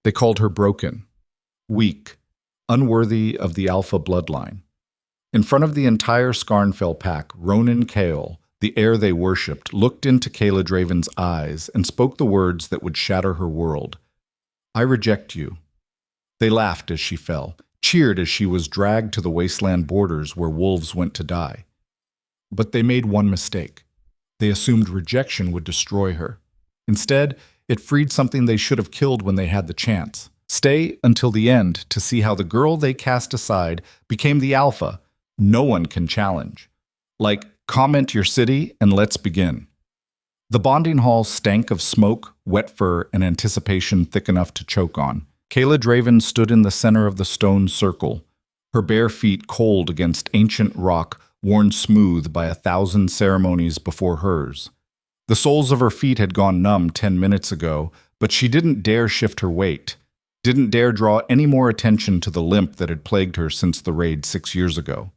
They called her broken, weak, unworthy of the alpha bloodline. In front of the entire Skarnfell pack, Ronan Kael, the heir they worshipped, looked into Kayla Draven's eyes and spoke the words that would shatter her world. I reject you. They laughed as she fell, cheered as she was dragged to the wasteland borders where wolves went to die. But they made one mistake. They assumed rejection would destroy her. Instead, it freed something they should have killed when they had the chance. Stay until the end to see how the girl they cast aside became the alpha no one can challenge. Like, comment your city and let's begin. The bonding hall stank of smoke, wet fur, and anticipation thick enough to choke on. Kayla Draven stood in the center of the stone circle, her bare feet cold against ancient rock worn smooth by 1,000 ceremonies before hers. The soles of her feet had gone numb 10 minutes ago, but she didn't dare shift her weight, didn't dare draw any more attention to the limp that had plagued her since the raid 6 years ago.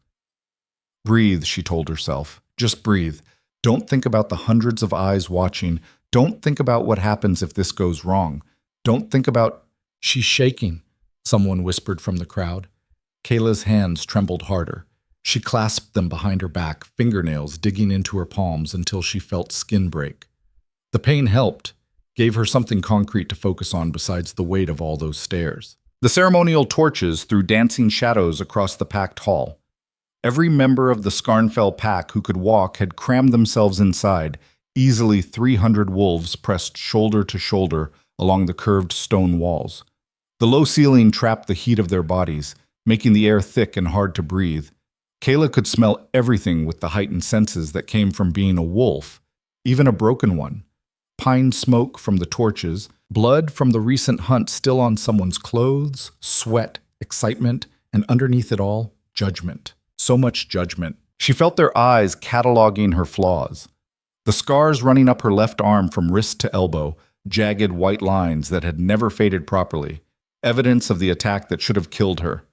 Breathe, she told herself. Just breathe. Don't think about the hundreds of eyes watching. Don't think about what happens if this goes wrong. Don't think about... She's shaking, someone whispered from the crowd. Kayla's hands trembled harder. She clasped them behind her back, fingernails digging into her palms until she felt skin break. The pain helped, gave her something concrete to focus on besides the weight of all those stairs. The ceremonial torches threw dancing shadows across the packed hall. Every member of the Skarnfell pack who could walk had crammed themselves inside, easily 300 wolves pressed shoulder to shoulder along the curved stone walls. The low ceiling trapped the heat of their bodies, making the air thick and hard to breathe. Kayla could smell everything with the heightened senses that came from being a wolf, even a broken one. Pine smoke from the torches, blood from the recent hunt still on someone's clothes, sweat, excitement, and underneath it all, judgment. So much judgment. She felt their eyes cataloging her flaws. The scars running up her left arm from wrist to elbow, jagged white lines that had never faded properly, evidence of the attack that should have killed her.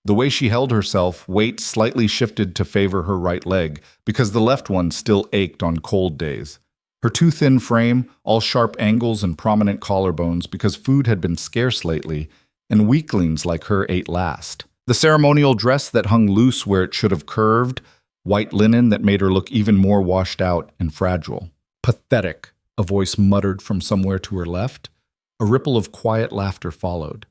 The way she held herself, weight slightly shifted to favor her right leg because the left one still ached on cold days. Her too thin frame, all sharp angles and prominent collarbones because food had been scarce lately, and weaklings like her ate last. The ceremonial dress that hung loose where it should have curved, white linen that made her look even more washed out and fragile. Pathetic, a voice muttered from somewhere to her left. A ripple of quiet laughter followed.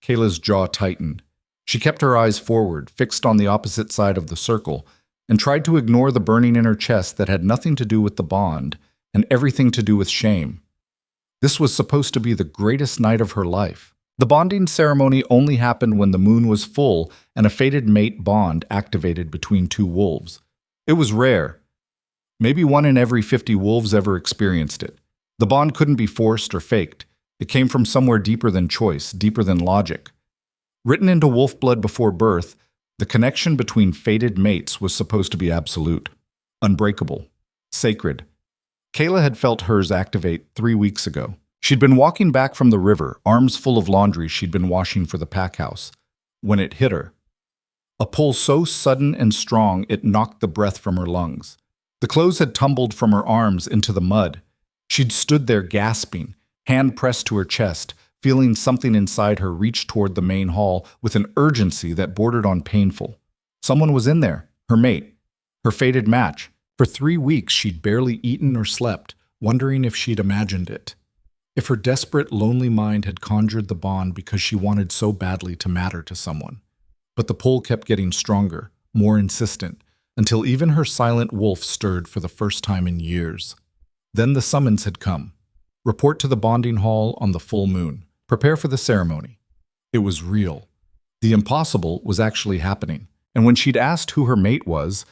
Kayla's jaw tightened. She kept her eyes forward, fixed on the opposite side of the circle, and tried to ignore the burning in her chest that had nothing to do with the bond and everything to do with shame. This was supposed to be the greatest night of her life. The bonding ceremony only happened when the moon was full and a fated mate bond activated between two wolves. It was rare. Maybe 1 in every 50 wolves ever experienced it. The bond couldn't be forced or faked. It came from somewhere deeper than choice, deeper than logic. Written into wolf blood before birth, the connection between fated mates was supposed to be absolute, unbreakable, sacred. Kayla had felt hers activate 3 weeks ago. She'd been walking back from the river, arms full of laundry she'd been washing for the pack house, when it hit her. A pull so sudden and strong it knocked the breath from her lungs. The clothes had tumbled from her arms into the mud. She'd stood there gasping, hand pressed to her chest, feeling something inside her reach toward the main hall with an urgency that bordered on painful. Someone was in there, her mate, her fated match. For 3 weeks she'd barely eaten or slept, wondering if she'd imagined it. If her desperate, lonely mind had conjured the bond because she wanted so badly to matter to someone. But the pull kept getting stronger, more insistent, until even her silent wolf stirred for the first time in years. Then the summons had come. Report to the bonding hall on the full moon. Prepare for the ceremony. It was real. The impossible was actually happening. And when she'd asked who her mate was,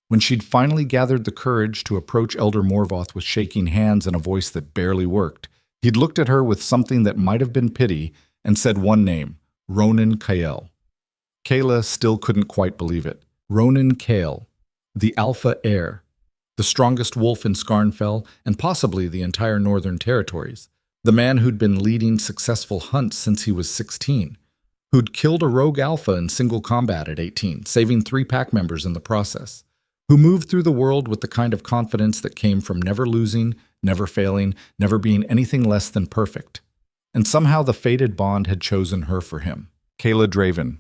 when she'd finally gathered the courage to approach Elder Morvoth with shaking hands and a voice that barely worked, he'd looked at her with something that might have been pity and said one name, Ronan Kael. Kayla still couldn't quite believe it. Ronan Kael, the alpha heir, the strongest wolf in Skarnfell and possibly the entire Northern Territories, the man who'd been leading successful hunts since he was 16, who'd killed a rogue alpha in single combat at 18, saving 3 pack members in the process, who moved through the world with the kind of confidence that came from never losing, never failing, never being anything less than perfect. and somehow the fated bond had chosen her for him. Kayla Draven,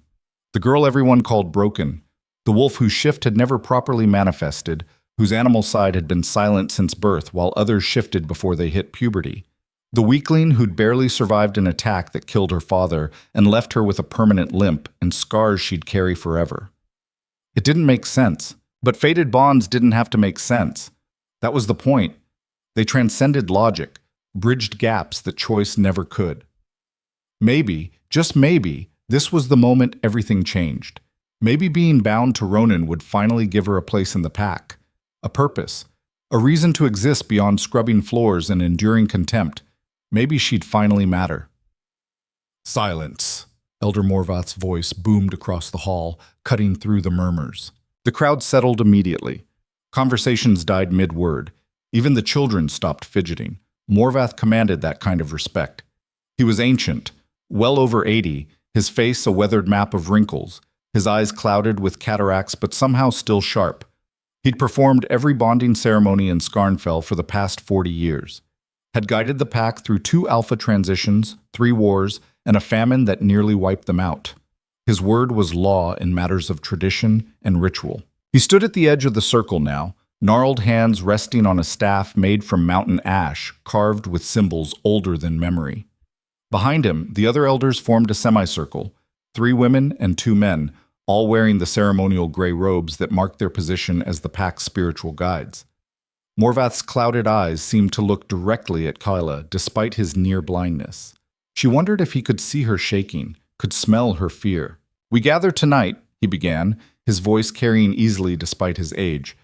the girl everyone called broken, the wolf whose shift had never properly manifested, whose animal side had been silent since birth while others shifted before they hit puberty. The weakling who'd barely survived an attack that killed her father and left her with a permanent limp and scars she'd carry forever. It didn't make sense, but fated bonds didn't have to make sense. That was the point. They transcended logic, bridged gaps that choice never could. Maybe, just maybe, this was the moment everything changed. Maybe being bound to Ronan would finally give her a place in the pack, a purpose, a reason to exist beyond scrubbing floors and enduring contempt. Maybe she'd finally matter. Silence. Elder Morvath's voice boomed across the hall, cutting through the murmurs. The crowd settled immediately. Conversations died mid-word. Even the children stopped fidgeting. Morvath commanded that kind of respect. He was ancient, well over 80, his face a weathered map of wrinkles, his eyes clouded with cataracts but somehow still sharp. He'd performed every bonding ceremony in Skarnfell for the past 40 years, had guided the pack through 2 alpha transitions, 3 wars, and a famine that nearly wiped them out. His word was law in matters of tradition and ritual. He stood at the edge of the circle now, gnarled hands resting on a staff made from mountain ash, carved with symbols older than memory. Behind him, the other elders formed a semicircle, 3 women and 2 men, all wearing the ceremonial gray robes that marked their position as the pack's spiritual guides. Morvath's clouded eyes seemed to look directly at Kyla, despite his near blindness. She wondered if he could see her shaking, could smell her fear. "We gather tonight," he began, his voice carrying easily despite his age,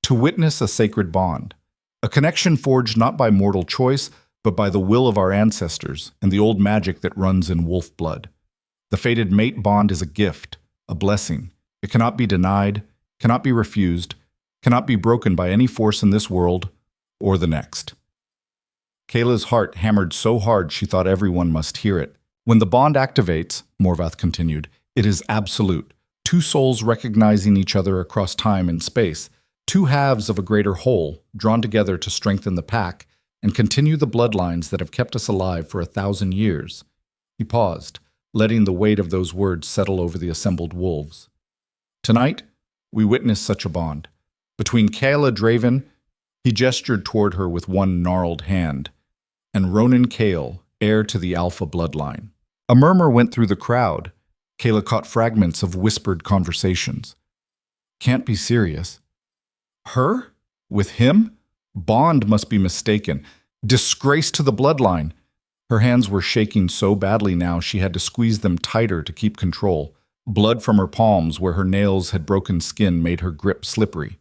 "to witness a sacred bond, a connection forged not by mortal choice, but by the will of our ancestors and the old magic that runs in wolf blood. The fated mate bond is a gift, a blessing. It cannot be denied, cannot be refused, cannot be broken by any force in this world or the next." Kayla's heart hammered so hard she thought everyone must hear it. "When the bond activates," Morvath continued, "it is absolute. 2 souls recognizing each other across time and space, 2 halves of a greater whole, drawn together to strengthen the pack and continue the bloodlines that have kept us alive for 1,000 years. He paused, letting the weight of those words settle over the assembled wolves. "Tonight, we witness such a bond. Between Kayla Draven," he gestured toward her with one gnarled hand, "and Ronan Kale, heir to the Alpha bloodline." A murmur went through the crowd. Kayla caught fragments of whispered conversations. "Can't be serious. Her? With him? Bond must be mistaken. Disgrace to the bloodline." Her hands were shaking so badly now she had to squeeze them tighter to keep control. Blood from her palms where her nails had broken skin made her grip slippery.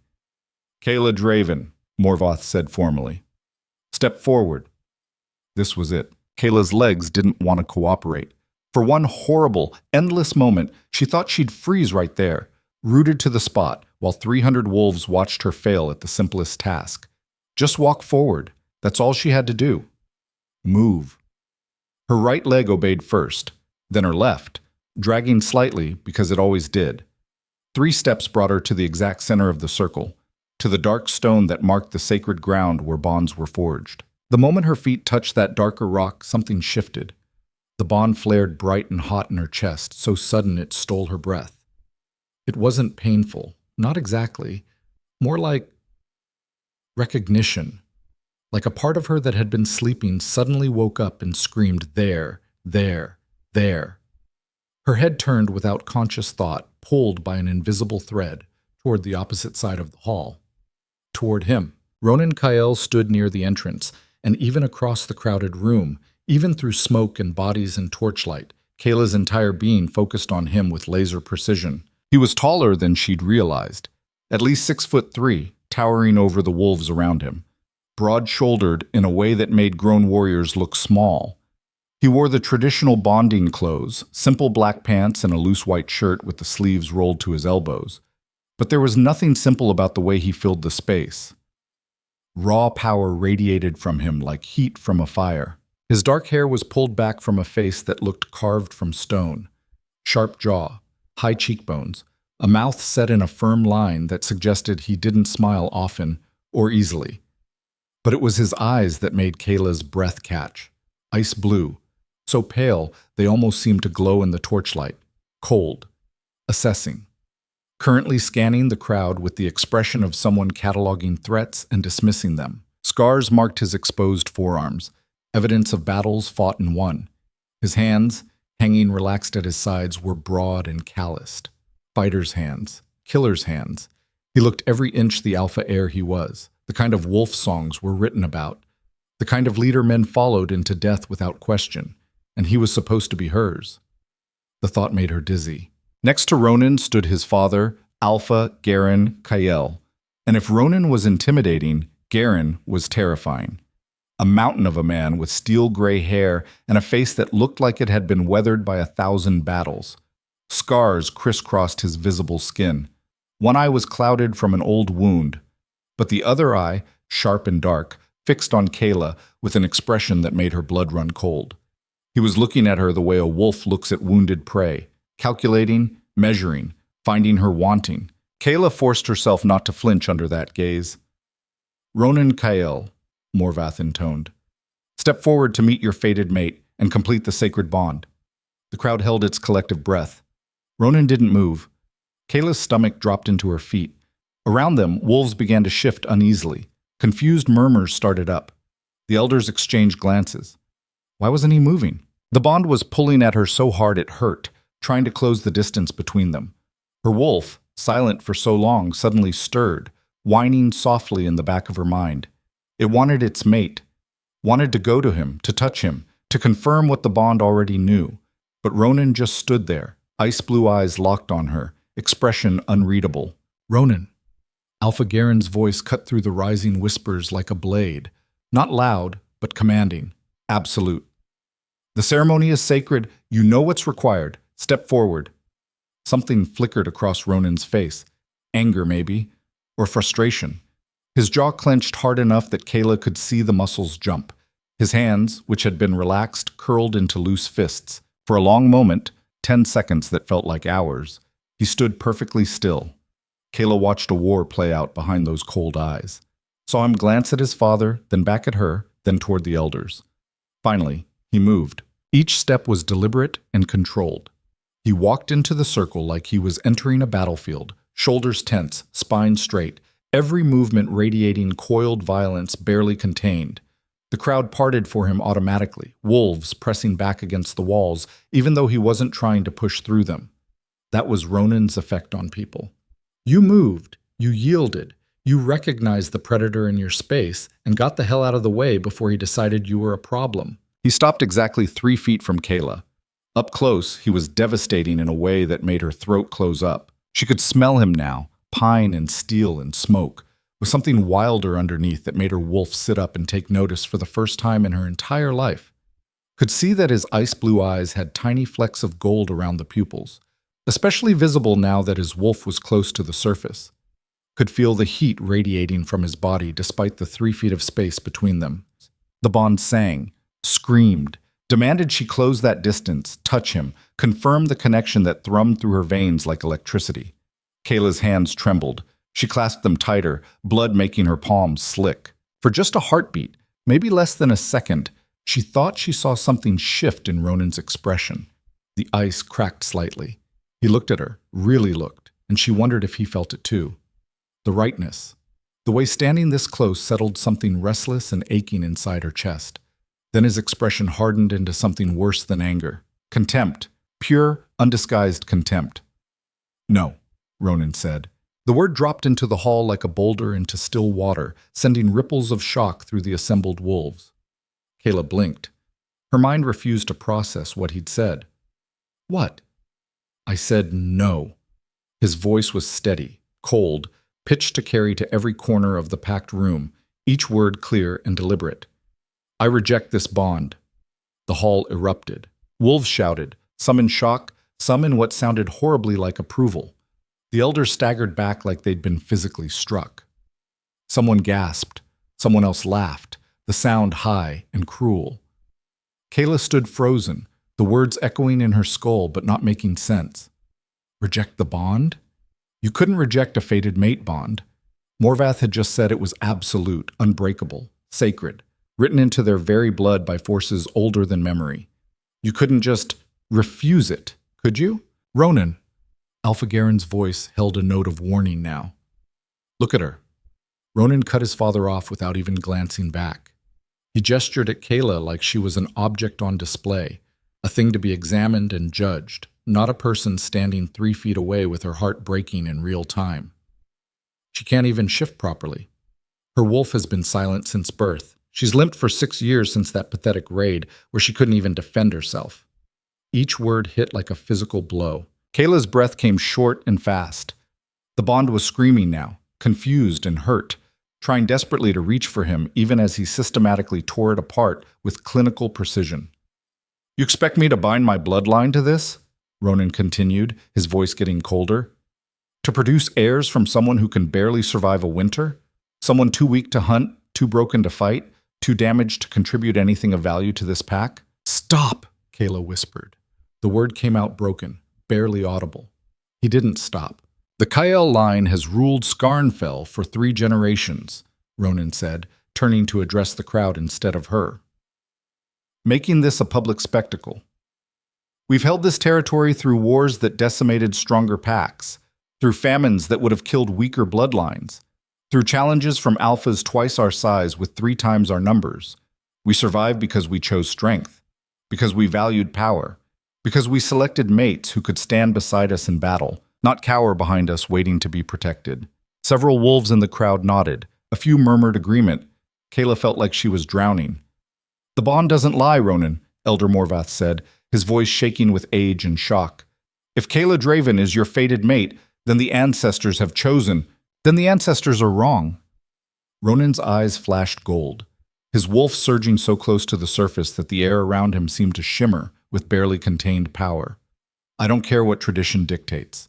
"Kayla Draven," Morvath said formally. "Step forward." This was it. Kayla's legs didn't want to cooperate. For one horrible, endless moment, she thought she'd freeze right there, rooted to the spot, while 300 wolves watched her fail at the simplest task. Just walk forward. That's all she had to do. Move. Her right leg obeyed first, then her left, dragging slightly because it always did. 3 steps brought her to the exact center of the circle, to the dark stone that marked the sacred ground where bonds were forged. The moment her feet touched that darker rock, something shifted. The bond flared bright and hot in her chest, so sudden it stole her breath. It wasn't painful, not exactly. More like recognition. Like a part of her that had been sleeping suddenly woke up and screamed, "There, there, there." Her head turned without conscious thought, pulled by an invisible thread, toward the opposite side of the hall. Toward him. Ronan Kael stood near the entrance, and even across the crowded room, even through smoke and bodies and torchlight, Kayla's entire being focused on him with laser precision. He was taller than she'd realized, at least 6'3", towering over the wolves around him, broad-shouldered in a way that made grown warriors look small. He wore the traditional bonding clothes, simple black pants and a loose white shirt with the sleeves rolled to his elbows. But there was nothing simple about the way he filled the space. Raw power radiated from him like heat from a fire. His dark hair was pulled back from a face that looked carved from stone. Sharp jaw, high cheekbones, a mouth set in a firm line that suggested he didn't smile often or easily. But it was his eyes that made Kayla's breath catch. Ice blue, so pale they almost seemed to glow in the torchlight, cold, assessing. Currently scanning the crowd with the expression of someone cataloging threats and dismissing them. Scars marked his exposed forearms, evidence of battles fought and won. His hands, hanging relaxed at his sides, were broad and calloused. Fighter's hands, killer's hands. He looked every inch the alpha heir he was, the kind of wolf songs were written about, the kind of leader men followed into death without question, and he was supposed to be hers. The thought made her dizzy. Next to Ronan stood his father, Alpha Garen Kyle, and if Ronan was intimidating, Garen was terrifying. A mountain of a man with steel-gray hair and a face that looked like it had been weathered by 1,000 battles. Scars crisscrossed his visible skin. One eye was clouded from an old wound, but the other eye, sharp and dark, fixed on Kayla with an expression that made her blood run cold. He was looking at her the way a wolf looks at wounded prey, calculating, measuring, finding her wanting. Kayla forced herself not to flinch under that gaze. "Ronan Kyle," Morvath intoned. "Step forward to meet your fated mate and complete the sacred bond." The crowd held its collective breath. Ronan didn't move. Kayla's stomach dropped into her feet. Around them, wolves began to shift uneasily. Confused murmurs started up. The elders exchanged glances. Why wasn't he moving? The bond was pulling at her so hard it hurt, trying to close the distance between them. Her wolf, silent for so long, suddenly stirred, whining softly in the back of her mind. It wanted its mate, wanted to go to him, to touch him, to confirm what the bond already knew. But Ronan just stood there, ice-blue eyes locked on her, expression unreadable. "Ronan." Alpha Garen's voice cut through the rising whispers like a blade, not loud, but commanding, absolute. "The ceremony is sacred. You know what's required. Step forward." Something flickered across Ronan's face. Anger, maybe, or frustration. His jaw clenched hard enough that Kayla could see the muscles jump. His hands, which had been relaxed, curled into loose fists. For a long moment, 10 seconds that felt like hours, he stood perfectly still. Kayla watched a war play out behind those cold eyes. Saw him glance at his father, then back at her, then toward the elders. Finally, he moved. Each step was deliberate and controlled. He walked into the circle like he was entering a battlefield, shoulders tense, spine straight, every movement radiating coiled violence barely contained. The crowd parted for him automatically, wolves pressing back against the walls, even though he wasn't trying to push through them. That was Ronan's effect on people. You moved, you yielded, you recognized the predator in your space and got the hell out of the way before he decided you were a problem. He stopped exactly 3 feet from Kayla. Up close, he was devastating in a way that made her throat close up. She could smell him now, pine and steel and smoke, with something wilder underneath that made her wolf sit up and take notice for the first time in her entire life. Could see that his ice-blue eyes had tiny flecks of gold around the pupils, especially visible now that his wolf was close to the surface. Could feel the heat radiating from his body despite the 3 feet of space between them. The bond sang, screamed, demanded she close that distance, touch him, confirm the connection that thrummed through her veins like electricity. Kayla's hands trembled. She clasped them tighter, blood making her palms slick. For just a heartbeat, maybe less than a second, she thought she saw something shift in Ronan's expression. The ice cracked slightly. He looked at her, really looked, and she wondered if he felt it too. The rightness. The way standing this close settled something restless and aching inside her chest. Then his expression hardened into something worse than anger. Contempt. Pure, undisguised contempt. "No," Ronan said. The word dropped into the hall like a boulder into still water, sending ripples of shock through the assembled wolves. Kayla blinked. Her mind refused to process what he'd said. "What?" "I said no." His voice was steady, cold, pitched to carry to every corner of the packed room, each word clear and deliberate. "I reject this bond." The hall erupted. Wolves shouted, some in shock, some in what sounded horribly like approval. The elders staggered back like they'd been physically struck. Someone gasped. Someone else laughed, the sound high and cruel. Kayla stood frozen, the words echoing in her skull but not making sense. Reject the bond? You couldn't reject a fated mate bond. Morvath had just said it was absolute, unbreakable, sacred, written into their very blood by forces older than memory. You couldn't just refuse it, could you? Ronan. Alpha Garen's voice held a note of warning now. Look at her. Ronan cut his father off without even glancing back. He gestured at Kayla like she was an object on display, a thing to be examined and judged, not a person standing 3 feet away with her heart breaking in real time. She can't even shift properly. Her wolf has been silent since birth. She's limped for 6 years since that pathetic raid where she couldn't even defend herself. Each word hit like a physical blow. Kayla's breath came short and fast. The Bond was screaming now, confused and hurt, trying desperately to reach for him even as he systematically tore it apart with clinical precision. You expect me to bind my bloodline to this? Ronan continued, his voice getting colder. To produce heirs from someone who can barely survive a winter? Someone too weak to hunt, too broken to fight, too damaged to contribute anything of value to this pack? Stop, Kayla whispered. The word came out broken, barely audible. He didn't stop. The Kael line has ruled Skarnfell for 3 generations, Ronan said, turning to address the crowd instead of her. Making this a public spectacle. We've held this territory through wars that decimated stronger packs, through famines that would have killed weaker bloodlines, through challenges from alphas twice our size with 3 times our numbers. We survived because we chose strength, because we valued power, because we selected mates who could stand beside us in battle, not cower behind us waiting to be protected. Several wolves in the crowd nodded. A few murmured agreement. Kayla felt like she was drowning. The Bond doesn't lie, Ronan, Elder Morvath said, his voice shaking with age and shock. If Kayla Draven is your fated mate, then the ancestors have chosen. Then the ancestors are wrong. Ronan's eyes flashed gold, his wolf surging so close to the surface that the air around him seemed to shimmer with barely contained power. I don't care what tradition dictates.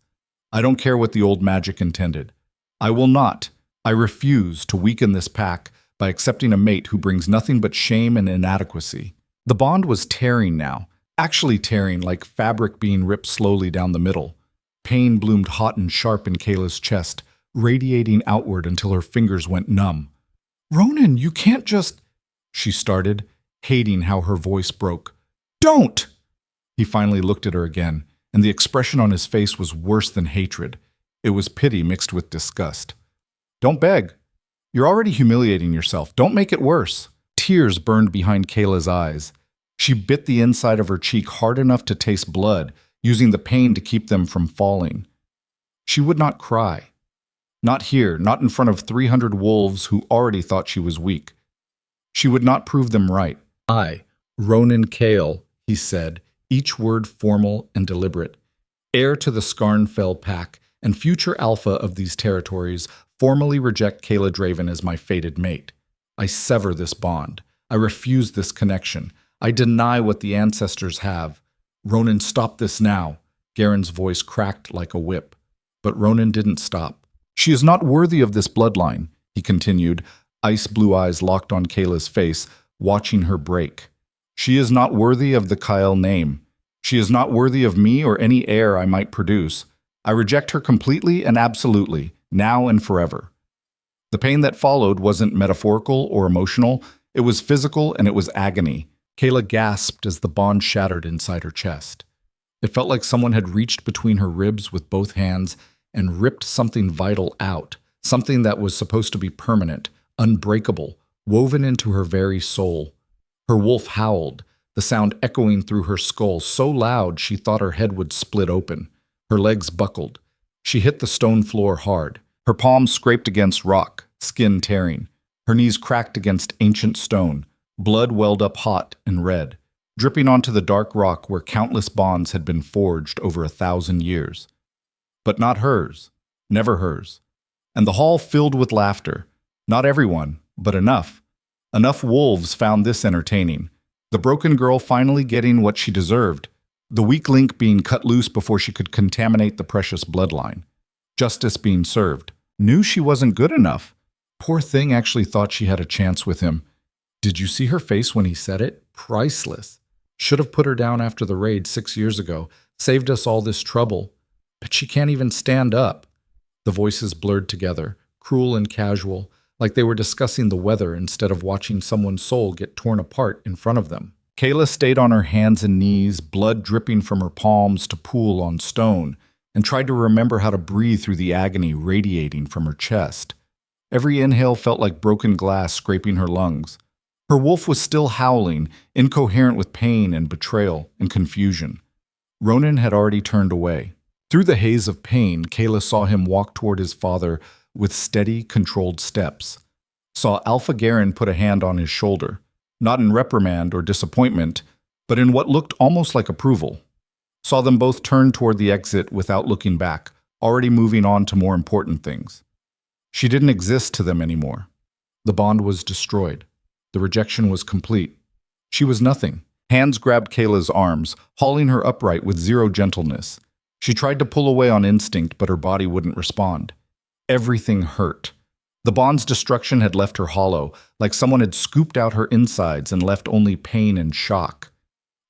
I don't care what the old magic intended. I will not, I refuse to weaken this pack by accepting a mate who brings nothing but shame and inadequacy. The Bond was tearing now, actually tearing like fabric being ripped slowly down the middle. Pain bloomed hot and sharp in Kayla's chest, radiating outward until her fingers went numb. Ronan, you can't just... She started, hating how her voice broke. Don't! He finally looked at her again, and the expression on his face was worse than hatred. It was pity mixed with disgust. Don't beg. You're already humiliating yourself. Don't make it worse. Tears burned behind Kayla's eyes. She bit the inside of her cheek hard enough to taste blood, using the pain to keep them from falling. She would not cry. Not here, not in front of 300 wolves who already thought she was weak. She would not prove them right. I, Ronan Kael, he said, each word formal and deliberate, heir to the Skarnfell pack and future alpha of these territories, formally reject Kayla Draven as my fated mate. I sever this bond. I refuse this connection. I deny what the ancestors have. Ronan, stop this now. Garen's voice cracked like a whip. But Ronan didn't stop. She is not worthy of this bloodline, he continued, ice blue eyes locked on Kayla's face, watching her break. She is not worthy of the Kael name. She is not worthy of me or any heir I might produce. I reject her completely and absolutely, now and forever. The pain that followed wasn't metaphorical or emotional. It was physical and it was agony. Kayla gasped as the bond shattered inside her chest. It felt like someone had reached between her ribs with both hands and ripped something vital out, something that was supposed to be permanent, unbreakable, woven into her very soul. Her wolf howled, the sound echoing through her skull so loud she thought her head would split open. Her legs buckled. She hit the stone floor hard. Her palms scraped against rock, skin tearing. Her knees cracked against ancient stone. Blood welled up hot and red, dripping onto the dark rock where countless bonds had been forged over 1,000 years. But not hers, never hers. And the hall filled with laughter. Not everyone, but enough. Enough wolves found this entertaining. The broken girl finally getting what she deserved. The weak link being cut loose before she could contaminate the precious bloodline. Justice being served. Knew she wasn't good enough. Poor thing actually thought she had a chance with him. Did you see her face when he said it? Priceless. Should have put her down after the raid 6 years ago. Saved us all this trouble. But she can't even stand up. The voices blurred together, cruel and casual, like they were discussing the weather instead of watching someone's soul get torn apart in front of them. Kayla stayed on her hands and knees, blood dripping from her palms to pool on stone, and tried to remember how to breathe through the agony radiating from her chest. Every inhale felt like broken glass scraping her lungs. Her wolf was still howling, incoherent with pain and betrayal and confusion. Ronan had already turned away. Through the haze of pain, Kayla saw him walk toward his father with steady, controlled steps. Saw Alpha Garen put a hand on his shoulder, not in reprimand or disappointment, but in what looked almost like approval. Saw them both turn toward the exit without looking back, already moving on to more important things. She didn't exist to them anymore. The bond was destroyed. The rejection was complete. She was nothing. Hands grabbed Kayla's arms, hauling her upright with zero gentleness. She tried to pull away on instinct, but her body wouldn't respond. Everything hurt. The bond's destruction had left her hollow, like someone had scooped out her insides and left only pain and shock.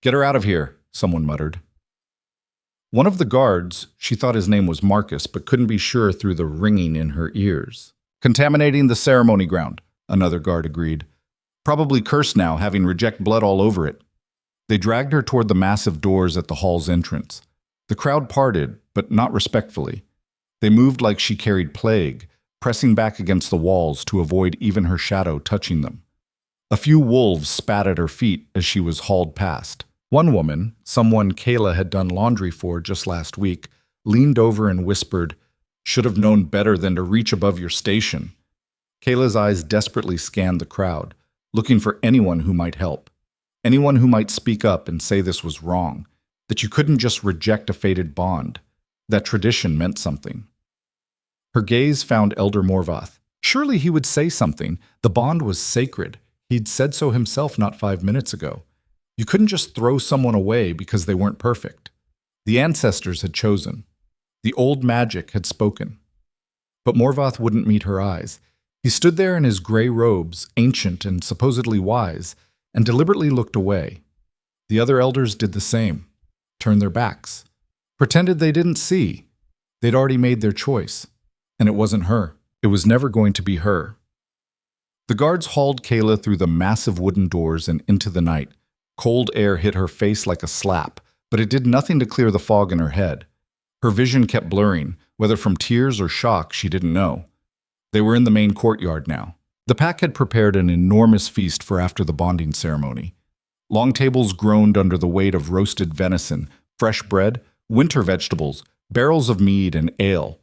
"Get her out of here," someone muttered. One of the guards, she thought his name was Marcus, but couldn't be sure through the ringing in her ears. "Contaminating the ceremony ground," another guard agreed. "Probably cursed now, having reject blood all over it." They dragged her toward the massive doors at the hall's entrance. The crowd parted, but not respectfully. They moved like she carried plague, pressing back against the walls to avoid even her shadow touching them. A few wolves spat at her feet as she was hauled past. One woman, someone Kayla had done laundry for just last week, leaned over and whispered, "Should have known better than to reach above your station." Kayla's eyes desperately scanned the crowd, looking for anyone who might help. Anyone who might speak up and say this was wrong, that you couldn't just reject a fated bond, that tradition meant something. Her gaze found Elder Morvath. Surely he would say something. The bond was sacred. He'd said so himself not 5 minutes ago. You couldn't just throw someone away because they weren't perfect. The ancestors had chosen. The old magic had spoken. But Morvath wouldn't meet her eyes. He stood there in his gray robes, ancient and supposedly wise, and deliberately looked away. The other elders did the same, turned their backs, pretended they didn't see. They'd already made their choice. And it wasn't her. It was never going to be her. The guards hauled Kayla through the massive wooden doors and into the night. Cold air hit her face like a slap, but it did nothing to clear the fog in her head. Her vision kept blurring, whether from tears or shock, she didn't know. They were in the main courtyard now. The pack had prepared an enormous feast for after the bonding ceremony. Long tables groaned under the weight of roasted venison, fresh bread, winter vegetables, barrels of mead and ale.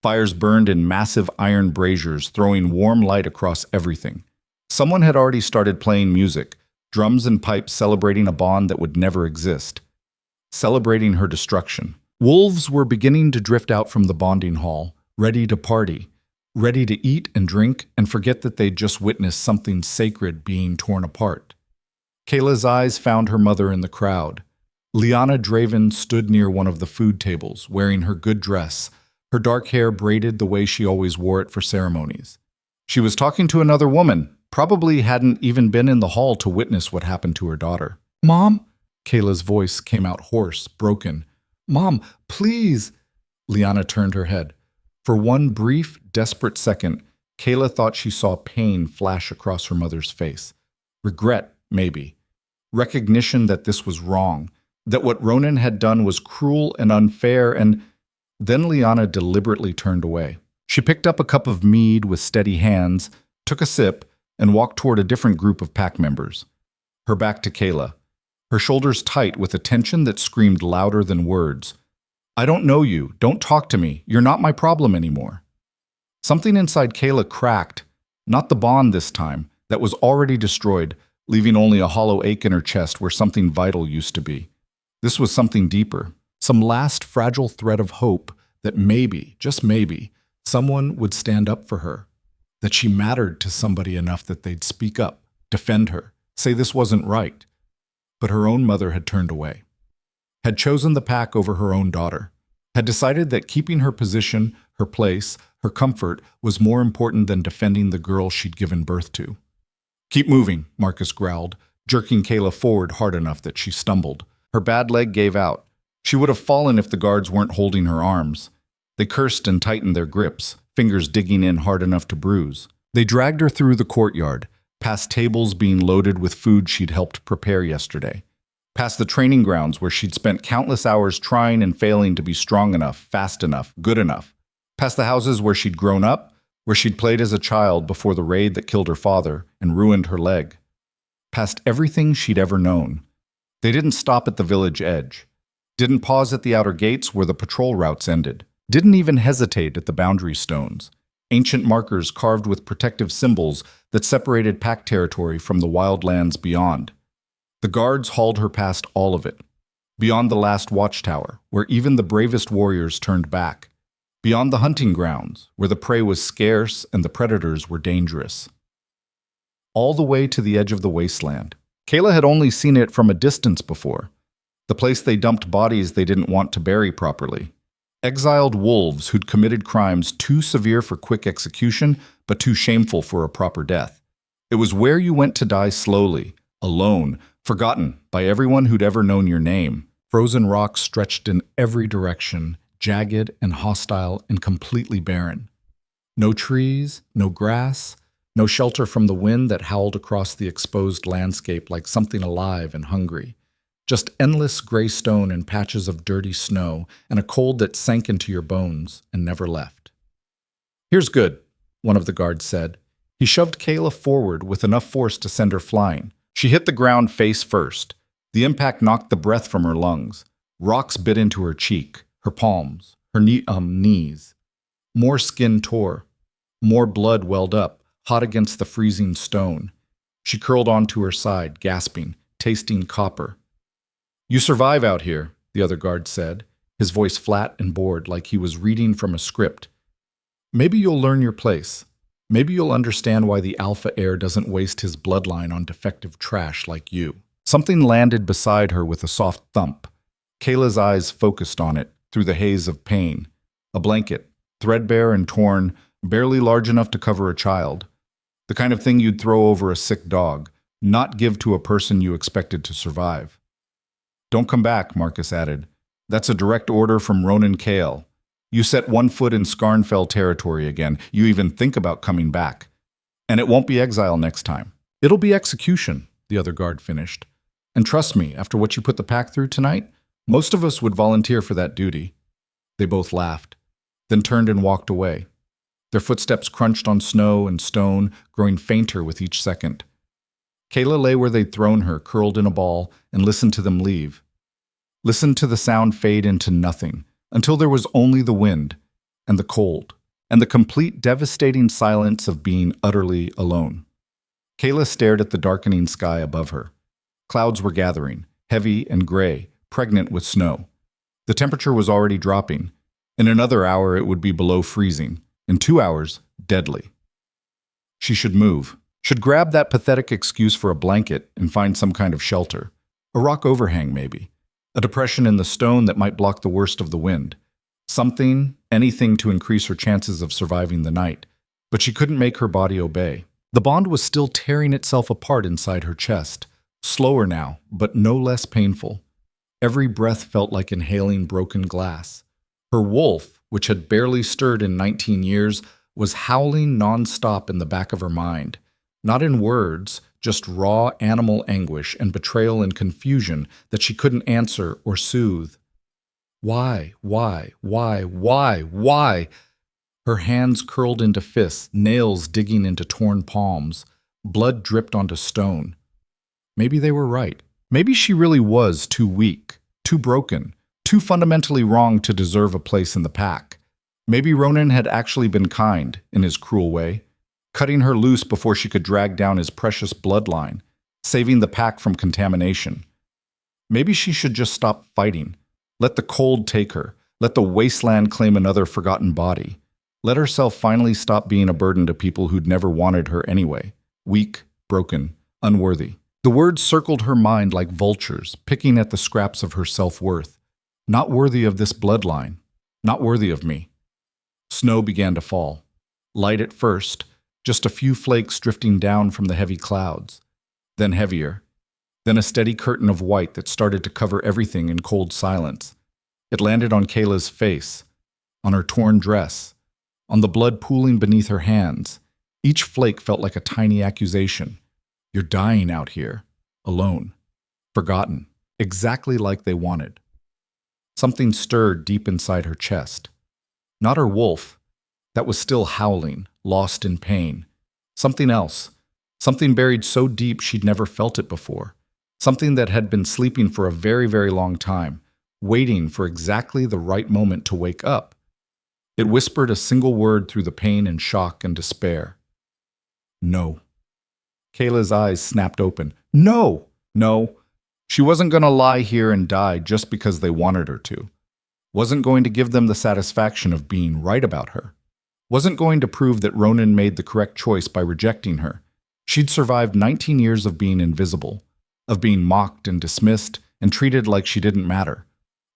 Fires burned in massive iron braziers, throwing warm light across everything. Someone had already started playing music, drums and pipes celebrating a bond that would never exist. Celebrating her destruction. Wolves were beginning to drift out from the bonding hall, ready to party, ready to eat and drink and forget that they'd just witnessed something sacred being torn apart. Kayla's eyes found her mother in the crowd. Liana Draven stood near one of the food tables, wearing her good dress, her dark hair braided the way she always wore it for ceremonies. She was talking to another woman, probably hadn't even been in the hall to witness what happened to her daughter. "Mom?" Kayla's voice came out hoarse, broken. "Mom, please!" Liana turned her head. For one brief, desperate second, Kayla thought she saw pain flash across her mother's face. Regret, maybe. Recognition that this was wrong, that what Ronan had done was cruel and unfair, and then Liana deliberately turned away. She picked up a cup of mead with steady hands, took a sip, and walked toward a different group of pack members. Her back to Kayla, her shoulders tight with a tension that screamed louder than words. "I don't know you. Don't talk to me. You're not my problem anymore." Something inside Kayla cracked, not the bond this time, that was already destroyed, leaving only a hollow ache in her chest where something vital used to be. This was something deeper. Some last fragile thread of hope that maybe, just maybe, someone would stand up for her, that she mattered to somebody enough that they'd speak up, defend her, say this wasn't right. But her own mother had turned away, had chosen the pack over her own daughter, had decided that keeping her position, her place, her comfort was more important than defending the girl she'd given birth to. "Keep moving," Marcus growled, jerking Kayla forward hard enough that she stumbled. Her bad leg gave out. She would have fallen if the guards weren't holding her arms. They cursed and tightened their grips, fingers digging in hard enough to bruise. They dragged her through the courtyard, past tables being loaded with food she'd helped prepare yesterday, past the training grounds where she'd spent countless hours trying and failing to be strong enough, fast enough, good enough, past the houses where she'd grown up, where she'd played as a child before the raid that killed her father and ruined her leg, past everything she'd ever known. They didn't stop at the village edge, didn't pause at the outer gates where the patrol routes ended, didn't even hesitate at the boundary stones, ancient markers carved with protective symbols that separated pack territory from the wild lands beyond. The guards hauled her past all of it, beyond the last watchtower, where even the bravest warriors turned back, beyond the hunting grounds, where the prey was scarce and the predators were dangerous. All the way to the edge of the wasteland. Kayla had only seen it from a distance before, the place they dumped bodies they didn't want to bury properly. Exiled wolves who'd committed crimes too severe for quick execution, but too shameful for a proper death. It was where you went to die slowly, alone, forgotten by everyone who'd ever known your name. Frozen rocks stretched in every direction, jagged and hostile and completely barren. No trees, no grass, no shelter from the wind that howled across the exposed landscape like something alive and hungry. Just endless gray stone and patches of dirty snow, and a cold that sank into your bones and never left. "Here's good," one of the guards said. He shoved Kayla forward with enough force to send her flying. She hit the ground face first. The impact knocked the breath from her lungs. Rocks bit into her cheek, her palms, her knees. More skin tore. More blood welled up, hot against the freezing stone. She curled onto her side, gasping, tasting copper. "You survive out here," the other guard said, his voice flat and bored like he was reading from a script. "Maybe you'll learn your place. Maybe you'll understand why the alpha heir doesn't waste his bloodline on defective trash like you." Something landed beside her with a soft thump. Kayla's eyes focused on it through the haze of pain. A blanket, threadbare and torn, barely large enough to cover a child. The kind of thing you'd throw over a sick dog, not give to a person you expected to survive. "Don't come back," Marcus added. "That's a direct order from Ronan Kale. You set one foot in Scarnfell territory again, you even think about coming back. And it won't be exile next time. It'll be execution," the other guard finished. "And trust me, after what you put the pack through tonight, most of us would volunteer for that duty." They both laughed, then turned and walked away. Their footsteps crunched on snow and stone, growing fainter with each second. Kayla lay where they'd thrown her, curled in a ball, and listened to them leave. Listened to the sound fade into nothing, until there was only the wind, and the cold, and the complete devastating silence of being utterly alone. Kayla stared at the darkening sky above her. Clouds were gathering, heavy and gray, pregnant with snow. The temperature was already dropping. In another hour it would be below freezing. In 2 hours, deadly. She should move. Should grab that pathetic excuse for a blanket and find some kind of shelter. A rock overhang, maybe. A depression in the stone that might block the worst of the wind. Something, anything to increase her chances of surviving the night. But she couldn't make her body obey. The bond was still tearing itself apart inside her chest. Slower now, but no less painful. Every breath felt like inhaling broken glass. Her wolf, which had barely stirred in 19 years, was howling nonstop in the back of her mind. Not in words, just raw animal anguish and betrayal and confusion that she couldn't answer or soothe. Why? Her hands curled into fists, nails digging into torn palms. Blood dripped onto stone. Maybe they were right. Maybe she really was too weak, too broken, too fundamentally wrong to deserve a place in the pack. Maybe Ronan had actually been kind, in his cruel way, cutting her loose before she could drag down his precious bloodline, saving the pack from contamination. Maybe she should just stop fighting. Let the cold take her. Let the wasteland claim another forgotten body. Let herself finally stop being a burden to people who'd never wanted her anyway. Weak, broken, unworthy. The words circled her mind like vultures, picking at the scraps of her self-worth. Not worthy of this bloodline. Not worthy of me. Snow began to fall. Light at first, just a few flakes drifting down from the heavy clouds. Then heavier. Then a steady curtain of white that started to cover everything in cold silence. It landed on Kayla's face, on her torn dress, on the blood pooling beneath her hands. Each flake felt like a tiny accusation. You're dying out here, alone, forgotten, exactly like they wanted. Something stirred deep inside her chest. Not her wolf, that was still howling, lost in pain. Something else, something buried so deep she'd never felt it before. Something that had been sleeping for a very, very long time, waiting for exactly the right moment to wake up. It whispered a single word through the pain and shock and despair. No. Kayla's eyes snapped open. No! No. She wasn't going to lie here and die just because they wanted her to. Wasn't going to give them the satisfaction of being right about her. Wasn't going to prove that Ronan made the correct choice by rejecting her. She'd survived 19 years of being invisible, of being mocked and dismissed and treated like she didn't matter,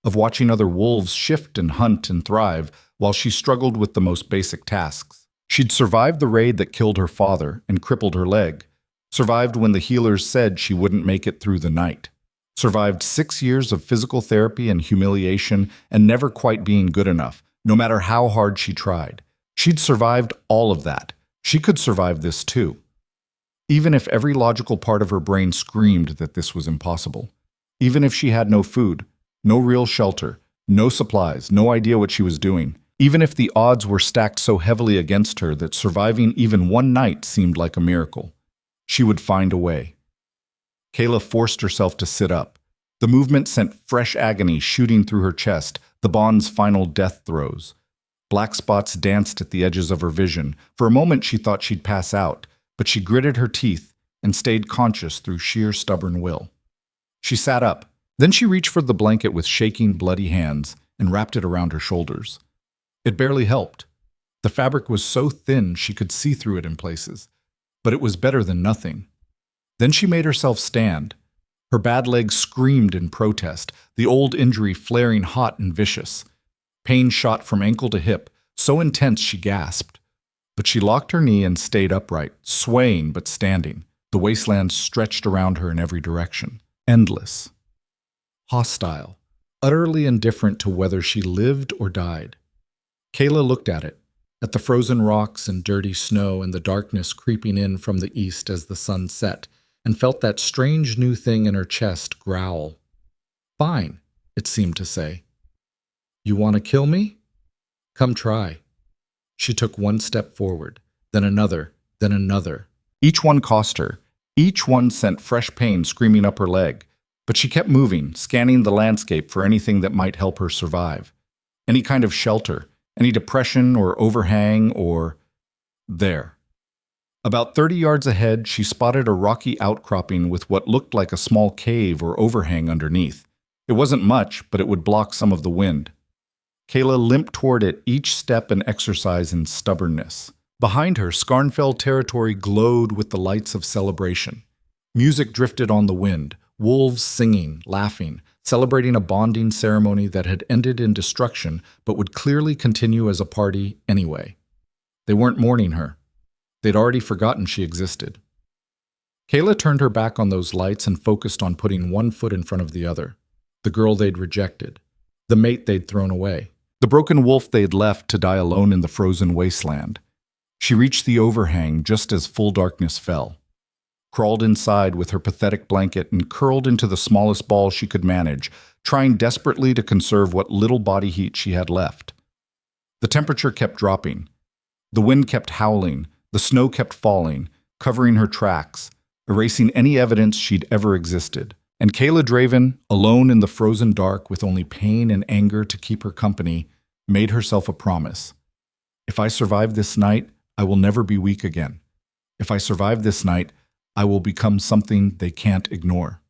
of watching other wolves shift and hunt and thrive while she struggled with the most basic tasks. She'd survived the raid that killed her father and crippled her leg, survived when the healers said she wouldn't make it through the night, survived 6 years of physical therapy and humiliation and never quite being good enough, no matter how hard she tried. She'd survived all of that. She could survive this too. Even if every logical part of her brain screamed that this was impossible. Even if she had no food, no real shelter, no supplies, no idea what she was doing. Even if the odds were stacked so heavily against her that surviving even one night seemed like a miracle. She would find a way. Kayla forced herself to sit up. The movement sent fresh agony shooting through her chest, the bond's final death throes. Black spots danced at the edges of her vision. For a moment she thought she'd pass out, but she gritted her teeth and stayed conscious through sheer stubborn will. She sat up. Then she reached for the blanket with shaking, bloody hands and wrapped it around her shoulders. It barely helped. The fabric was so thin she could see through it in places, but it was better than nothing. Then she made herself stand. Her bad leg screamed in protest, the old injury flaring hot and vicious. Pain shot from ankle to hip, so intense she gasped. But she locked her knee and stayed upright, swaying but standing. The wasteland stretched around her in every direction. Endless. Hostile. Utterly indifferent to whether she lived or died. Kayla looked at it, at the frozen rocks and dirty snow and the darkness creeping in from the east as the sun set, and felt that strange new thing in her chest growl. Fine, it seemed to say. You want to kill me? Come try. She took one step forward, then another, then another. Each one cost her. Each one sent fresh pain screaming up her leg. But she kept moving, scanning the landscape for anything that might help her survive. Any kind of shelter, any depression or overhang or... There. About 30 yards ahead, she spotted a rocky outcropping with what looked like a small cave or overhang underneath. It wasn't much, but it would block some of the wind. Kayla limped toward it, each step an exercise in stubbornness. Behind her, Scarnfell territory glowed with the lights of celebration. Music drifted on the wind, wolves singing, laughing, celebrating a bonding ceremony that had ended in destruction but would clearly continue as a party anyway. They weren't mourning her. They'd already forgotten she existed. Kayla turned her back on those lights and focused on putting one foot in front of the other. The girl they'd rejected. The mate they'd thrown away. The broken wolf they'd left to die alone in the frozen wasteland. She reached the overhang just as full darkness fell. Crawled inside with her pathetic blanket and curled into the smallest ball she could manage, trying desperately to conserve what little body heat she had left. The temperature kept dropping. The wind kept howling. The snow kept falling, covering her tracks, erasing any evidence she'd ever existed. And Kayla Draven, alone in the frozen dark with only pain and anger to keep her company, made herself a promise. If I survive this night, I will never be weak again. If I survive this night, I will become something they can't ignore.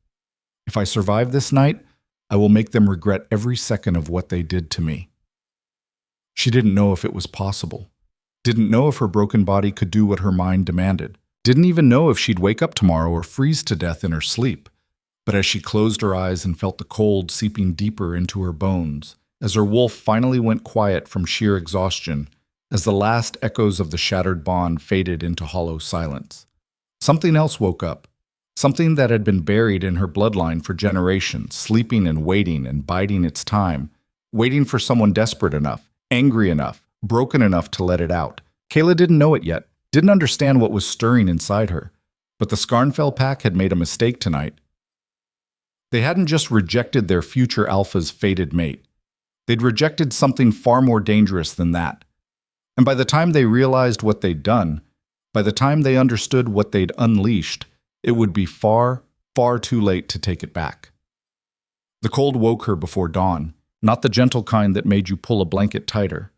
If I survive this night, I will make them regret every second of what they did to me. She didn't know if it was possible. Didn't know if her broken body could do what her mind demanded. Didn't even know if she'd wake up tomorrow or freeze to death in her sleep. But as she closed her eyes and felt the cold seeping deeper into her bones, as her wolf finally went quiet from sheer exhaustion, as the last echoes of the shattered bond faded into hollow silence, something else woke up. Something that had been buried in her bloodline for generations, sleeping and waiting and biding its time, waiting for someone desperate enough, angry enough, broken enough to let it out. Kayla didn't know it yet, didn't understand what was stirring inside her, But the Skarnfell pack had made a mistake tonight. They hadn't just rejected their future alpha's fated mate. They'd rejected something far more dangerous than that. And by the time they realized what they'd done, by the time they understood what they'd unleashed, it would be far, far too late to take it back. The cold woke her before dawn, not the gentle kind that made you pull a blanket tighter,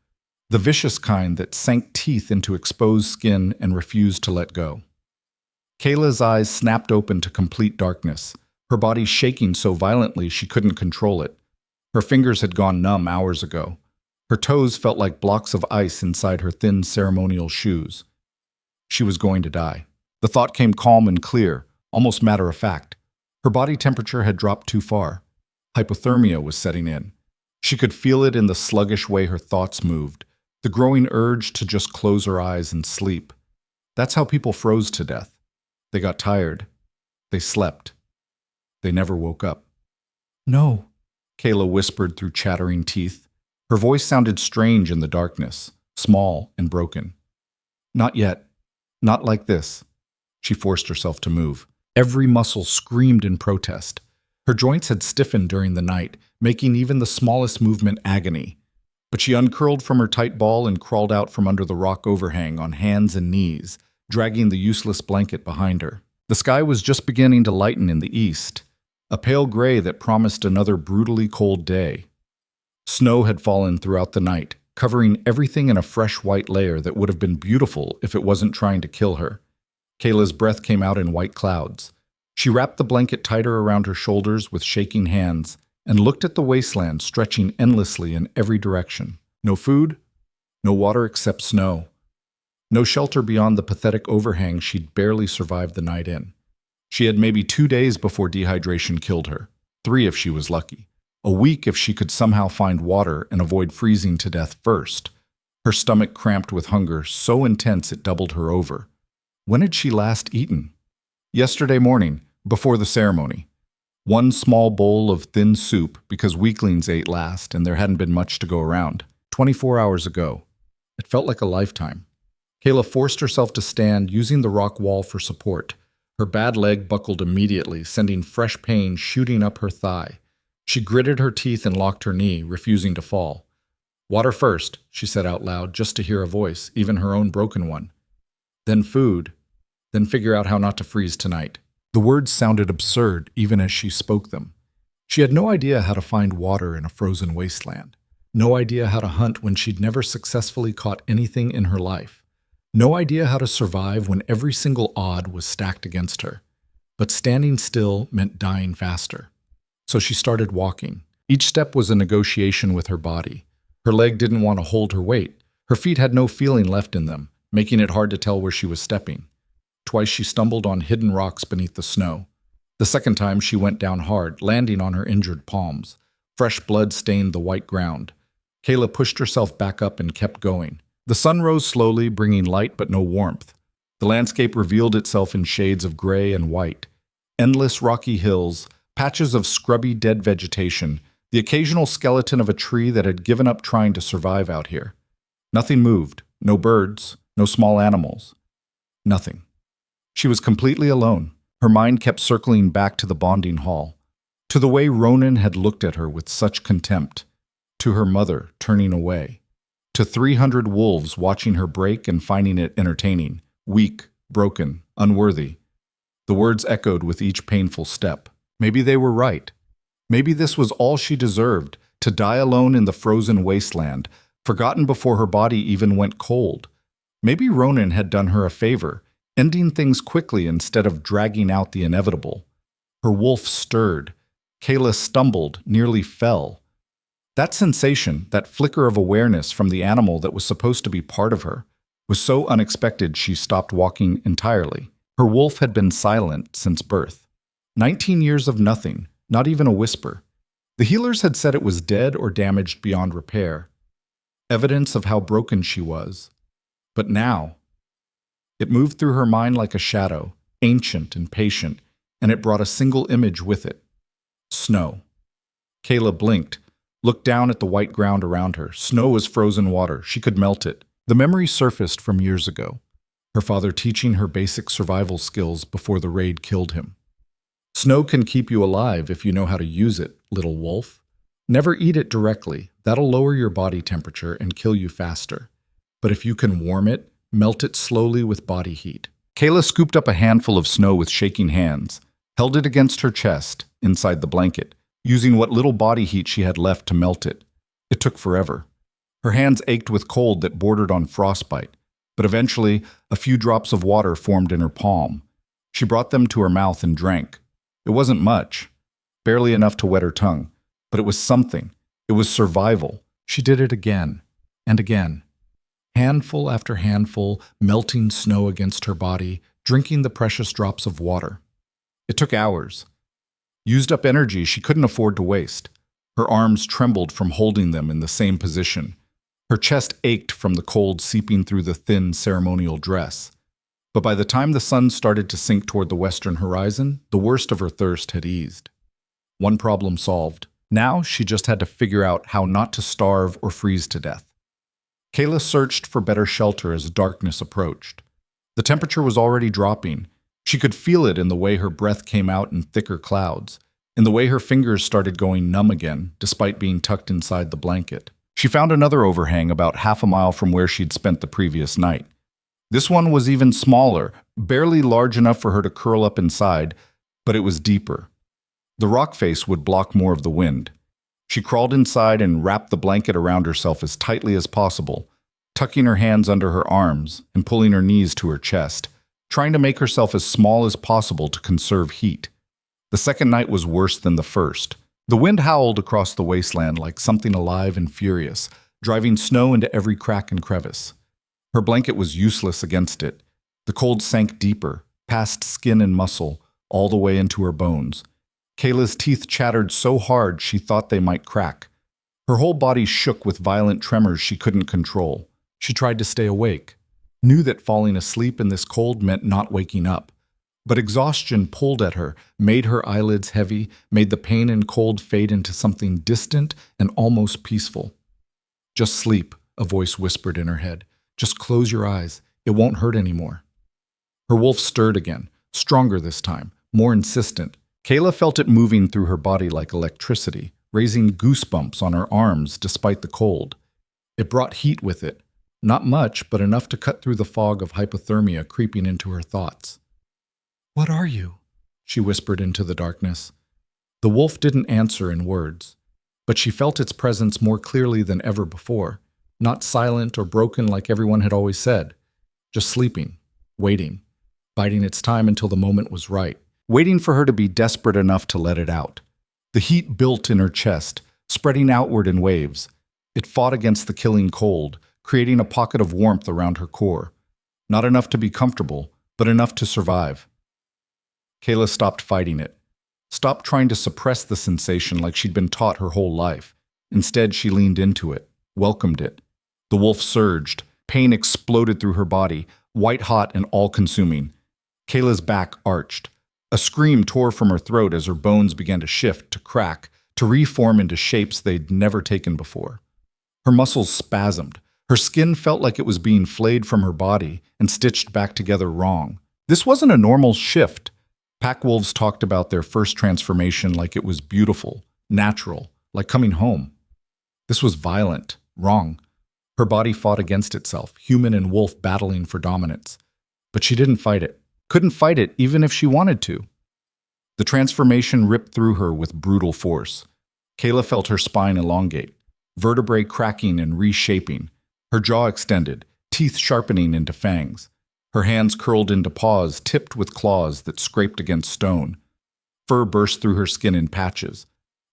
the vicious kind that sank teeth into exposed skin and refused to let go. Kayla's eyes snapped open to complete darkness, her body shaking so violently she couldn't control it. Her fingers had gone numb hours ago. Her toes felt like blocks of ice inside her thin ceremonial shoes. She was going to die. The thought came calm and clear, almost matter of fact. Her body temperature had dropped too far. Hypothermia was setting in. She could feel it in the sluggish way her thoughts moved, the growing urge to just close her eyes and sleep. That's how people froze to death. They got tired. They slept. They never woke up. "No," Kayla whispered through chattering teeth. Her voice sounded strange in the darkness, small and broken. "Not yet. Not like this." She forced herself to move. Every muscle screamed in protest. Her joints had stiffened during the night, making even the smallest movement agony. But she uncurled from her tight ball and crawled out from under the rock overhang on hands and knees, dragging the useless blanket behind her. The sky was just beginning to lighten in the east, a pale gray that promised another brutally cold day. Snow had fallen throughout the night, covering everything in a fresh white layer that would have been beautiful if it wasn't trying to kill her. Kayla's breath came out in white clouds. She wrapped the blanket tighter around her shoulders with shaking hands and looked at the wasteland stretching endlessly in every direction. No food, no water except snow. No shelter beyond the pathetic overhang she'd barely survived the night in. She had maybe 2 days before dehydration killed her, 3 if she was lucky, a week if she could somehow find water and avoid freezing to death first. Her stomach cramped with hunger so intense it doubled her over. When had she last eaten? Yesterday morning, before the ceremony. 1 small bowl of thin soup because weaklings ate last and there hadn't been much to go around. 24 hours ago. It felt like a lifetime. Kayla forced herself to stand, using the rock wall for support. Her bad leg buckled immediately, sending fresh pain shooting up her thigh. She gritted her teeth and locked her knee, refusing to fall. "Water first," she said out loud, just to hear a voice, even her own broken one. "Then food. Then figure out how not to freeze tonight." The words sounded absurd even as she spoke them. She had no idea how to find water in a frozen wasteland. No idea how to hunt when she'd never successfully caught anything in her life. No idea how to survive when every single odd was stacked against her. But standing still meant dying faster. So she started walking. Each step was a negotiation with her body. Her leg didn't want to hold her weight. Her feet had no feeling left in them, making it hard to tell where she was stepping. Twice she stumbled on hidden rocks beneath the snow. The second time she went down hard, landing on her injured palms. Fresh blood stained the white ground. Kayla pushed herself back up and kept going. The sun rose slowly, bringing light but no warmth. The landscape revealed itself in shades of gray and white. Endless rocky hills, patches of scrubby dead vegetation, the occasional skeleton of a tree that had given up trying to survive out here. Nothing moved, no birds, no small animals. Nothing. She was completely alone. Her mind kept circling back to the bonding hall, to the way Ronan had looked at her with such contempt, to her mother turning away, to 300 wolves watching her break and finding it entertaining, weak, broken, unworthy. The words echoed with each painful step. Maybe they were right. Maybe this was all she deserved, to die alone in the frozen wasteland, forgotten before her body even went cold. Maybe Ronan had done her a favor, ending things quickly instead of dragging out the inevitable. Her wolf stirred. Kayla stumbled, nearly fell. That sensation, that flicker of awareness from the animal that was supposed to be part of her, was so unexpected she stopped walking entirely. Her wolf had been silent since birth. 19 years of nothing, not even a whisper. The healers had said it was dead or damaged beyond repair. Evidence of how broken she was. But now, it moved through her mind like a shadow, ancient and patient, and it brought a single image with it. Snow. Kayla blinked, looked down at the white ground around her. Snow was frozen water. She could melt it. The memory surfaced from years ago. her father teaching her basic survival skills before the raid killed him. Snow can keep you alive if you know how to use it, little wolf. Never eat it directly. That'll lower your body temperature and kill you faster. But if you can warm it, melt it slowly with body heat. Kayla scooped up a handful of snow with shaking hands, held it against her chest, inside the blanket, using what little body heat she had left to melt it. It took forever. Her hands ached with cold that bordered on frostbite, but eventually a few drops of water formed in her palm. She brought them to her mouth and drank. It wasn't much, barely enough to wet her tongue, but it was something. It was survival. She did it again and again. Handful after handful, melting snow against her body, drinking the precious drops of water. It took hours. Used up energy she couldn't afford to waste. Her arms trembled from holding them in the same position. Her chest ached from the cold seeping through the thin ceremonial dress. But by the time the sun started to sink toward the western horizon, the worst of her thirst had eased. One problem solved. Now she just had to figure out how not to starve or freeze to death. Kayla searched for better shelter as darkness approached. The temperature was already dropping. She could feel it in the way her breath came out in thicker clouds, in the way her fingers started going numb again, despite being tucked inside the blanket. She found another overhang about half a mile from where she'd spent the previous night. This one was even smaller, barely large enough for her to curl up inside, but it was deeper. The rock face would block more of the wind. She crawled inside and wrapped the blanket around herself as tightly as possible, tucking her hands under her arms and pulling her knees to her chest, trying to make herself as small as possible to conserve heat. The second night was worse than the first. The wind howled across the wasteland like something alive and furious, driving snow into every crack and crevice. Her blanket was useless against it. The cold sank deeper, past skin and muscle, all the way into her bones. Kayla's teeth chattered so hard she thought they might crack. Her whole body shook with violent tremors she couldn't control. She tried to stay awake, knew that falling asleep in this cold meant not waking up. But exhaustion pulled at her, made her eyelids heavy, made the pain and cold fade into something distant and almost peaceful. "Just sleep," a voice whispered in her head. "Just close your eyes. It won't hurt anymore." Her wolf stirred again, stronger this time, more insistent. Kayla felt it moving through her body like electricity, raising goosebumps on her arms despite the cold. It brought heat with it. Not much, but enough to cut through the fog of hypothermia creeping into her thoughts. "What are you?" she whispered into the darkness. The wolf didn't answer in words, but she felt its presence more clearly than ever before, not silent or broken like everyone had always said, just sleeping, waiting, biding its time until the moment was right, waiting for her to be desperate enough to let it out. The heat built in her chest, spreading outward in waves. It fought against the killing cold, creating a pocket of warmth around her core. Not enough to be comfortable, but enough to survive. Kayla stopped fighting it, stopped trying to suppress the sensation like she'd been taught her whole life. Instead, she leaned into it, welcomed it. The wolf surged. Pain exploded through her body, white-hot and all-consuming. Kayla's back arched. A scream tore from her throat as her bones began to shift, to crack, to reform into shapes they'd never taken before. Her muscles spasmed. Her skin felt like it was being flayed from her body and stitched back together wrong. This wasn't a normal shift. Pack wolves talked about their first transformation like it was beautiful, natural, like coming home. This was violent, wrong. Her body fought against itself, human and wolf battling for dominance. But she didn't fight it. Couldn't fight it even if she wanted to. The transformation ripped through her with brutal force. Kayla felt her spine elongate, vertebrae cracking and reshaping, her jaw extended, teeth sharpening into fangs. Her hands curled into paws tipped with claws that scraped against stone. Fur burst through her skin in patches,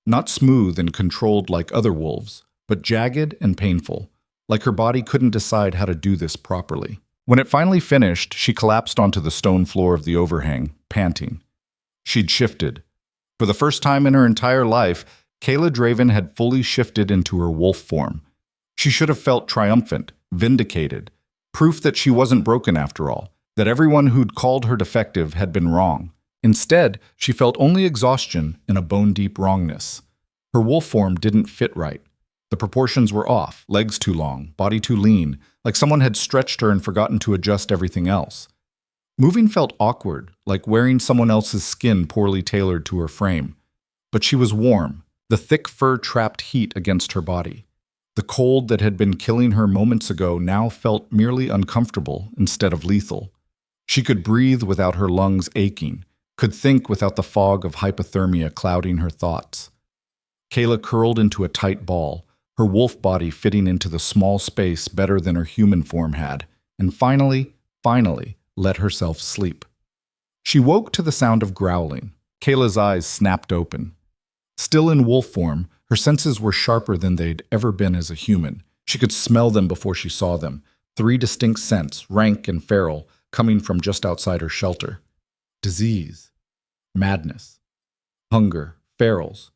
not smooth and controlled like other wolves, but jagged and painful, like her body couldn't decide how to do this properly. When it finally finished, she collapsed onto the stone floor of the overhang, panting. She'd shifted. For the first time in her entire life, Kayla Draven had fully shifted into her wolf form. She should have felt triumphant, vindicated, proof that she wasn't broken after all, that everyone who'd called her defective had been wrong. Instead, she felt only exhaustion and a bone-deep wrongness. Her wolf form didn't fit right. The proportions were off, legs too long, body too lean, like someone had stretched her and forgotten to adjust everything else. Moving felt awkward, like wearing someone else's skin poorly tailored to her frame. But she was warm, the thick fur trapped heat against her body. The cold that had been killing her moments ago now felt merely uncomfortable instead of lethal. She could breathe without her lungs aching, could think without the fog of hypothermia clouding her thoughts. Kayla curled into a tight ball, her wolf body fitting into the small space better than her human form had, and finally, let herself sleep. She woke to the sound of growling. Kayla's eyes snapped open. Still in wolf form, her senses were sharper than they'd ever been as a human. She could smell them before she saw them. 3 distinct scents, rank and feral, coming from just outside her shelter. Disease, madness, hunger, ferals.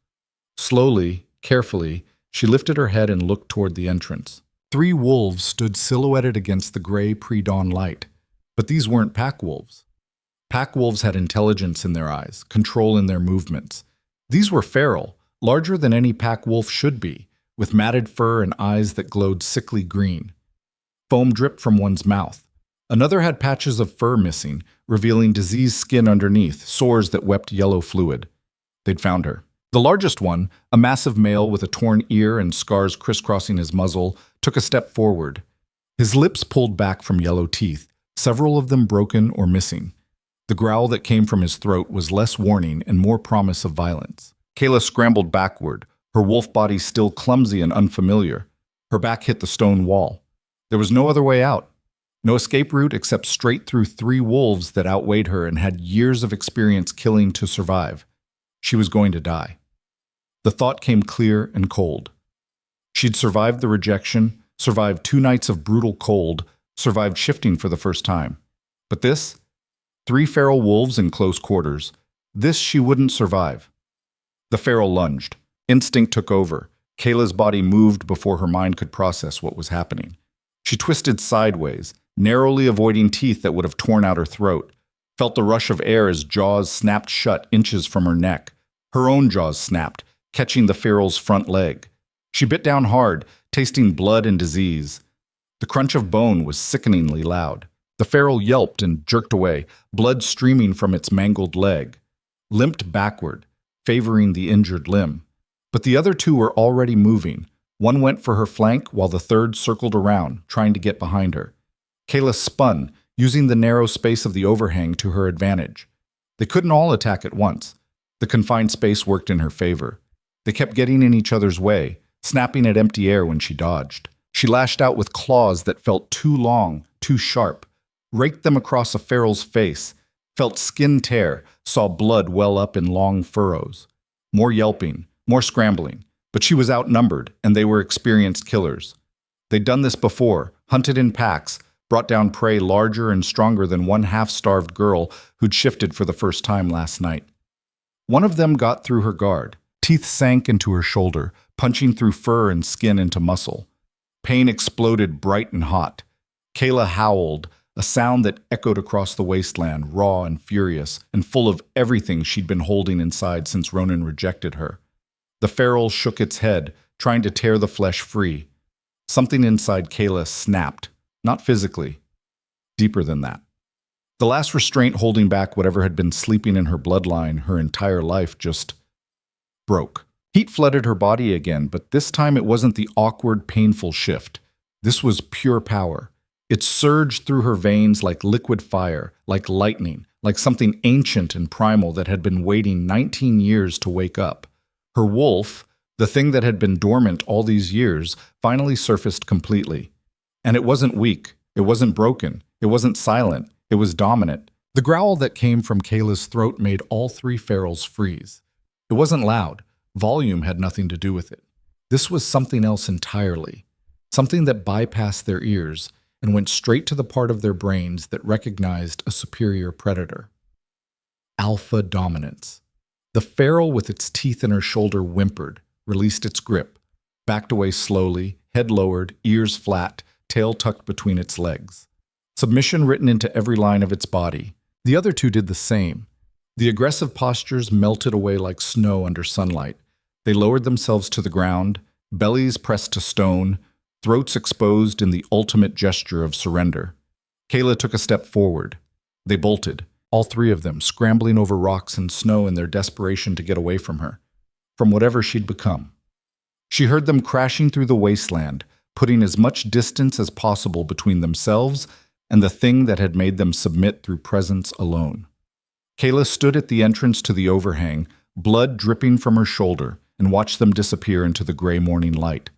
Slowly, carefully, she lifted her head and looked toward the entrance. 3 wolves stood silhouetted against the gray pre-dawn light. But these weren't pack wolves. Pack wolves had intelligence in their eyes, control in their movements. These were feral, larger than any pack wolf should be, with matted fur and eyes that glowed sickly green. Foam dripped from one's mouth. Another had patches of fur missing, revealing diseased skin underneath, sores that wept yellow fluid. They'd found her. The largest one, a massive male with a torn ear and scars crisscrossing his muzzle, took a step forward. His lips pulled back from yellow teeth, several of them broken or missing. The growl that came from his throat was less warning and more promise of violence. Kayla scrambled backward, her wolf body still clumsy and unfamiliar. Her back hit the stone wall. There was no other way out. No escape route except straight through 3 wolves that outweighed her and had years of experience killing to survive. She was going to die. The thought came clear and cold. She'd survived the rejection, survived 2 nights of brutal cold, survived shifting for the first time. But this? 3 feral wolves in close quarters. This she wouldn't survive. The feral lunged. Instinct took over. Kayla's body moved before her mind could process what was happening. She twisted sideways, narrowly avoiding teeth that would have torn out her throat, felt the rush of air as jaws snapped shut inches from her neck. Her own jaws snapped, catching the feral's front leg. She bit down hard, tasting blood and disease. The crunch of bone was sickeningly loud. The feral yelped and jerked away, blood streaming from its mangled leg. Limped backward, favoring the injured limb. But the other 2 were already moving. One went for her flank while the third circled around, trying to get behind her. Kayla spun, using the narrow space of the overhang to her advantage. They couldn't all attack at once. The confined space worked in her favor. They kept getting in each other's way, snapping at empty air when she dodged. She lashed out with claws that felt too long, too sharp, raked them across a feral's face, felt skin tear, saw blood well up in long furrows. More yelping, more scrambling, but she was outnumbered, and they were experienced killers. They'd done this before, hunted in packs, brought down prey larger and stronger than one half-starved girl who'd shifted for the first time last night. One of them got through her guard. Teeth sank into her shoulder, punching through fur and skin into muscle. Pain exploded bright and hot. Kayla howled, a sound that echoed across the wasteland, raw and furious, and full of everything she'd been holding inside since Ronan rejected her. The feral shook its head, trying to tear the flesh free. Something inside Kayla snapped, not physically, deeper than that. The last restraint holding back whatever had been sleeping in her bloodline her entire life just broke. Heat flooded her body again, but this time it wasn't the awkward, painful shift. This was pure power. It surged through her veins like liquid fire, like lightning, like something ancient and primal that had been waiting 19 years to wake up. Her wolf, the thing that had been dormant all these years, finally surfaced completely. And it wasn't weak, it wasn't broken, it wasn't silent, it was dominant. The growl that came from Kayla's throat made all 3 ferals freeze. It wasn't loud. Volume had nothing to do with it. This was something else entirely, something that bypassed their ears and went straight to the part of their brains that recognized a superior predator. Alpha dominance. The feral with its teeth in her shoulder whimpered, released its grip, backed away slowly, head lowered, ears flat, tail tucked between its legs. Submission written into every line of its body. The other 2 did the same. The aggressive postures melted away like snow under sunlight. They lowered themselves to the ground, bellies pressed to stone, throats exposed in the ultimate gesture of surrender. Kayla took a step forward. They bolted, all three of them scrambling over rocks and snow in their desperation to get away from her, from whatever she'd become. She heard them crashing through the wasteland, putting as much distance as possible between themselves and the thing that had made them submit through presence alone. Kayla stood at the entrance to the overhang, blood dripping from her shoulder, and watched them disappear into the gray morning light.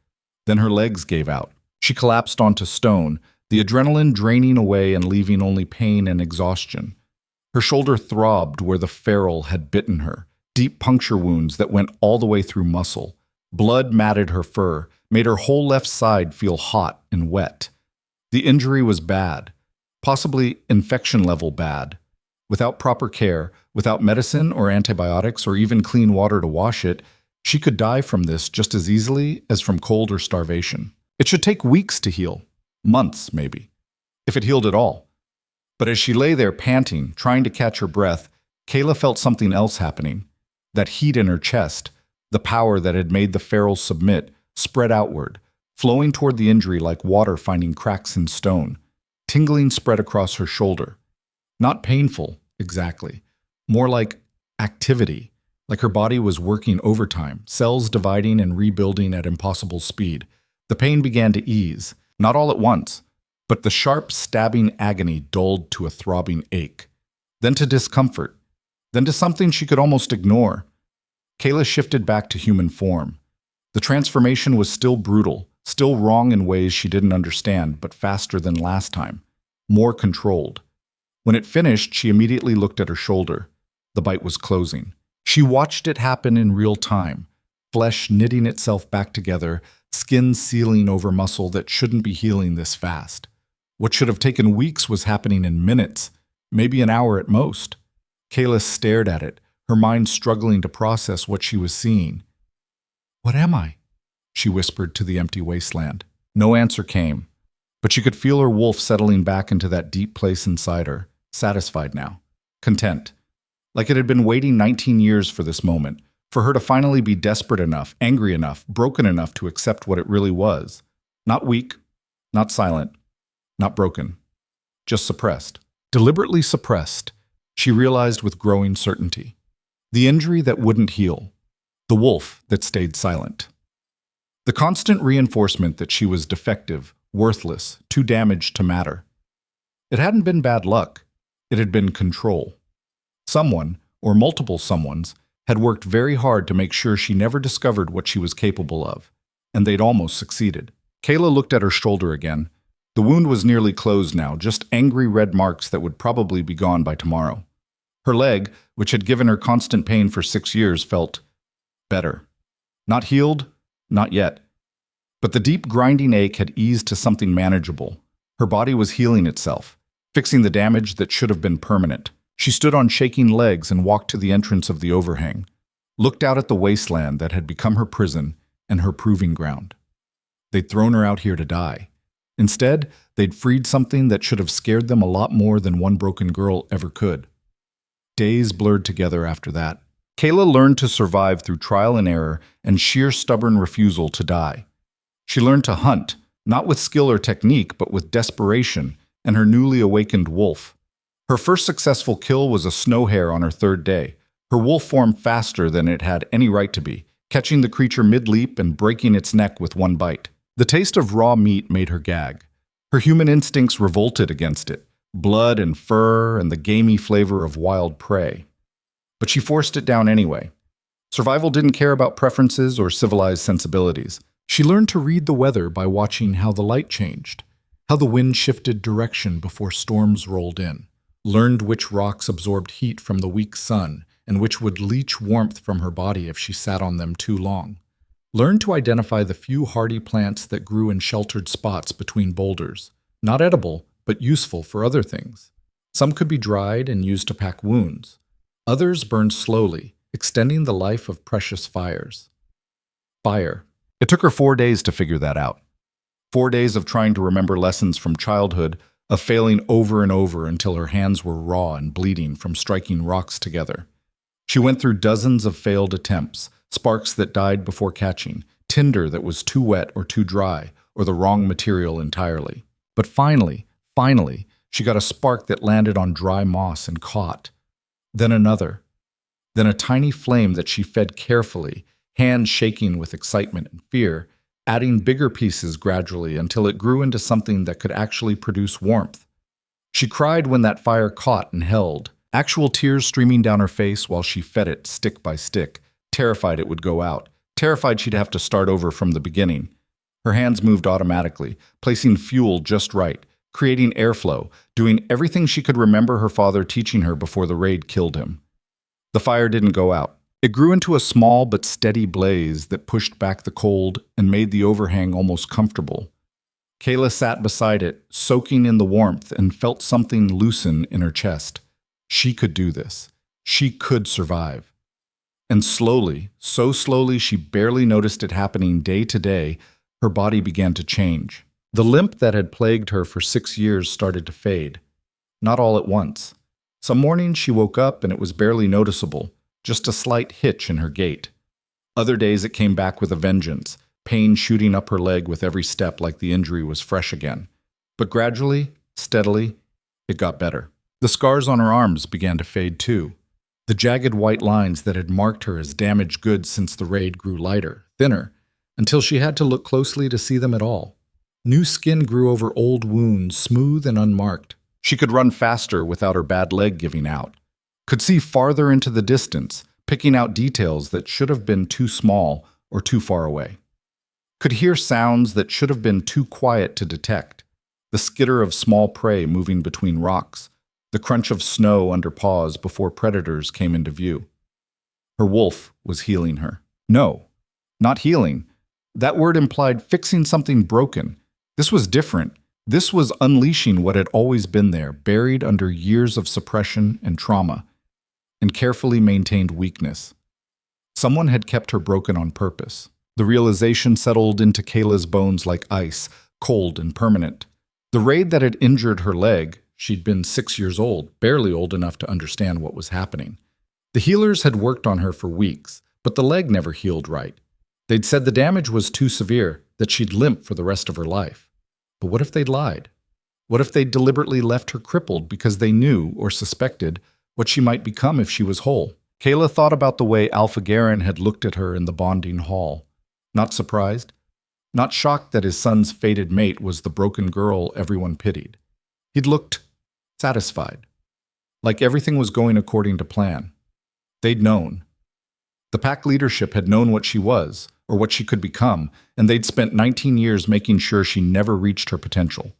Then her legs gave out. She collapsed onto stone, the adrenaline draining away and leaving only pain and exhaustion. Her shoulder throbbed where the feral had bitten her, deep puncture wounds that went all the way through muscle. Blood matted her fur, made her whole left side feel hot and wet. The injury was bad, possibly infection-level bad. Without proper care, without medicine or antibiotics or even clean water to wash it, she could die from this just as easily as from cold or starvation. It should take weeks to heal, months maybe, if it healed at all. But as she lay there panting, trying to catch her breath, Kayla felt something else happening. That heat in her chest, the power that had made the feral submit, spread outward, flowing toward the injury like water finding cracks in stone. Tingling spread across her shoulder. Not painful, exactly. More like activity, like her body was working overtime, cells dividing and rebuilding at impossible speed. The pain began to ease, not all at once, but the sharp, stabbing agony dulled to a throbbing ache. Then to discomfort. Then to something she could almost ignore. Kayla shifted back to human form. The transformation was still brutal, still wrong in ways she didn't understand, but faster than last time. More controlled. When it finished, she immediately looked at her shoulder. The bite was closing. She watched it happen in real time, flesh knitting itself back together, skin sealing over muscle that shouldn't be healing this fast. What should have taken weeks was happening in minutes, maybe an hour at most. Kayla stared at it, her mind struggling to process what she was seeing. "What am I?" she whispered to the empty wasteland. No answer came, but she could feel her wolf settling back into that deep place inside her, satisfied now, content, like it had been waiting 19 years for this moment, for her to finally be desperate enough, angry enough, broken enough to accept what it really was. Not weak, not silent, not broken, just suppressed. Deliberately suppressed, she realized with growing certainty. The injury that wouldn't heal, the wolf that stayed silent. The constant reinforcement that she was defective, worthless, too damaged to matter. It hadn't been bad luck. It had been control. Someone, or multiple someones, had worked very hard to make sure she never discovered what she was capable of, and they'd almost succeeded. Kayla looked at her shoulder again. The wound was nearly closed now, just angry red marks that would probably be gone by tomorrow. Her leg, which had given her constant pain for 6 years, felt better. Not healed, not yet. But the deep grinding ache had eased to something manageable. Her body was healing itself, fixing the damage that should have been permanent. She stood on shaking legs and walked to the entrance of the overhang, looked out at the wasteland that had become her prison and her proving ground. They'd thrown her out here to die. Instead, they'd freed something that should have scared them a lot more than one broken girl ever could. Days blurred together after that. Kayla learned to survive through trial and error and sheer stubborn refusal to die. She learned to hunt, not with skill or technique, but with desperation and her newly awakened wolf. Her first successful kill was a snow hare on her 3rd day. Her wolf formed faster than it had any right to be, catching the creature mid-leap and breaking its neck with one bite. The taste of raw meat made her gag. Her human instincts revolted against it, blood and fur and the gamey flavor of wild prey. But she forced it down anyway. Survival didn't care about preferences or civilized sensibilities. She learned to read the weather by watching how the light changed, how the wind shifted direction before storms rolled in, learned which rocks absorbed heat from the weak sun and which would leach warmth from her body if she sat on them too long. Learned to identify the few hardy plants that grew in sheltered spots between boulders, not edible, but useful for other things. Some could be dried and used to pack wounds. Others burned slowly, extending the life of precious fires. Fire. It took her 4 days to figure that out. 4 days of trying to remember lessons from childhood, of failing over and over until her hands were raw and bleeding from striking rocks together. She went through dozens of failed attempts, sparks that died before catching, tinder that was too wet or too dry, or the wrong material entirely. But finally, she got a spark that landed on dry moss and caught. Then another. Then a tiny flame that she fed carefully, hands shaking with excitement and fear, adding bigger pieces gradually until it grew into something that could actually produce warmth. She cried when that fire caught and held, actual tears streaming down her face while she fed it stick by stick, terrified it would go out, terrified she'd have to start over from the beginning. Her hands moved automatically, placing fuel just right, creating airflow, doing everything she could remember her father teaching her before the raid killed him. The fire didn't go out. It grew into a small but steady blaze that pushed back the cold and made the overhang almost comfortable. Kayla sat beside it, soaking in the warmth, and felt something loosen in her chest. She could do this. She could survive. And slowly, so slowly she barely noticed it happening day to day, her body began to change. The limp that had plagued her for 6 years started to fade. Not all at once. Some mornings she woke up and it was barely noticeable, just a slight hitch in her gait. Other days it came back with a vengeance, pain shooting up her leg with every step like the injury was fresh again. But gradually, steadily, it got better. The scars on her arms began to fade too. The jagged white lines that had marked her as damaged goods since the raid grew lighter, thinner, until she had to look closely to see them at all. New skin grew over old wounds, smooth and unmarked. She could run faster without her bad leg giving out. Could see farther into the distance, picking out details that should have been too small or too far away. Could hear sounds that should have been too quiet to detect. The skitter of small prey moving between rocks, the crunch of snow under paws before predators came into view. Her wolf was healing her. No, not healing. That word implied fixing something broken. This was different. This was unleashing what had always been there, buried under years of suppression and trauma, and carefully maintained weakness. Someone had kept her broken on purpose. The realization settled into Kayla's bones like ice, cold and permanent. The raid that had injured her leg, she'd been 6 years old, barely old enough to understand what was happening. The healers had worked on her for weeks, but the leg never healed right. They'd said the damage was too severe, that she'd limp for the rest of her life. But what if they'd lied? What if they'd deliberately left her crippled because they knew or suspected what she might become if she was whole? Kayla thought about the way Alpha Garen had looked at her in the bonding hall. Not surprised, not shocked that his son's fated mate was the broken girl everyone pitied. He'd looked satisfied, like everything was going according to plan. They'd known. The pack leadership had known what she was, or what she could become, and they'd spent 19 years making sure she never reached her potential.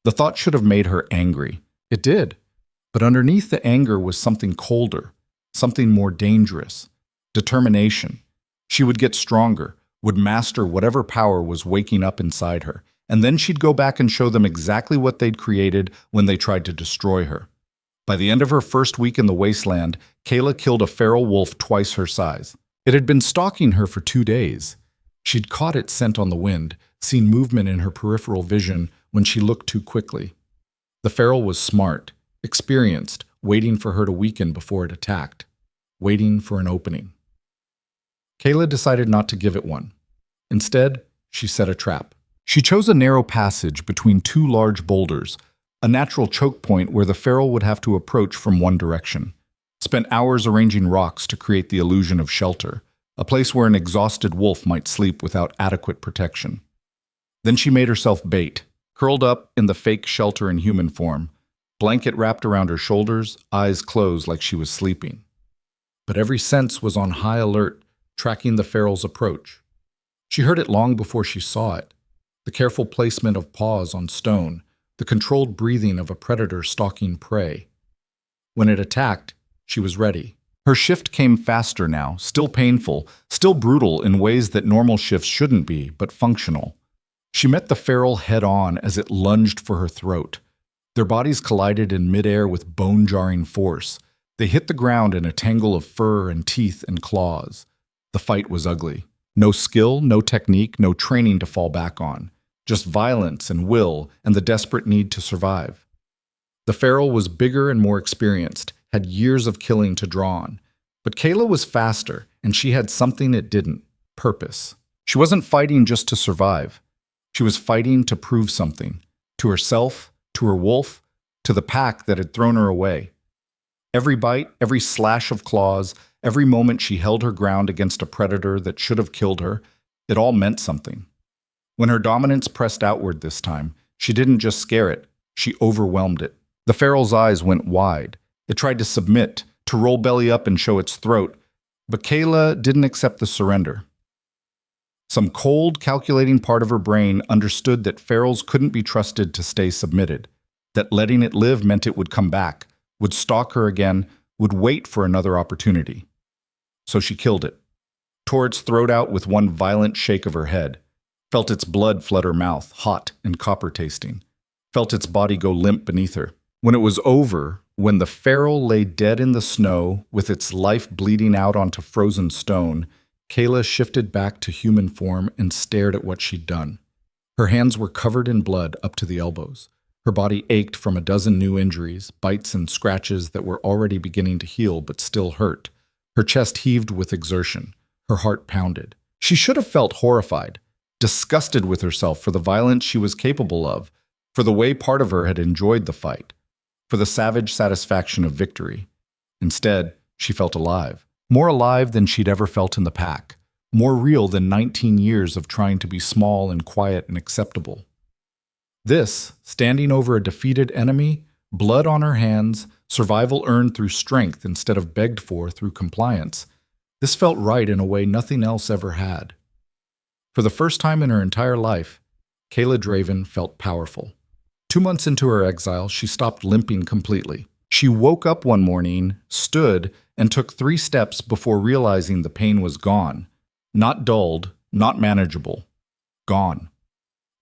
The thought should have made her angry. It did. But underneath the anger was something colder, something more dangerous. Determination. She would get stronger, would master whatever power was waking up inside her, and then she'd go back and show them exactly what they'd created when they tried to destroy her. By the end of her first week in the wasteland, Kayla killed a feral wolf twice her size. It had been stalking her for 2 days. She'd caught its scent on the wind, seen movement in her peripheral vision when she looked too quickly. The feral was smart, experienced, waiting for her to weaken before it attacked, waiting for an opening. Kayla decided not to give it one. Instead, she set a trap. She chose a narrow passage between 2 large boulders, a natural choke point where the feral would have to approach from one direction. Spent hours arranging rocks to create the illusion of shelter, a place where an exhausted wolf might sleep without adequate protection. Then she made herself bait, curled up in the fake shelter in human form, blanket wrapped around her shoulders, eyes closed like she was sleeping. But every sense was on high alert, tracking the feral's approach. She heard it long before she saw it, the careful placement of paws on stone, the controlled breathing of a predator stalking prey. When it attacked, she was ready. Her shift came faster now, still painful, still brutal in ways that normal shifts shouldn't be, but functional. She met the feral head-on as it lunged for her throat. Their bodies collided in midair with bone-jarring force. They hit the ground in a tangle of fur and teeth and claws. The fight was ugly. No skill, no technique, no training to fall back on. Just violence and will and the desperate need to survive. The feral was bigger and more experienced, had years of killing to draw on. But Kayla was faster, and she had something it didn't: purpose. She wasn't fighting just to survive. She was fighting to prove something, to herself, to her wolf, to the pack that had thrown her away. Every bite, every slash of claws, every moment she held her ground against a predator that should have killed her, it all meant something. When her dominance pressed outward this time, she didn't just scare it, she overwhelmed it. The feral's eyes went wide. It tried to submit, to roll belly up and show its throat, but Kayla didn't accept the surrender. Some cold, calculating part of her brain understood that ferals couldn't be trusted to stay submitted, that letting it live meant it would come back, would stalk her again, would wait for another opportunity. So she killed it, tore its throat out with one violent shake of her head, felt its blood flood her mouth, hot and copper-tasting, felt its body go limp beneath her. When it was over, when the feral lay dead in the snow, with its life bleeding out onto frozen stone, Kayla shifted back to human form and stared at what she'd done. Her hands were covered in blood up to the elbows. Her body ached from a dozen new injuries, bites and scratches that were already beginning to heal but still hurt. Her chest heaved with exertion. Her heart pounded. She should have felt horrified, disgusted with herself for the violence she was capable of, for the way part of her had enjoyed the fight, for the savage satisfaction of victory. Instead, she felt alive. More alive than she'd ever felt in the pack. More real than 19 years of trying to be small and quiet and acceptable. This, standing over a defeated enemy, blood on her hands, survival earned through strength instead of begged for through compliance, this felt right in a way nothing else ever had. For the first time in her entire life, Kayla Draven felt powerful. 2 months into her exile, she stopped limping completely. She woke up one morning, stood, and took 3 steps before realizing the pain was gone. Not dulled, not manageable. Gone.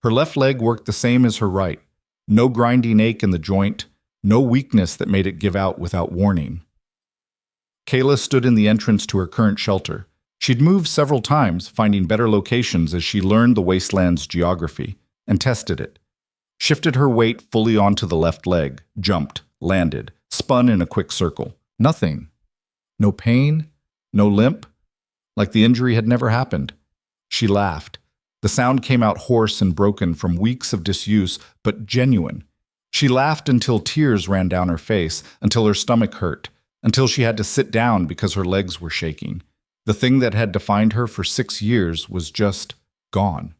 Her left leg worked the same as her right. No grinding ache in the joint, no weakness that made it give out without warning. Kayla stood in the entrance to her current shelter. She'd moved several times, finding better locations as she learned the wasteland's geography, and tested it. Shifted her weight fully onto the left leg, jumped, landed, spun in a quick circle. Nothing. No pain, no limp, like the injury had never happened. She laughed. The sound came out hoarse and broken from weeks of disuse, but genuine. She laughed until tears ran down her face, until her stomach hurt, until she had to sit down because her legs were shaking. The thing that had defined her for 6 years was just gone.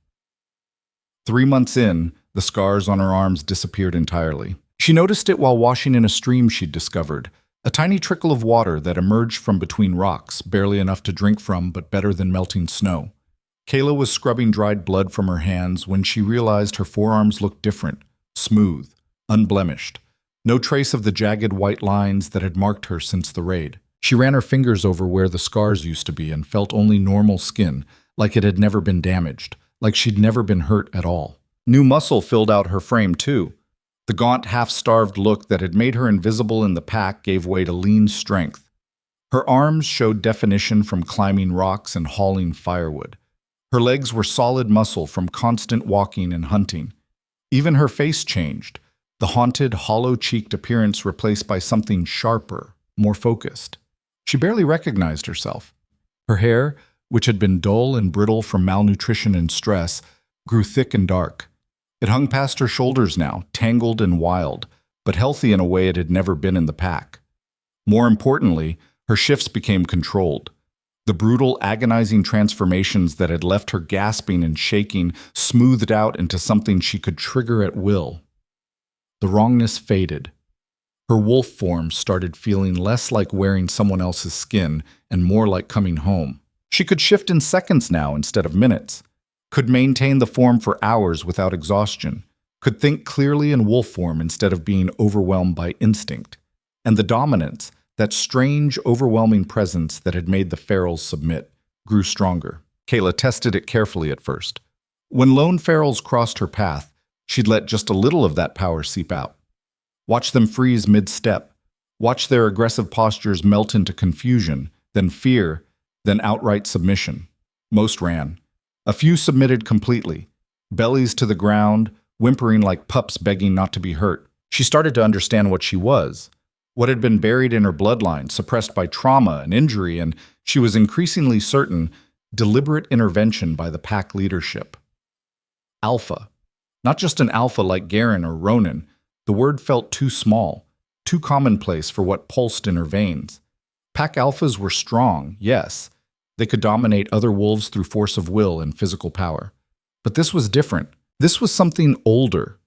3 months in, the scars on her arms disappeared entirely. She noticed it while washing in a stream she'd discovered, a tiny trickle of water that emerged from between rocks, barely enough to drink from but better than melting snow. Kayla was scrubbing dried blood from her hands when she realized her forearms looked different, smooth, unblemished. No trace of the jagged white lines that had marked her since the raid. She ran her fingers over where the scars used to be and felt only normal skin, like it had never been damaged, like she'd never been hurt at all. New muscle filled out her frame, too. The gaunt, half-starved look that had made her invisible in the pack gave way to lean strength. Her arms showed definition from climbing rocks and hauling firewood. Her legs were solid muscle from constant walking and hunting. Even her face changed, the haunted, hollow-cheeked appearance replaced by something sharper, more focused. She barely recognized herself. Her hair, which had been dull and brittle from malnutrition and stress, grew thick and dark. It hung past her shoulders now, tangled and wild, but healthy in a way it had never been in the pack. More importantly, her shifts became controlled. The brutal, agonizing transformations that had left her gasping and shaking smoothed out into something she could trigger at will. The wrongness faded. Her wolf form started feeling less like wearing someone else's skin and more like coming home. She could shift in seconds now instead of minutes, could maintain the form for hours without exhaustion, could think clearly in wolf form instead of being overwhelmed by instinct. And the dominance, that strange, overwhelming presence that had made the ferals submit, grew stronger. Kayla tested it carefully at first. When lone ferals crossed her path, she'd let just a little of that power seep out. Watch them freeze mid-step. Watch their aggressive postures melt into confusion, then fear, then outright submission. Most ran. A few submitted completely, bellies to the ground, whimpering like pups begging not to be hurt. She started to understand what she was, what had been buried in her bloodline, suppressed by trauma and injury, and she was increasingly certain deliberate intervention by the pack leadership. Alpha. Not just an alpha like Garen or Ronan, the word felt too small, too commonplace for what pulsed in her veins. Pack alphas were strong, yes. They could dominate other wolves through force of will and physical power. But this was different. This was something older.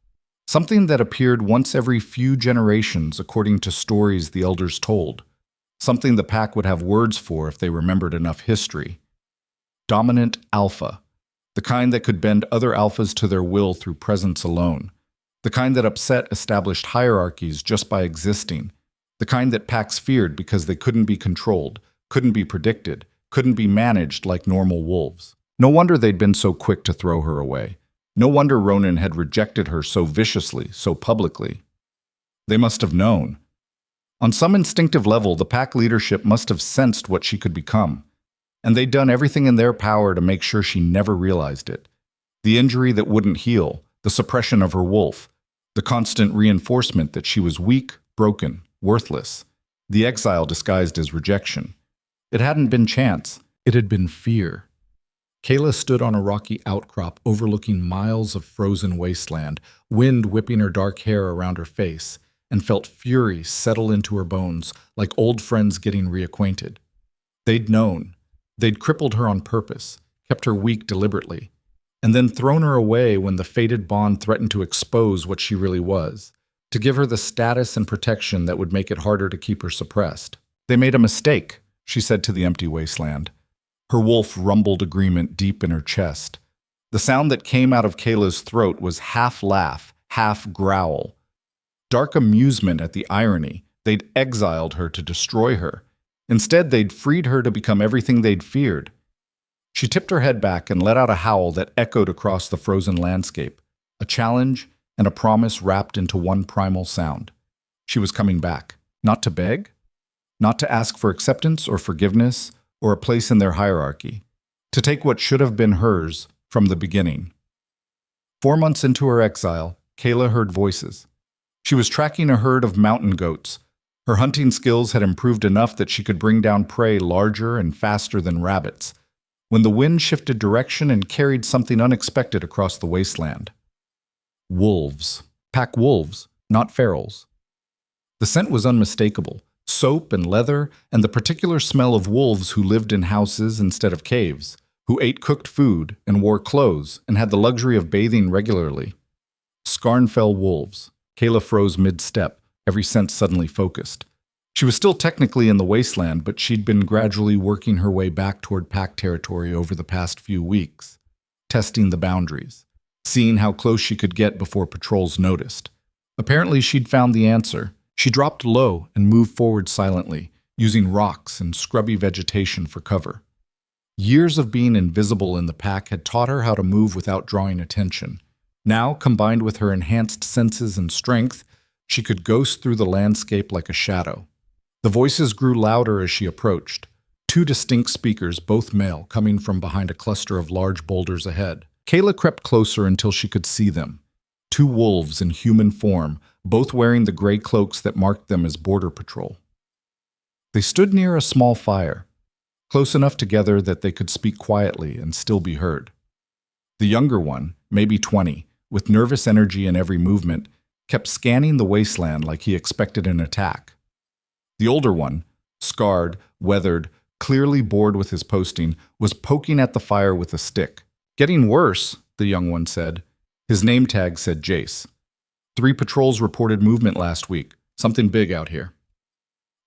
Something that appeared once every few generations according to stories the elders told. Something the pack would have words for if they remembered enough history. Dominant alpha. The kind that could bend other alphas to their will through presence alone. The kind that upset established hierarchies just by existing. The kind that packs feared because they couldn't be controlled, couldn't be predicted, couldn't be managed like normal wolves. No wonder they'd been so quick to throw her away. No wonder Ronan had rejected her so viciously, so publicly. They must have known. On some instinctive level, the pack leadership must have sensed what she could become. And they'd done everything in their power to make sure she never realized it. The injury that wouldn't heal, the suppression of her wolf, the constant reinforcement that she was weak, broken, worthless, the exile disguised as rejection. It hadn't been chance, it had been fear. Kayla stood on a rocky outcrop overlooking miles of frozen wasteland, wind whipping her dark hair around her face, and felt fury settle into her bones like old friends getting reacquainted. They'd known. They'd crippled her on purpose, kept her weak deliberately, and then thrown her away when the fated bond threatened to expose what she really was, to give her the status and protection that would make it harder to keep her suppressed. They made a mistake, she said to the empty wasteland. Her wolf rumbled agreement deep in her chest. The sound that came out of Kayla's throat was half laugh, half growl. Dark amusement at the irony. They'd exiled her to destroy her. Instead, they'd freed her to become everything they'd feared. She tipped her head back and let out a howl that echoed across the frozen landscape, a challenge and a promise wrapped into one primal sound. She was coming back, not to beg, not to ask for acceptance or forgiveness or a place in their hierarchy, to take what should have been hers from the beginning. 4 months into her exile, Kayla heard voices. She was tracking a herd of mountain goats. Her hunting skills had improved enough that she could bring down prey larger and faster than rabbits, when the wind shifted direction and carried something unexpected across the wasteland. Wolves. Pack wolves, not ferals. The scent was unmistakable. Soap and leather, and the particular smell of wolves who lived in houses instead of caves, who ate cooked food and wore clothes and had the luxury of bathing regularly. Scarnfell wolves. Kayla froze mid-step, every sense suddenly focused. She was still technically in the wasteland, but she'd been gradually working her way back toward pack territory over the past few weeks, testing the boundaries, seeing how close she could get before patrols noticed. Apparently she'd found the answer. She dropped low and moved forward silently, using rocks and scrubby vegetation for cover. Years of being invisible in the pack had taught her how to move without drawing attention. Now, combined with her enhanced senses and strength, she could ghost through the landscape like a shadow. The voices grew louder as she approached. 2 distinct speakers, both male, coming from behind a cluster of large boulders ahead. Kayla crept closer until she could see them. 2 wolves in human form, both wearing the gray cloaks that marked them as border patrol. They stood near a small fire, close enough together that they could speak quietly and still be heard. The younger one, maybe 20, with nervous energy in every movement, kept scanning the wasteland like he expected an attack. The older one, scarred, weathered, clearly bored with his posting, was poking at the fire with a stick. Getting worse, the young one said. His name tag said Jace. 3 patrols reported movement last week. Something big out here.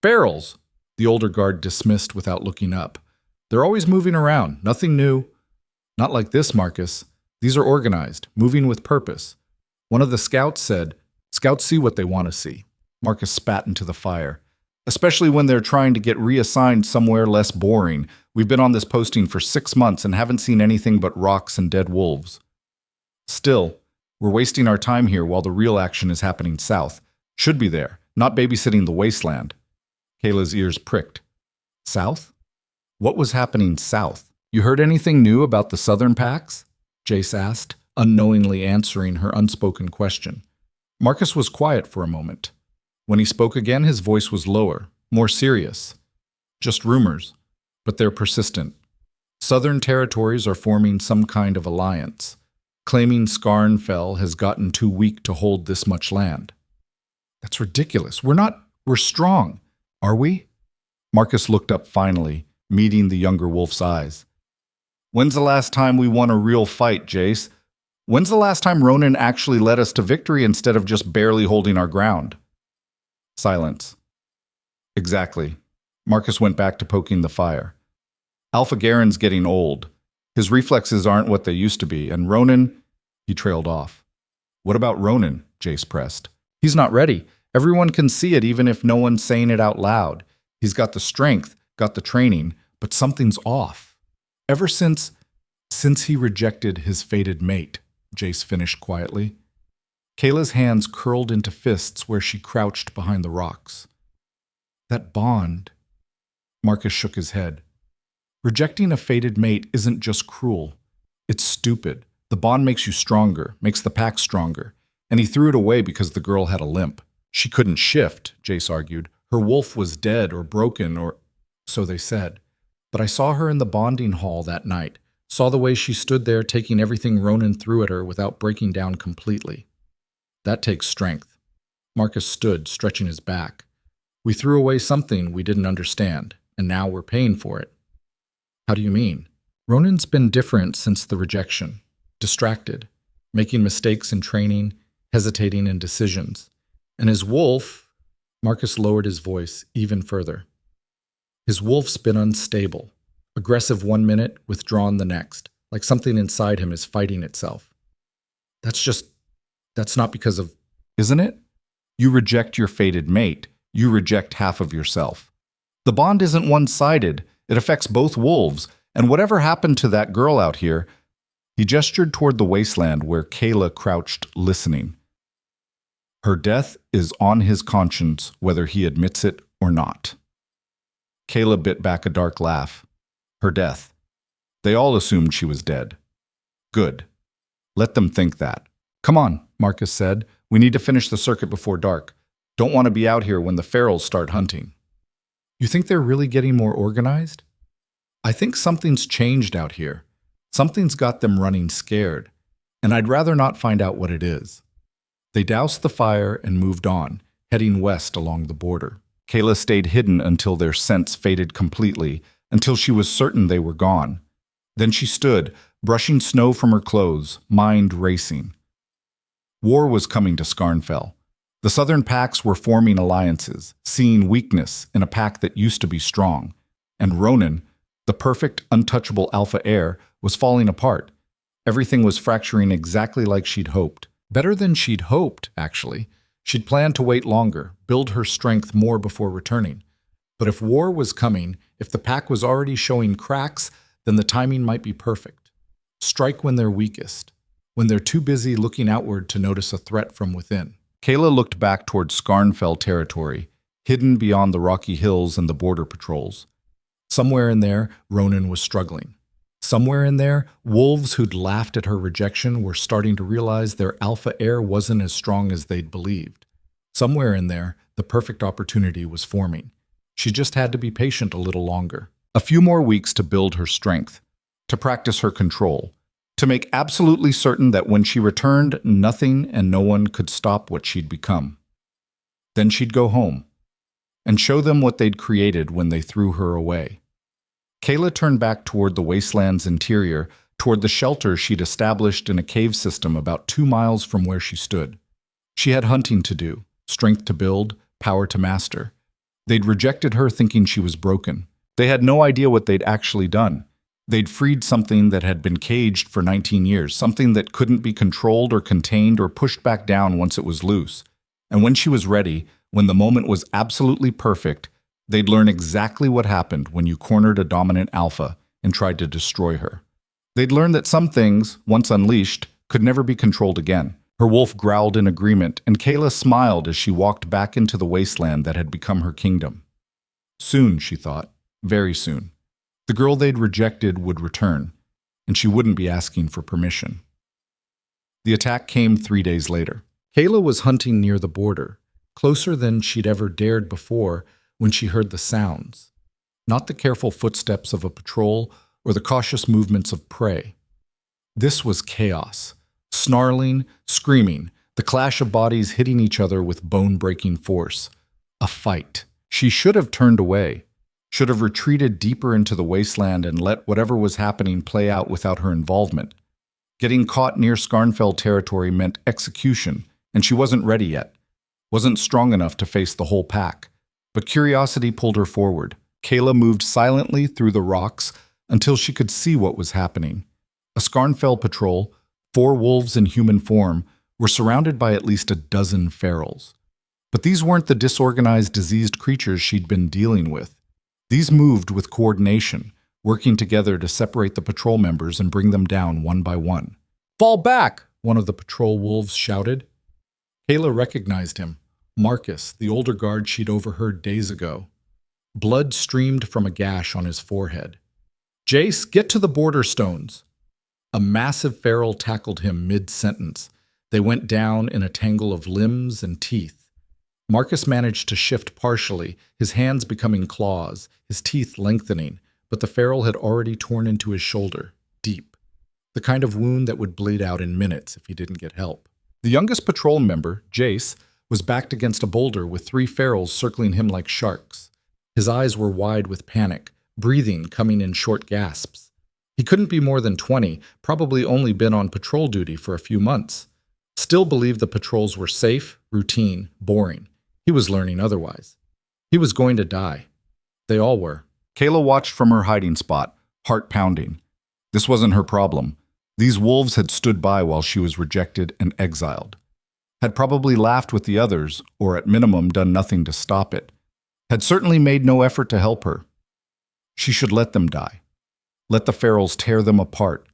Ferals, the older guard dismissed without looking up. They're always moving around. Nothing new. Not like this, Marcus. These are organized, moving with purpose. One of the scouts said, "Scouts see what they want to see." Marcus spat into the fire. Especially when they're trying to get reassigned somewhere less boring. We've been on this posting for 6 months and haven't seen anything but rocks and dead wolves. Still, we're wasting our time here while the real action is happening south. Should be there, not babysitting the wasteland. Kayla's ears pricked. South? What was happening south? You heard anything new about the southern packs? Jace asked, unknowingly answering her unspoken question. Marcus was quiet for a moment. When he spoke again, his voice was lower, more serious. Just rumors, but they're persistent. Southern territories are forming some kind of alliance, claiming Skarnfell has gotten too weak to hold this much land. That's ridiculous. We're strong. Are we? Marcus looked up finally, meeting the younger wolf's eyes. When's the last time we won a real fight, Jace? When's the last time Ronan actually led us to victory instead of just barely holding our ground? Silence. Exactly. Marcus went back to poking the fire. Alpha Garen's getting old. His reflexes aren't what they used to be, and Ronan, he trailed off. What about Ronan? Jace pressed. He's not ready. Everyone can see it even if no one's saying it out loud. He's got the strength, got the training, but something's off. Ever since he rejected his fated mate, Jace finished quietly. Kayla's hands curled into fists where she crouched behind the rocks. That bond. Marcus shook his head. Rejecting a fated mate isn't just cruel. It's stupid. The bond makes you stronger, makes the pack stronger. And he threw it away because the girl had a limp. She couldn't shift, Jace argued. Her wolf was dead or broken, or so they said. But I saw her in the bonding hall that night, saw the way she stood there taking everything Ronan threw at her without breaking down completely. That takes strength. Marcus stood, stretching his back. We threw away something we didn't understand, and now we're paying for it. How do you mean? Ronan's been different since the rejection. Distracted, making mistakes in training, hesitating in decisions. And his wolf, Marcus lowered his voice even further. His wolf's been unstable, aggressive 1 minute, withdrawn the next, like something inside him is fighting itself. That's not because of, isn't it? You reject your fated mate. You reject half of yourself. The bond isn't one-sided. It affects both wolves, and whatever happened to that girl out here, he gestured toward the wasteland where Kayla crouched listening. Her death is on his conscience, whether he admits it or not. Kayla bit back a dark laugh. Her death. They all assumed she was dead. Good. Let them think that. Come on, Marcus said. We need to finish the circuit before dark. Don't want to be out here when the ferals start hunting. You think they're really getting more organized? I think something's changed out here. Something's got them running scared, and I'd rather not find out what it is. They doused the fire and moved on, heading west along the border. Kayla stayed hidden until their scents faded completely, until she was certain they were gone. Then she stood, brushing snow from her clothes, mind racing. War was coming to Skarnfell. The southern packs were forming alliances, seeing weakness in a pack that used to be strong. And Ronan, the perfect, untouchable alpha heir, was falling apart. Everything was fracturing exactly like she'd hoped. Better than she'd hoped, actually. She'd planned to wait longer, build her strength more before returning. But if war was coming, if the pack was already showing cracks, then the timing might be perfect. Strike when they're weakest, when they're too busy looking outward to notice a threat from within. Kayla looked back toward Skarnfell territory, hidden beyond the rocky hills and the border patrols. Somewhere in there, Ronan was struggling. Somewhere in there, wolves who'd laughed at her rejection were starting to realize their alpha heir wasn't as strong as they'd believed. Somewhere in there, the perfect opportunity was forming. She just had to be patient a little longer. A few more weeks to build her strength, to practice her control, to make absolutely certain that when she returned, nothing and no one could stop what she'd become. Then she'd go home and show them what they'd created when they threw her away. Kayla turned back toward the wasteland's interior, toward the shelter she'd established in a cave system about 2 miles from where she stood. She had hunting to do, strength to build, power to master. They'd rejected her thinking she was broken. They had no idea what they'd actually done. They'd freed something that had been caged for 19 years, something that couldn't be controlled or contained or pushed back down once it was loose. And when she was ready, when the moment was absolutely perfect, they'd learn exactly what happened when you cornered a dominant alpha and tried to destroy her. They'd learn that some things, once unleashed, could never be controlled again. Her wolf growled in agreement, and Kayla smiled as she walked back into the wasteland that had become her kingdom. Soon, she thought, very soon, the girl they'd rejected would return, and she wouldn't be asking for permission. The attack came 3 days later. Kayla was hunting near the border, closer than she'd ever dared before, when she heard the sounds. Not the careful footsteps of a patrol or the cautious movements of prey. This was chaos. Snarling, screaming, the clash of bodies hitting each other with bone-breaking force. A fight. She should have turned away, should have retreated deeper into the wasteland and let whatever was happening play out without her involvement. Getting caught near Skarnfell territory meant execution, and she wasn't ready yet, wasn't strong enough to face the whole pack. But curiosity pulled her forward. Kayla moved silently through the rocks until she could see what was happening. A Skarnfell patrol, 4 wolves in human form, were surrounded by at least a dozen ferals. But these weren't the disorganized, diseased creatures she'd been dealing with. These moved with coordination, working together to separate the patrol members and bring them down one by one. "Fall back!" one of the patrol wolves shouted. Kayla recognized him, Marcus, the older guard she'd overheard days ago. Blood streamed from a gash on his forehead. "Jace, get to the border stones!" A massive feral tackled him mid-sentence. They went down in a tangle of limbs and teeth. Marcus managed to shift partially, his hands becoming claws, his teeth lengthening, but the feral had already torn into his shoulder, deep. The kind of wound that would bleed out in minutes if he didn't get help. The youngest patrol member, Jace, was backed against a boulder with 3 ferals circling him like sharks. His eyes were wide with panic, breathing coming in short gasps. He couldn't be more than 20, probably only been on patrol duty for a few months. Still believed the patrols were safe, routine, boring. He was learning otherwise. He was going to die. They all were. Kayla watched from her hiding spot, heart pounding. This wasn't her problem. These wolves had stood by while she was rejected and exiled. Had probably laughed with the others, or at minimum done nothing to stop it. Had certainly made no effort to help her. She should let them die. Let the ferals tear them apart.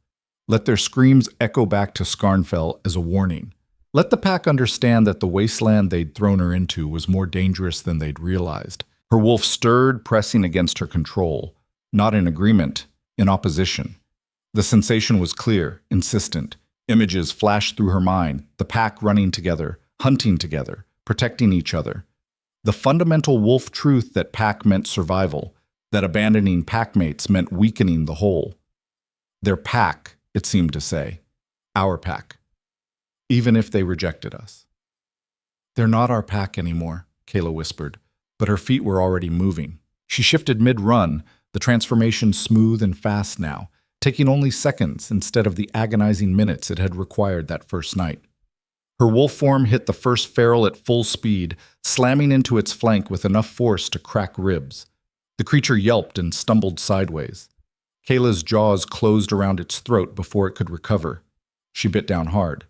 Let their screams echo back to Skarnfell as a warning. Let the pack understand that the wasteland they'd thrown her into was more dangerous than they'd realized. Her wolf stirred, pressing against her control. Not in agreement, in opposition. The sensation was clear, insistent. Images flashed through her mind, the pack running together, hunting together, protecting each other. The fundamental wolf truth that pack meant survival, that abandoning packmates meant weakening the whole. Their pack, it seemed to say. Our pack. Even if they rejected us. "They're not our pack anymore," Kayla whispered, but her feet were already moving. She shifted mid-run, the transformation smooth and fast now, taking only seconds instead of the agonizing minutes it had required that first night. Her wolf form hit the first feral at full speed, slamming into its flank with enough force to crack ribs. The creature yelped and stumbled sideways. Kayla's jaws closed around its throat before it could recover. She bit down hard.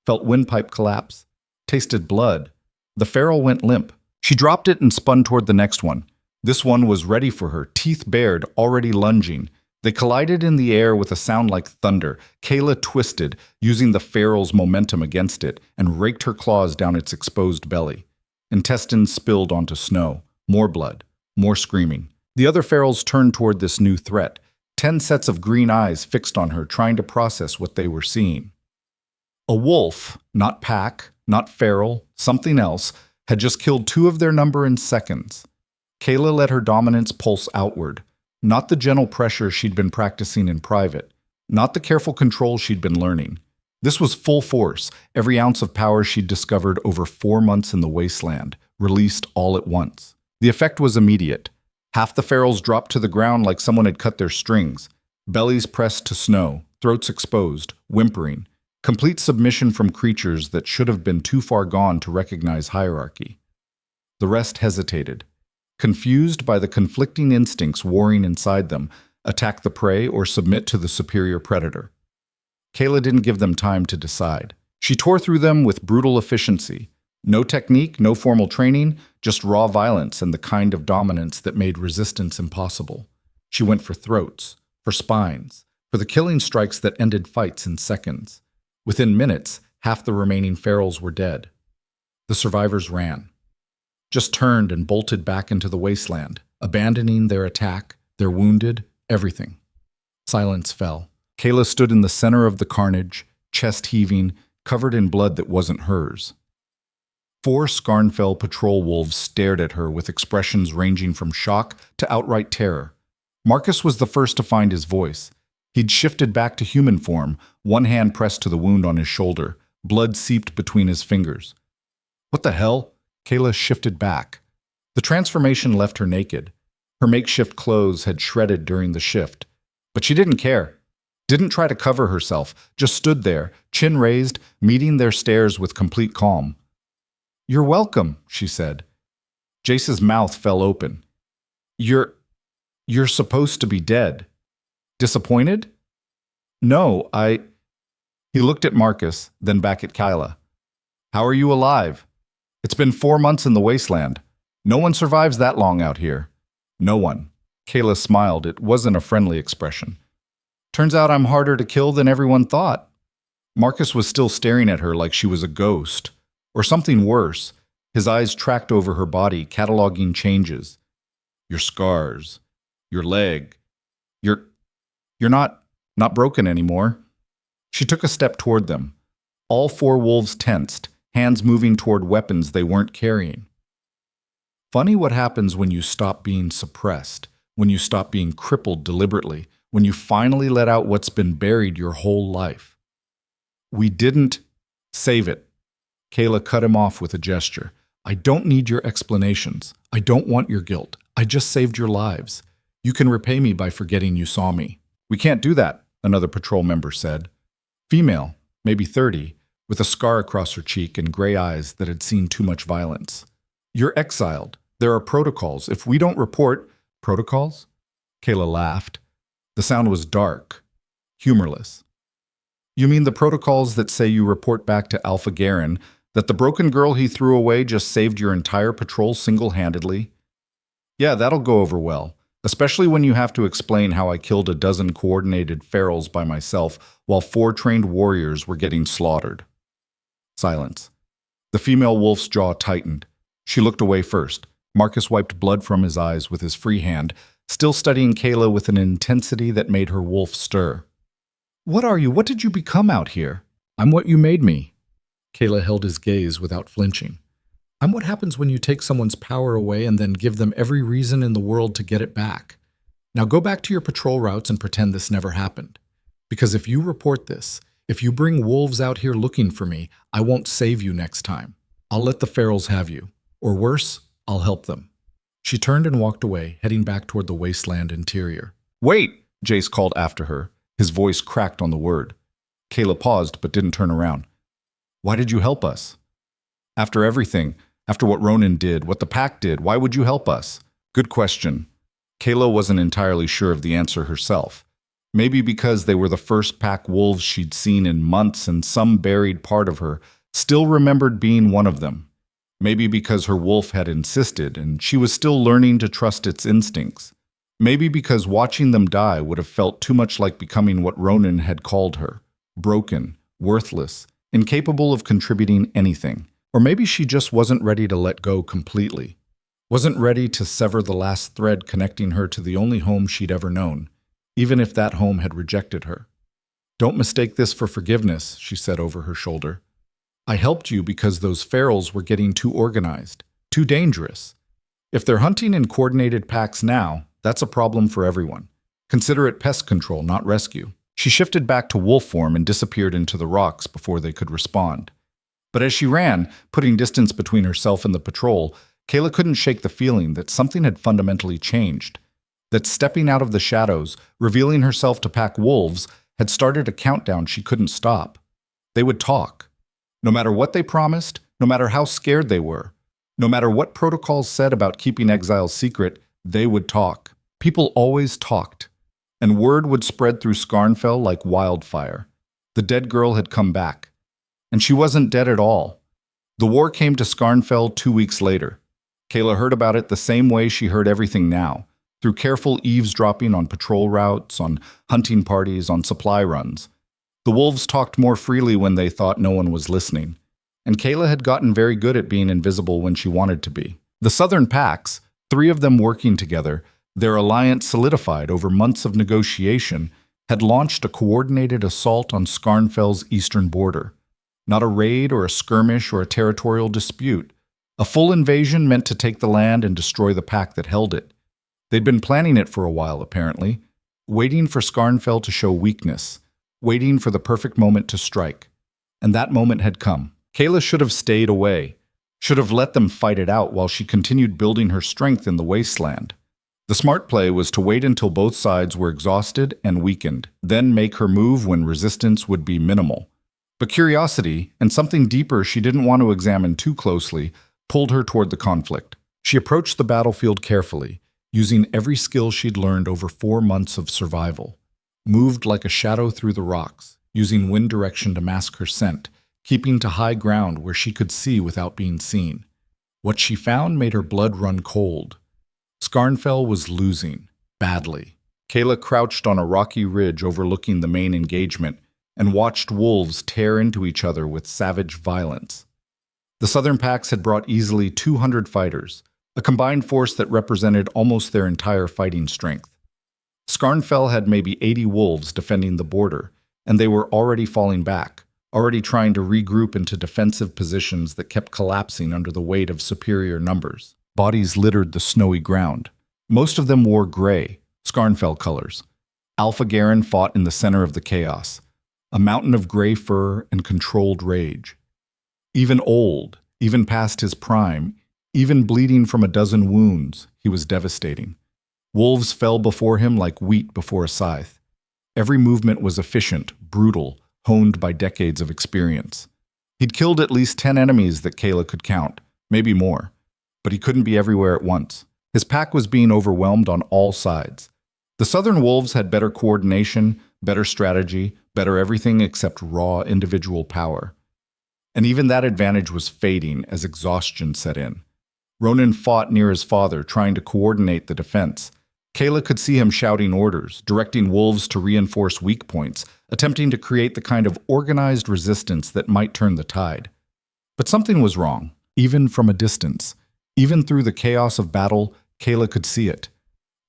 Felt windpipe collapse. Tasted blood. The feral went limp. She dropped it and spun toward the next one. This one was ready for her, teeth bared, already lunging. They collided in the air with a sound like thunder. Kayla twisted, using the feral's momentum against it, and raked her claws down its exposed belly. Intestines spilled onto snow. More blood. More screaming. The other ferals turned toward this new threat. 10 sets of green eyes fixed on her, trying to process what they were seeing. A wolf, not pack, not feral, something else, had just killed 2 of their number in seconds. Kayla let her dominance pulse outward, not the gentle pressure she'd been practicing in private, not the careful control she'd been learning. This was full force, every ounce of power she'd discovered over 4 months in the wasteland, released all at once. The effect was immediate. Half the ferals dropped to the ground like someone had cut their strings, bellies pressed to snow, throats exposed, whimpering. Complete submission from creatures that should have been too far gone to recognize hierarchy. The rest hesitated, confused by the conflicting instincts warring inside them, attack the prey or submit to the superior predator. Kayla didn't give them time to decide. She tore through them with brutal efficiency. No technique, no formal training, just raw violence and the kind of dominance that made resistance impossible. She went for throats, for spines, for the killing strikes that ended fights in seconds. Within minutes, half the remaining ferals were dead. The survivors ran. Just turned and bolted back into the wasteland, abandoning their attack, their wounded, everything. Silence fell. Kayla stood in the center of the carnage, chest heaving, covered in blood that wasn't hers. 4 Skarnfell patrol wolves stared at her with expressions ranging from shock to outright terror. Marcus was the first to find his voice. He'd shifted back to human form, one hand pressed to the wound on his shoulder. Blood seeped between his fingers. What the hell? Kayla shifted back. The transformation left her naked. Her makeshift clothes had shredded during the shift. But she didn't care. Didn't try to cover herself, just stood there, chin raised, meeting their stares with complete calm. "You're welcome," she said. Jace's mouth fell open. You're supposed to be dead." "Disappointed?" "No, He looked at Marcus, then back at Kyla. "How are you alive? It's been 4 months in the wasteland. No one survives that long out here." "No one." Kayla smiled. It wasn't a friendly expression. "Turns out I'm harder to kill than everyone thought." Marcus was still staring at her like she was a ghost, or something worse. His eyes tracked over her body, cataloging changes. "Your scars. Your leg. You're not broken anymore." She took a step toward them. All 4 wolves tensed, hands moving toward weapons they weren't carrying. Funny what happens when you stop being suppressed, when you stop being crippled deliberately, when you finally let out what's been buried your whole life. "We didn't save it." Kayla cut him off with a gesture. "I don't need your explanations. I don't want your guilt. I just saved your lives. You can repay me by forgetting you saw me." "We can't do that," another patrol member said. Female, maybe 30, with a scar across her cheek and gray eyes that had seen too much violence. "You're exiled. There are protocols. If we don't report—" "Protocols?" Kayla laughed. The sound was dark, humorless. "You mean the protocols that say you report back to Alpha Garen, that the broken girl he threw away just saved your entire patrol single-handedly?" "Yeah, that'll go over well, especially when you have to explain how I killed a dozen coordinated ferals by myself while 4 trained warriors were getting slaughtered." Silence. The female wolf's jaw tightened. She looked away first. Marcus wiped blood from his eyes with his free hand, still studying Kayla with an intensity that made her wolf stir. "What are you? What did you become out here?" "I'm what you made me." Kayla held his gaze without flinching. "I'm what happens when you take someone's power away and then give them every reason in the world to get it back. Now go back to your patrol routes and pretend this never happened. Because if you report this, if you bring wolves out here looking for me, I won't save you next time. I'll let the ferals have you. Or worse, I'll help them." She turned and walked away, heading back toward the wasteland interior. "Wait!" Jace called after her. His voice cracked on the word. Kayla paused but didn't turn around. "Why did you help us?" "After everything, after what Ronan did, what the pack did, why would you help us?" "Good question." Kayla wasn't entirely sure of the answer herself. Maybe because they were the first pack wolves she'd seen in months and some buried part of her still remembered being one of them. Maybe because her wolf had insisted and she was still learning to trust its instincts. Maybe because watching them die would have felt too much like becoming what Ronan had called her: broken, worthless, incapable of contributing anything. Or maybe she just wasn't ready to let go completely. Wasn't ready to sever the last thread connecting her to the only home she'd ever known, even if that home had rejected her. "Don't mistake this for forgiveness," she said over her shoulder. "I helped you because those ferals were getting too organized, too dangerous. If they're hunting in coordinated packs now, that's a problem for everyone. Consider it pest control, not rescue." She shifted back to wolf form and disappeared into the rocks before they could respond. But as she ran, putting distance between herself and the patrol, Kayla couldn't shake the feeling that something had fundamentally changed. That stepping out of the shadows, revealing herself to pack wolves, had started a countdown she couldn't stop. They would talk. No matter what they promised, no matter how scared they were, no matter what protocols said about keeping exiles secret, they would talk. People always talked. And word would spread through Scarnfell like wildfire. The dead girl had come back. And she wasn't dead at all. The war came to Scarnfell 2 weeks later. Kayla heard about it the same way she heard everything now, through careful eavesdropping on patrol routes, on hunting parties, on supply runs. The wolves talked more freely when they thought no one was listening. And Kayla had gotten very good at being invisible when she wanted to be. The Southern Packs, 3 of them working together, their alliance solidified over months of negotiation, had launched a coordinated assault on Scarnfell's eastern border. Not a raid or a skirmish or a territorial dispute. A full invasion meant to take the land and destroy the pack that held it. They'd been planning it for a while, apparently, waiting for Skarnfell to show weakness, waiting for the perfect moment to strike. And that moment had come. Kayla should have stayed away, should have let them fight it out while she continued building her strength in the wasteland. The smart play was to wait until both sides were exhausted and weakened, then make her move when resistance would be minimal. But curiosity, and something deeper she didn't want to examine too closely, pulled her toward the conflict. She approached the battlefield carefully, using every skill she'd learned over 4 months of survival. Moved like a shadow through the rocks, using wind direction to mask her scent, keeping to high ground where she could see without being seen. What she found made her blood run cold. Skarnfell was losing, badly. Kayla crouched on a rocky ridge overlooking the main engagement and watched wolves tear into each other with savage violence. The southern packs had brought easily 200 fighters, a combined force that represented almost their entire fighting strength. Skarnfell had maybe 80 wolves defending the border, and they were already falling back, already trying to regroup into defensive positions that kept collapsing under the weight of superior numbers. Bodies littered the snowy ground. Most of them wore gray, Skarnfell colors. Alpha Garen fought in the center of the chaos, a mountain of gray fur and controlled rage. Even old, even past his prime, even bleeding from a dozen wounds, he was devastating. Wolves fell before him like wheat before a scythe. Every movement was efficient, brutal, honed by decades of experience. He'd killed at least 10 enemies that Kayla could count, maybe more. But he couldn't be everywhere at once. His pack was being overwhelmed on all sides. The southern wolves had better coordination, better strategy, better everything except raw individual power. And even that advantage was fading as exhaustion set in. Ronan fought near his father, trying to coordinate the defense. Kayla could see him shouting orders, directing wolves to reinforce weak points, attempting to create the kind of organized resistance that might turn the tide. But something was wrong, even from a distance. Even through the chaos of battle, Kayla could see it.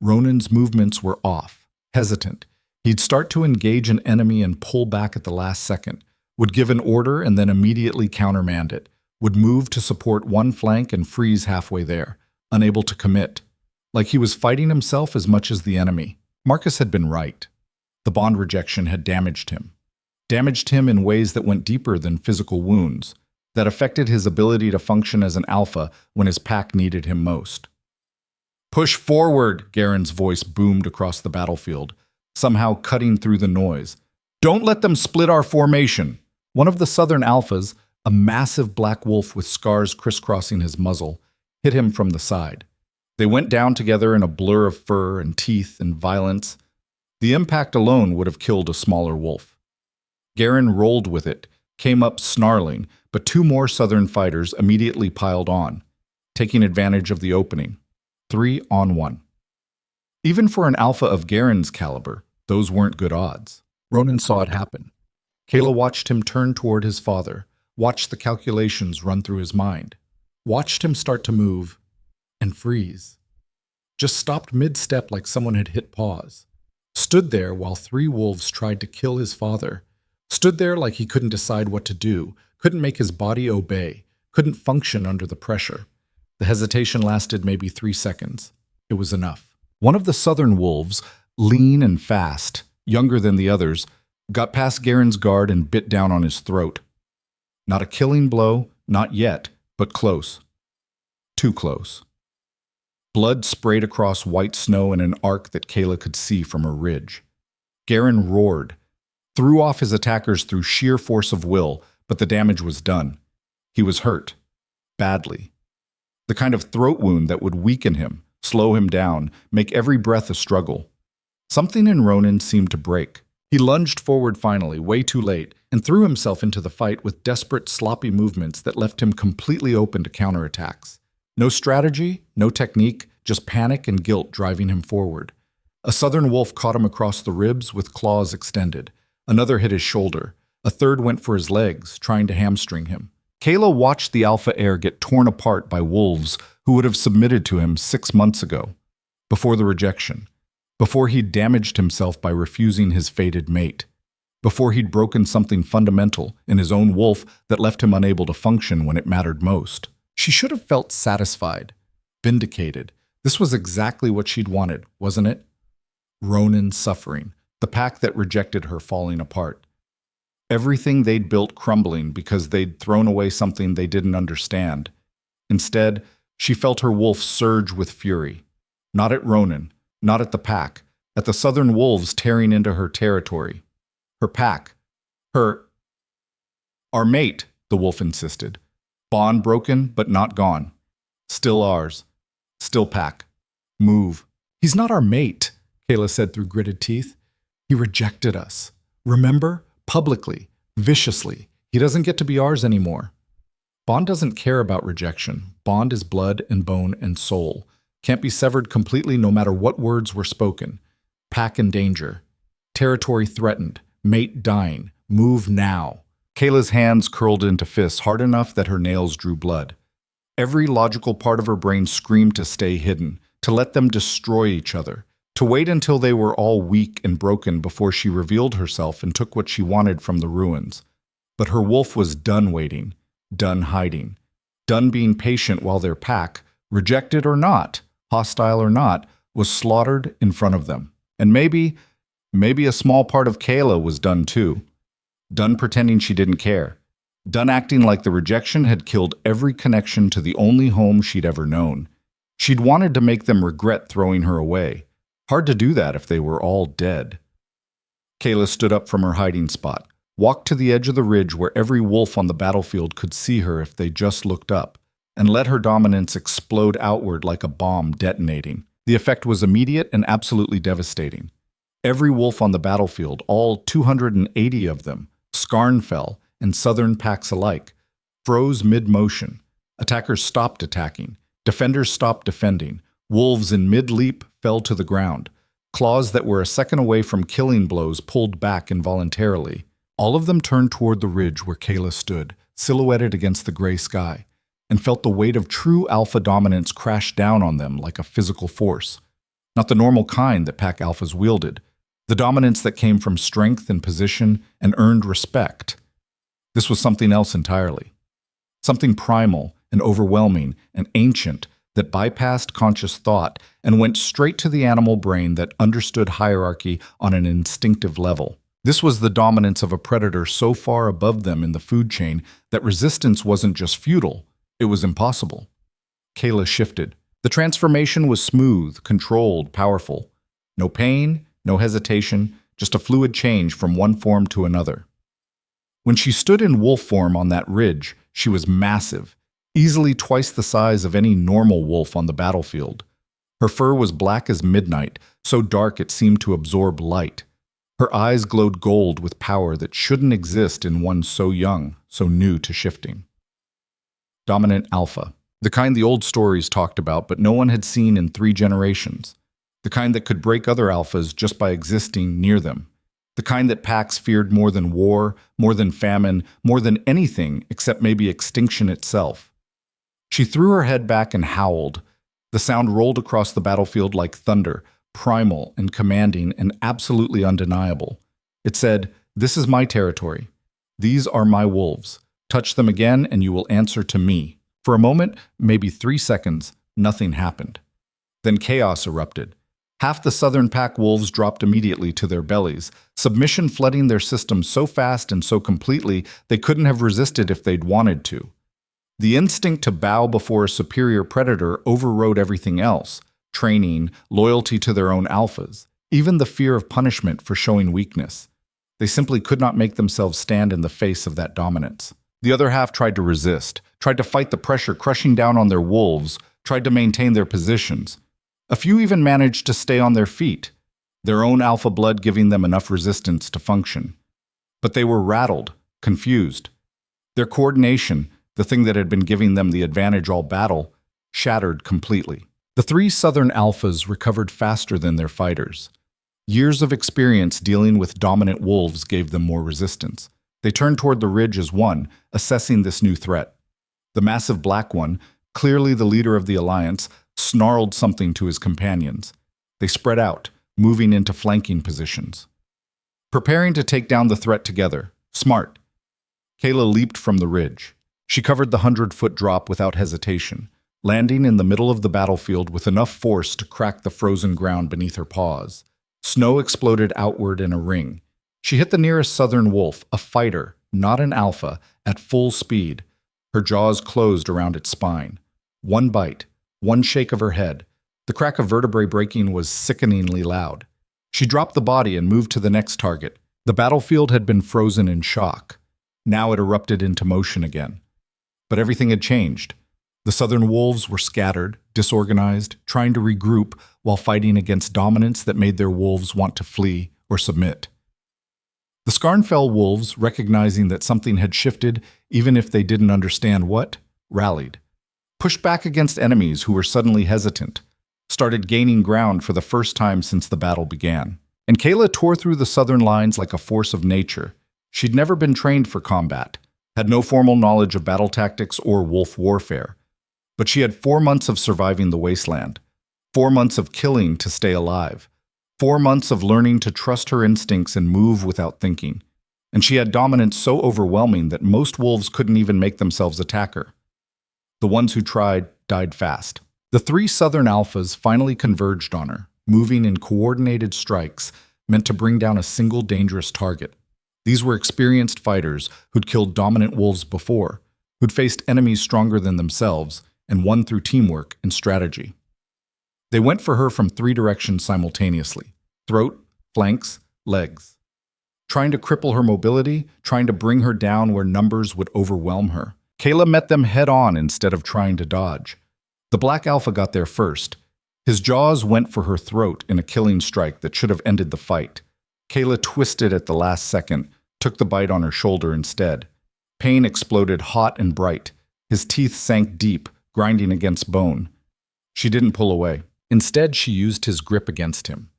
Ronan's movements were off, hesitant. He'd start to engage an enemy and pull back at the last second, would give an order and then immediately countermand it, would move to support one flank and freeze halfway there, unable to commit. Like he was fighting himself as much as the enemy. Marcus had been right. The bond rejection had damaged him. Damaged him in ways that went deeper than physical wounds, that affected his ability to function as an alpha when his pack needed him most. "Push forward," Garen's voice boomed across the battlefield, somehow cutting through the noise. "Don't let them split our formation." One of the southern alphas, a massive black wolf with scars crisscrossing his muzzle, hit him from the side. They went down together in a blur of fur and teeth and violence. The impact alone would have killed a smaller wolf. Garen rolled with it, came up snarling, but 2 more southern fighters immediately piled on, taking advantage of the opening. 3 on 1. Even for an alpha of Garen's caliber, those weren't good odds. Ronan saw it happen. Kayla watched him turn toward his father, watched the calculations run through his mind, watched him start to move and freeze. Just stopped mid-step like someone had hit pause. Stood there while 3 wolves tried to kill his father. Stood there like he couldn't decide what to do, couldn't make his body obey, couldn't function under the pressure. The hesitation lasted maybe 3 seconds. It was enough. One of the southern wolves, lean and fast, younger than the others, got past Garen's guard and bit down on his throat. Not a killing blow, not yet, but close. Too close. Blood sprayed across white snow in an arc that Kayla could see from a ridge. Garen roared, threw off his attackers through sheer force of will, but the damage was done. He was hurt. Badly. The kind of throat wound that would weaken him, slow him down, make every breath a struggle. Something in Ronan seemed to break. He lunged forward finally, way too late, and threw himself into the fight with desperate, sloppy movements that left him completely open to counterattacks. No strategy, no technique, just panic and guilt driving him forward. A southern wolf caught him across the ribs with claws extended. Another hit his shoulder. A third went for his legs, trying to hamstring him. Kayla watched the alpha heir get torn apart by wolves who would have submitted to him 6 months ago, before the rejection, before he'd damaged himself by refusing his fated mate, before he'd broken something fundamental in his own wolf that left him unable to function when it mattered most. She should have felt satisfied, vindicated. This was exactly what she'd wanted, wasn't it? Ronan's suffering, the pack that rejected her falling apart. Everything they'd built crumbling because they'd thrown away something they didn't understand. Instead, she felt her wolf surge with fury. Not at Ronan, not at the pack, at the southern wolves tearing into her territory. Her pack. Our mate, the wolf insisted. Bond broken, but not gone. Still ours. Still pack. Move. He's not our mate, Kayla said through gritted teeth. He rejected us. Remember? Publicly. Viciously. He doesn't get to be ours anymore. Bond doesn't care about rejection. Bond is blood and bone and soul. Can't be severed completely no matter what words were spoken. Pack in danger. Territory threatened. Mate dying. Move now. Kayla's hands curled into fists hard enough that her nails drew blood. Every logical part of her brain screamed to stay hidden, to let them destroy each other, to wait until they were all weak and broken before she revealed herself and took what she wanted from the ruins. But her wolf was done waiting, done hiding, done being patient while their pack, rejected or not, hostile or not, was slaughtered in front of them. And maybe a small part of Kayla was done too. Done pretending she didn't care. Done acting like the rejection had killed every connection to the only home she'd ever known. She'd wanted to make them regret throwing her away. Hard to do that if they were all dead. Kayla stood up from her hiding spot, walked to the edge of the ridge where every wolf on the battlefield could see her if they just looked up, and let her dominance explode outward like a bomb detonating. The effect was immediate and absolutely devastating. Every wolf on the battlefield, all 280 of them, Scarnfell and southern packs alike, froze mid-motion. Attackers stopped attacking. Defenders stopped defending. Wolves in mid-leap fell to the ground. Claws that were a second away from killing blows pulled back involuntarily. All of them turned toward the ridge where Kayla stood, silhouetted against the gray sky, and felt the weight of true alpha dominance crash down on them like a physical force. Not the normal kind that pack alphas wielded. The dominance that came from strength and position and earned respect. This was something else entirely. Something primal and overwhelming and ancient that bypassed conscious thought and went straight to the animal brain that understood hierarchy on an instinctive level. This was the dominance of a predator so far above them in the food chain that resistance wasn't just futile, it was impossible. Kayla shifted. The transformation was smooth, controlled, powerful. No pain, no hesitation, just a fluid change from one form to another. When she stood in wolf form on that ridge, she was massive, easily twice the size of any normal wolf on the battlefield. Her fur was black as midnight, so dark it seemed to absorb light. Her eyes glowed gold with power that shouldn't exist in one so young, so new to shifting. Dominant alpha, the kind the old stories talked about but no one had seen in 3 generations. The kind that could break other alphas just by existing near them. The kind that packs feared more than war, more than famine, more than anything except maybe extinction itself. She threw her head back and howled. The sound rolled across the battlefield like thunder, primal and commanding and absolutely undeniable. It said, "This is my territory. These are my wolves. Touch them again and you will answer to me." For a moment, maybe 3 seconds, nothing happened. Then chaos erupted. Half the southern pack wolves dropped immediately to their bellies, submission flooding their system so fast and so completely they couldn't have resisted if they'd wanted to. The instinct to bow before a superior predator overrode everything else: training, loyalty to their own alphas, even the fear of punishment for showing weakness. They simply could not make themselves stand in the face of that dominance. The other half tried to resist, tried to fight the pressure crushing down on their wolves, tried to maintain their positions. A few even managed to stay on their feet, their own alpha blood giving them enough resistance to function. But they were rattled, confused. Their coordination, the thing that had been giving them the advantage all battle, shattered completely. The 3 southern alphas recovered faster than their fighters. Years of experience dealing with dominant wolves gave them more resistance. They turned toward the ridge as one, assessing this new threat. The massive black one, clearly the leader of the alliance, snarled something to his companions. They spread out, moving into flanking positions. Preparing to take down the threat together. Smart. Kayla leaped from the ridge. She covered the 100-foot drop without hesitation. landing in the middle of the battlefield with enough force to crack the frozen ground beneath her paws. Snow exploded outward in a ring. She hit the nearest southern wolf, a fighter, not an alpha, at full speed. Her jaws closed around its spine. One bite, one shake of her head. The crack of vertebrae breaking was sickeningly loud. She dropped the body and moved to the next target. The battlefield had been frozen in shock. Now it erupted into motion again. But everything had changed. The southern wolves were scattered, disorganized, trying to regroup while fighting against dominance that made their wolves want to flee or submit. The Skarnfell wolves, recognizing that something had shifted, even if they didn't understand what, rallied. Pushed back against enemies who were suddenly hesitant. Started gaining ground for the first time since the battle began. And Kayla tore through the southern lines like a force of nature. She'd never been trained for combat, had no formal knowledge of battle tactics or wolf warfare. But she had 4 months of surviving the wasteland, 4 months of killing to stay alive, 4 months of learning to trust her instincts and move without thinking. And she had dominance so overwhelming that most wolves couldn't even make themselves attack her. The ones who tried died fast. The 3 southern alphas finally converged on her, moving in coordinated strikes meant to bring down a single dangerous target. These were experienced fighters who'd killed dominant wolves before, who'd faced enemies stronger than themselves, and won through teamwork and strategy. They went for her from 3 directions simultaneously: throat, flanks, legs. Trying to cripple her mobility, trying to bring her down where numbers would overwhelm her. Kayla met them head-on instead of trying to dodge. The black alpha got there first. His jaws went for her throat in a killing strike that should have ended the fight. Kayla twisted at the last second, took the bite on her shoulder instead. Pain exploded hot and bright. His teeth sank deep, grinding against bone. She didn't pull away. Instead, she used his grip against him.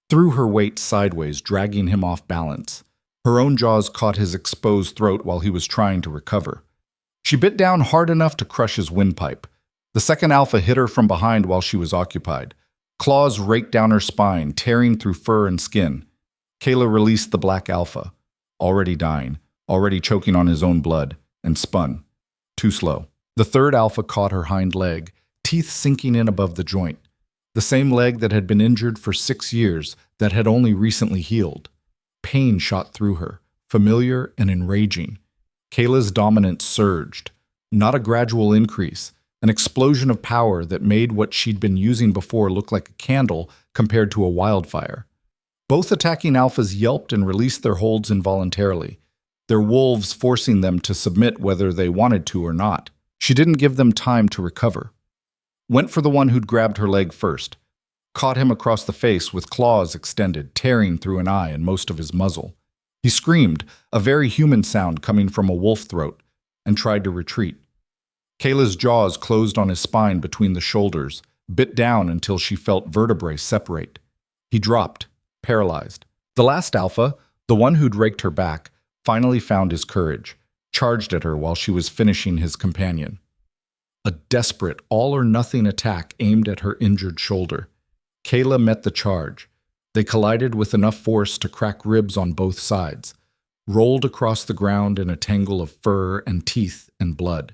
Threw her weight sideways, dragging him off balance. Her own jaws caught his exposed throat while he was trying to recover. She bit down hard enough to crush his windpipe. The second alpha hit her from behind while she was occupied. Claws raked down her spine, tearing through fur and skin. Kayla released the black alpha, already dying, already choking on his own blood, and spun. Too slow. The third alpha caught her hind leg, teeth sinking in above the joint. The same leg that had been injured for 6 years, that had only recently healed. Pain shot through her, familiar and enraging. Kayla's dominance surged. Not a gradual increase, an explosion of power that made what she'd been using before look like a candle compared to a wildfire. Both attacking alphas yelped and released their holds involuntarily, their wolves forcing them to submit whether they wanted to or not. She didn't give them time to recover. Went for the one who'd grabbed her leg first. Caught him across the face with claws extended, tearing through an eye and most of his muzzle. He screamed, a very human sound coming from a wolf throat, and tried to retreat. Kayla's jaws closed on his spine between the shoulders, bit down until she felt vertebrae separate. He dropped, paralyzed. The last alpha, the one who'd raked her back, finally found his courage, charged at her while she was finishing his companion. A desperate, all-or-nothing attack aimed at her injured shoulder. Kayla met the charge. They collided with enough force to crack ribs on both sides, rolled across the ground in a tangle of fur and teeth and blood.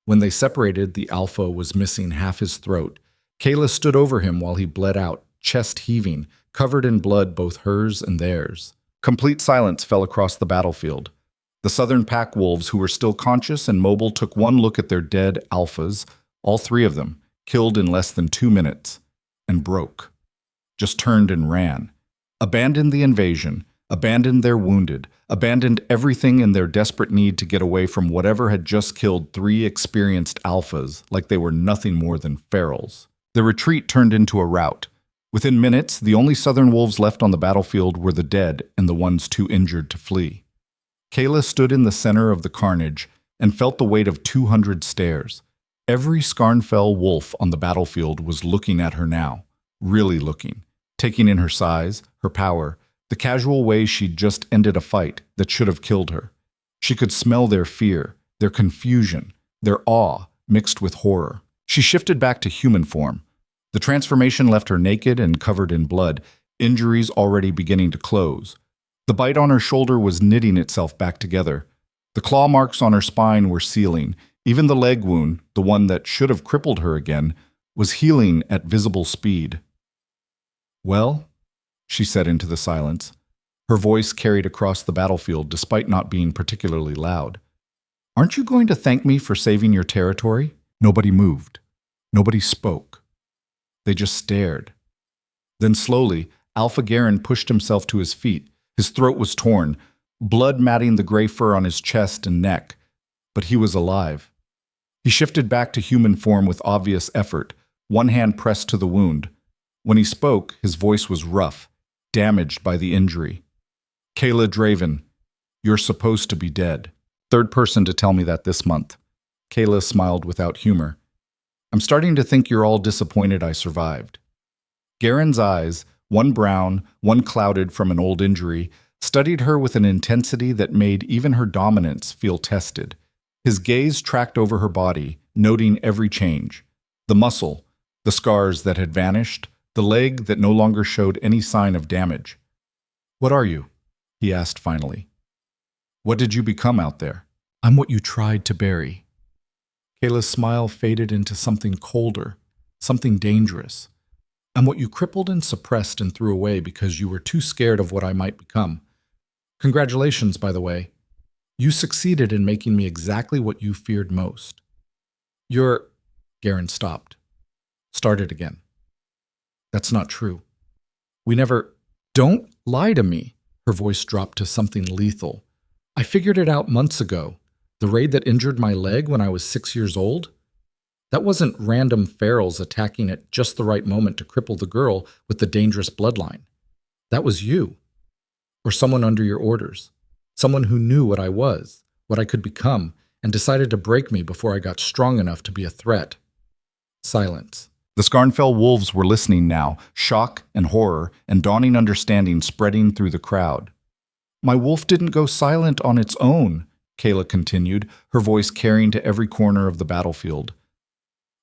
When they separated, the alpha was missing half his throat. Kayla stood over him while he bled out, chest heaving, covered in blood both hers and theirs. Complete silence fell across the battlefield. The southern pack wolves, who were still conscious and mobile, took one look at their dead alphas, all 3 of them, killed in less than 2 minutes, and broke. Just turned and ran. Abandoned the invasion, abandoned their wounded, abandoned everything in their desperate need to get away from whatever had just killed 3 experienced alphas like they were nothing more than ferals. The retreat turned into a rout. Within minutes, the only southern wolves left on the battlefield were the dead and the ones too injured to flee. Kayla stood in the center of the carnage and felt the weight of 200 stares. Every Skarnfell wolf on the battlefield was looking at her now, really looking, taking in her size, her power, the casual way she'd just ended a fight that should have killed her. She could smell their fear, their confusion, their awe mixed with horror. She shifted back to human form. The transformation left her naked and covered in blood, injuries already beginning to close. The bite on her shoulder was knitting itself back together. The claw marks on her spine were sealing, Even the leg wound, the one that should have crippled her again, was healing at visible speed. "Well," she said into the silence. Her voice carried across the battlefield despite not being particularly loud. "Aren't you going to thank me for saving your territory?" Nobody moved. Nobody spoke. They just stared. Then slowly, Alpha Garen pushed himself to his feet. His throat was torn, blood matting the gray fur on his chest and neck. But he was alive. He shifted back to human form with obvious effort, one hand pressed to the wound. When he spoke, his voice was rough, damaged by the injury. "Kayla Draven, you're supposed to be dead. Third person to tell me that this month." Kayla smiled without humor. "I'm starting to think you're all disappointed I survived." Garen's eyes, one brown, one clouded from an old injury, studied her with an intensity that made even her dominance feel tested. His gaze tracked over her body, noting every change. The muscle, the scars that had vanished, the leg that no longer showed any sign of damage. "What are you?" he asked finally. "What did you become out there?" "I'm what you tried to bury." Kayla's smile faded into something colder, something dangerous. "I'm what you crippled and suppressed and threw away because you were too scared of what I might become. Congratulations, by the way. You succeeded in making me exactly what you feared most." "You're—" Garen stopped. Started again. "That's not true. We never—" "Don't lie to me." Her voice dropped to something lethal. "I figured it out months ago. The raid that injured my leg when I was 6 years old? That wasn't random ferals attacking at just the right moment to cripple the girl with the dangerous bloodline. That was you. Or someone under your orders. Someone who knew what I was, what I could become, and decided to break me before I got strong enough to be a threat." Silence. The Skarnfell wolves were listening now, shock and horror and dawning understanding spreading through the crowd. "My wolf didn't go silent on its own," Kayla continued, her voice carrying to every corner of the battlefield.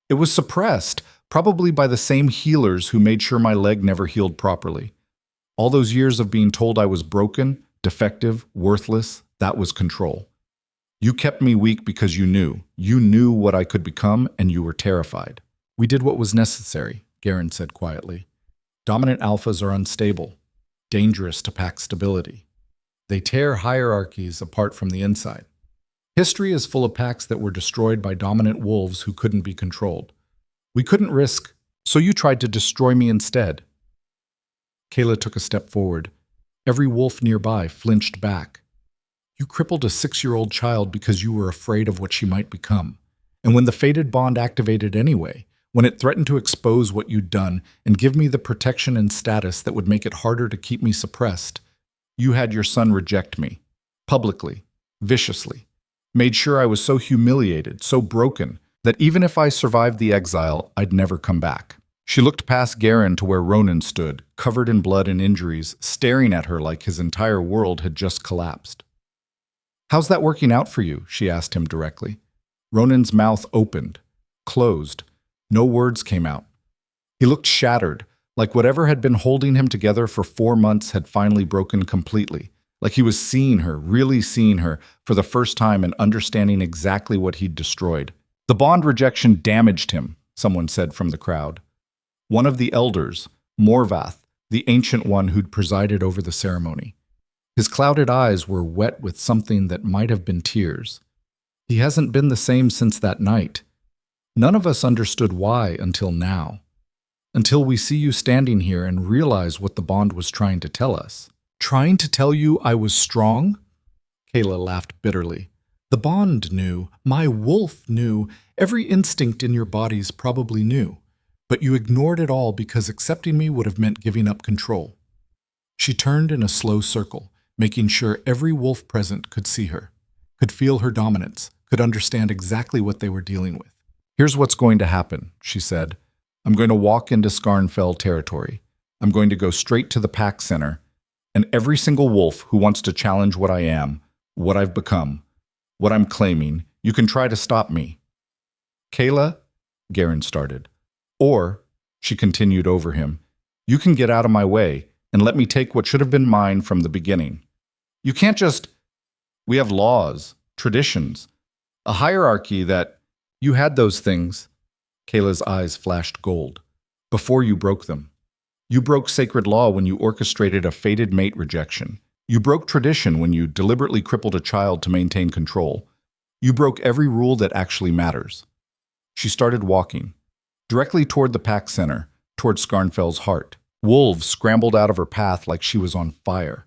"It was suppressed, probably by the same healers who made sure my leg never healed properly. All those years of being told I was broken, defective, worthless, that was control. You kept me weak because you knew. You knew what I could become, and you were terrified." "We did what was necessary," Garen said quietly. "Dominant alphas are unstable, dangerous to pack stability. They tear hierarchies apart from the inside. History is full of packs that were destroyed by dominant wolves who couldn't be controlled. We couldn't risk, so you tried to destroy me instead." Kayla took a step forward. Every wolf nearby flinched back. "You crippled a 6-year-old child because you were afraid of what she might become. And when the fated bond activated anyway, when it threatened to expose what you'd done and give me the protection and status that would make it harder to keep me suppressed, you had your son reject me. Publicly, viciously. Made sure I was so humiliated, so broken, that even if I survived the exile, I'd never come back." She looked past Garen to where Ronan stood, covered in blood and injuries, staring at her like his entire world had just collapsed. "How's that working out for you?" she asked him directly. Ronan's mouth opened, closed. No words came out. He looked shattered, like whatever had been holding him together for 4 months had finally broken completely, like he was seeing her, really seeing her, for the first time and understanding exactly what he'd destroyed. "The bond rejection damaged him," someone said from the crowd. One of the elders, Morvath, the ancient one who'd presided over the ceremony. His clouded eyes were wet with something that might have been tears. "He hasn't been the same since that night. None of us understood why until now. Until we see you standing here and realize what the bond was trying to tell us." "Trying to tell you I was strong?" Kayla laughed bitterly. "The bond knew. My wolf knew. Every instinct in your bodies probably knew. But you ignored it all because accepting me would have meant giving up control." She turned in a slow circle, making sure every wolf present could see her, could feel her dominance, could understand exactly what they were dealing with. "Here's what's going to happen," she said. "I'm going to walk into Skarnfell territory. I'm going to go straight to the pack center, and every single wolf who wants to challenge what I am, what I've become, what I'm claiming, you can try to stop me." "Kayla," Garen started. "Or," she continued over him, "you can get out of my way and let me take what should have been mine from the beginning. You can't just... We have laws, traditions. A hierarchy that you had those things. Kayla's eyes flashed gold. Before you broke them. You broke sacred law when you orchestrated a fated mate rejection. You broke tradition when you deliberately crippled a child to maintain control. You broke every rule that actually matters. She started walking, directly toward the pack center, toward Skarnfell's heart. Wolves scrambled out of her path like she was on fire.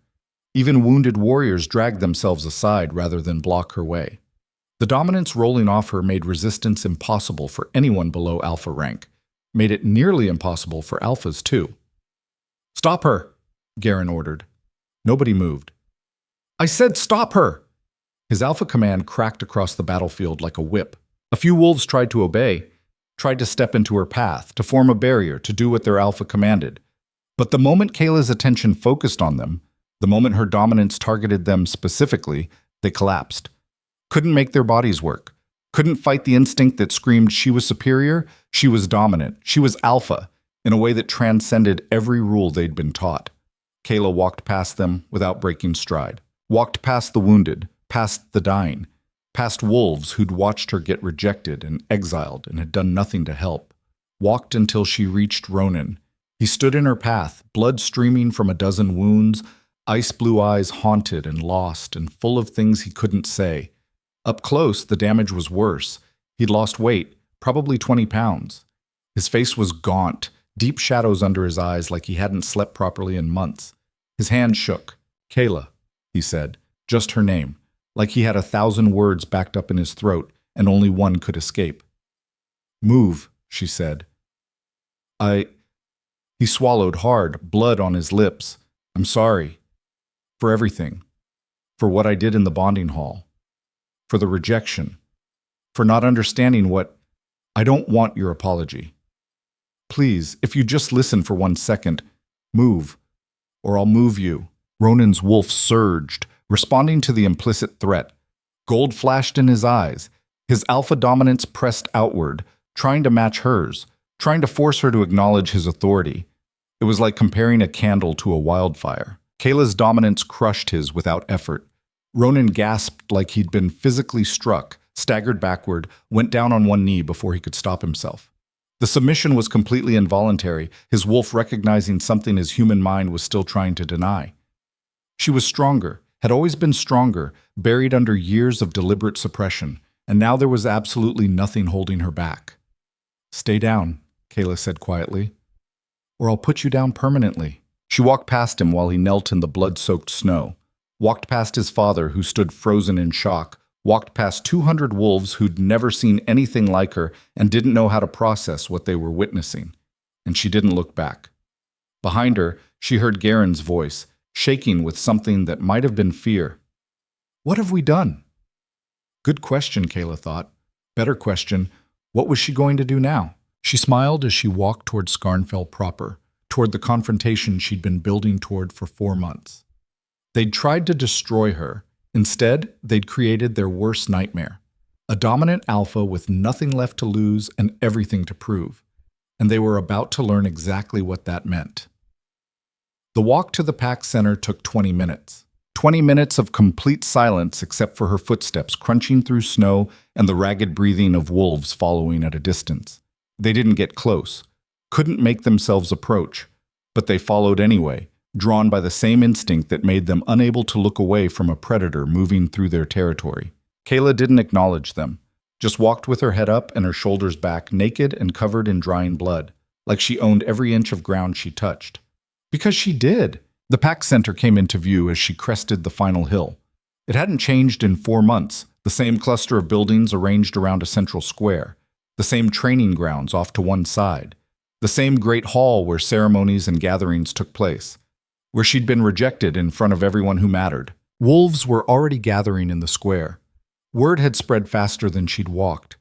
Even wounded warriors dragged themselves aside rather than block her way. The dominance rolling off her made resistance impossible for anyone below alpha rank, made it nearly impossible for alphas too. "Stop her," Garen ordered. Nobody moved. "I said stop her!" His alpha command cracked across the battlefield like a whip. A few wolves tried to obey, tried to step into her path, to form a barrier, to do what their alpha commanded. But the moment Kayla's attention focused on them, the moment her dominance targeted them specifically, they collapsed. Couldn't make their bodies work. Couldn't fight the instinct that screamed she was superior, she was dominant, she was alpha, in a way that transcended every rule they'd been taught. Kayla walked past them without breaking stride. Walked past the wounded, past the dying, past wolves who'd watched her get rejected and exiled and had done nothing to help. Walked until she reached Ronan. He stood in her path, blood streaming from a dozen wounds, ice-blue eyes haunted and lost and full of things he couldn't say. Up close, the damage was worse. He'd lost weight, probably 20 pounds. His face was gaunt, deep shadows under his eyes like he hadn't slept properly in months. His hand shook. "Kayla," he said, just her name, like he had 1,000 words backed up in his throat and only one could escape. "Move," she said. He swallowed hard, blood on his lips. "I'm sorry. For everything. For what I did in the bonding hall. For the rejection. For not understanding what... I don't want your apology. Please, if you just listen for 1 second, move, or I'll move you." Ronan's wolf surged, responding to the implicit threat. Gold flashed in his eyes. His alpha dominance pressed outward, trying to match hers, trying to force her to acknowledge his authority. It was like comparing a candle to a wildfire. Kayla's dominance crushed his without effort. Ronan gasped like he'd been physically struck, staggered backward, went down on one knee before he could stop himself. The submission was completely involuntary, his wolf recognizing something his human mind was still trying to deny. She was stronger, had always been stronger, buried under years of deliberate suppression, and now there was absolutely nothing holding her back. "Stay down," Kayla said quietly, "or I'll put you down permanently." She walked past him while he knelt in the blood-soaked snow, walked past his father who stood frozen in shock, walked past 200 wolves who'd never seen anything like her and didn't know how to process what they were witnessing, and she didn't look back. Behind her, she heard Garen's voice, shaking with something that might have been fear. "What have we done?" Good question, Kayla thought. Better question, what was she going to do now? She smiled as she walked toward Skarnfell proper, toward the confrontation she'd been building toward for 4 months. They'd tried to destroy her. Instead, they'd created their worst nightmare. A dominant alpha with nothing left to lose and everything to prove. And they were about to learn exactly what that meant. The walk to the pack center took 20 minutes. 20 minutes of complete silence except for her footsteps crunching through snow and the ragged breathing of wolves following at a distance. They didn't get close, couldn't make themselves approach, but they followed anyway, drawn by the same instinct that made them unable to look away from a predator moving through their territory. Kayla didn't acknowledge them, just walked with her head up and her shoulders back, naked and covered in drying blood, like she owned every inch of ground she touched. Because she did. The pack center came into view as she crested the final hill. It hadn't changed in 4 months, the same cluster of buildings arranged around a central square, the same training grounds off to one side, the same great hall where ceremonies and gatherings took place, where she'd been rejected in front of everyone who mattered. Wolves were already gathering in the square. Word had spread faster than she'd walked.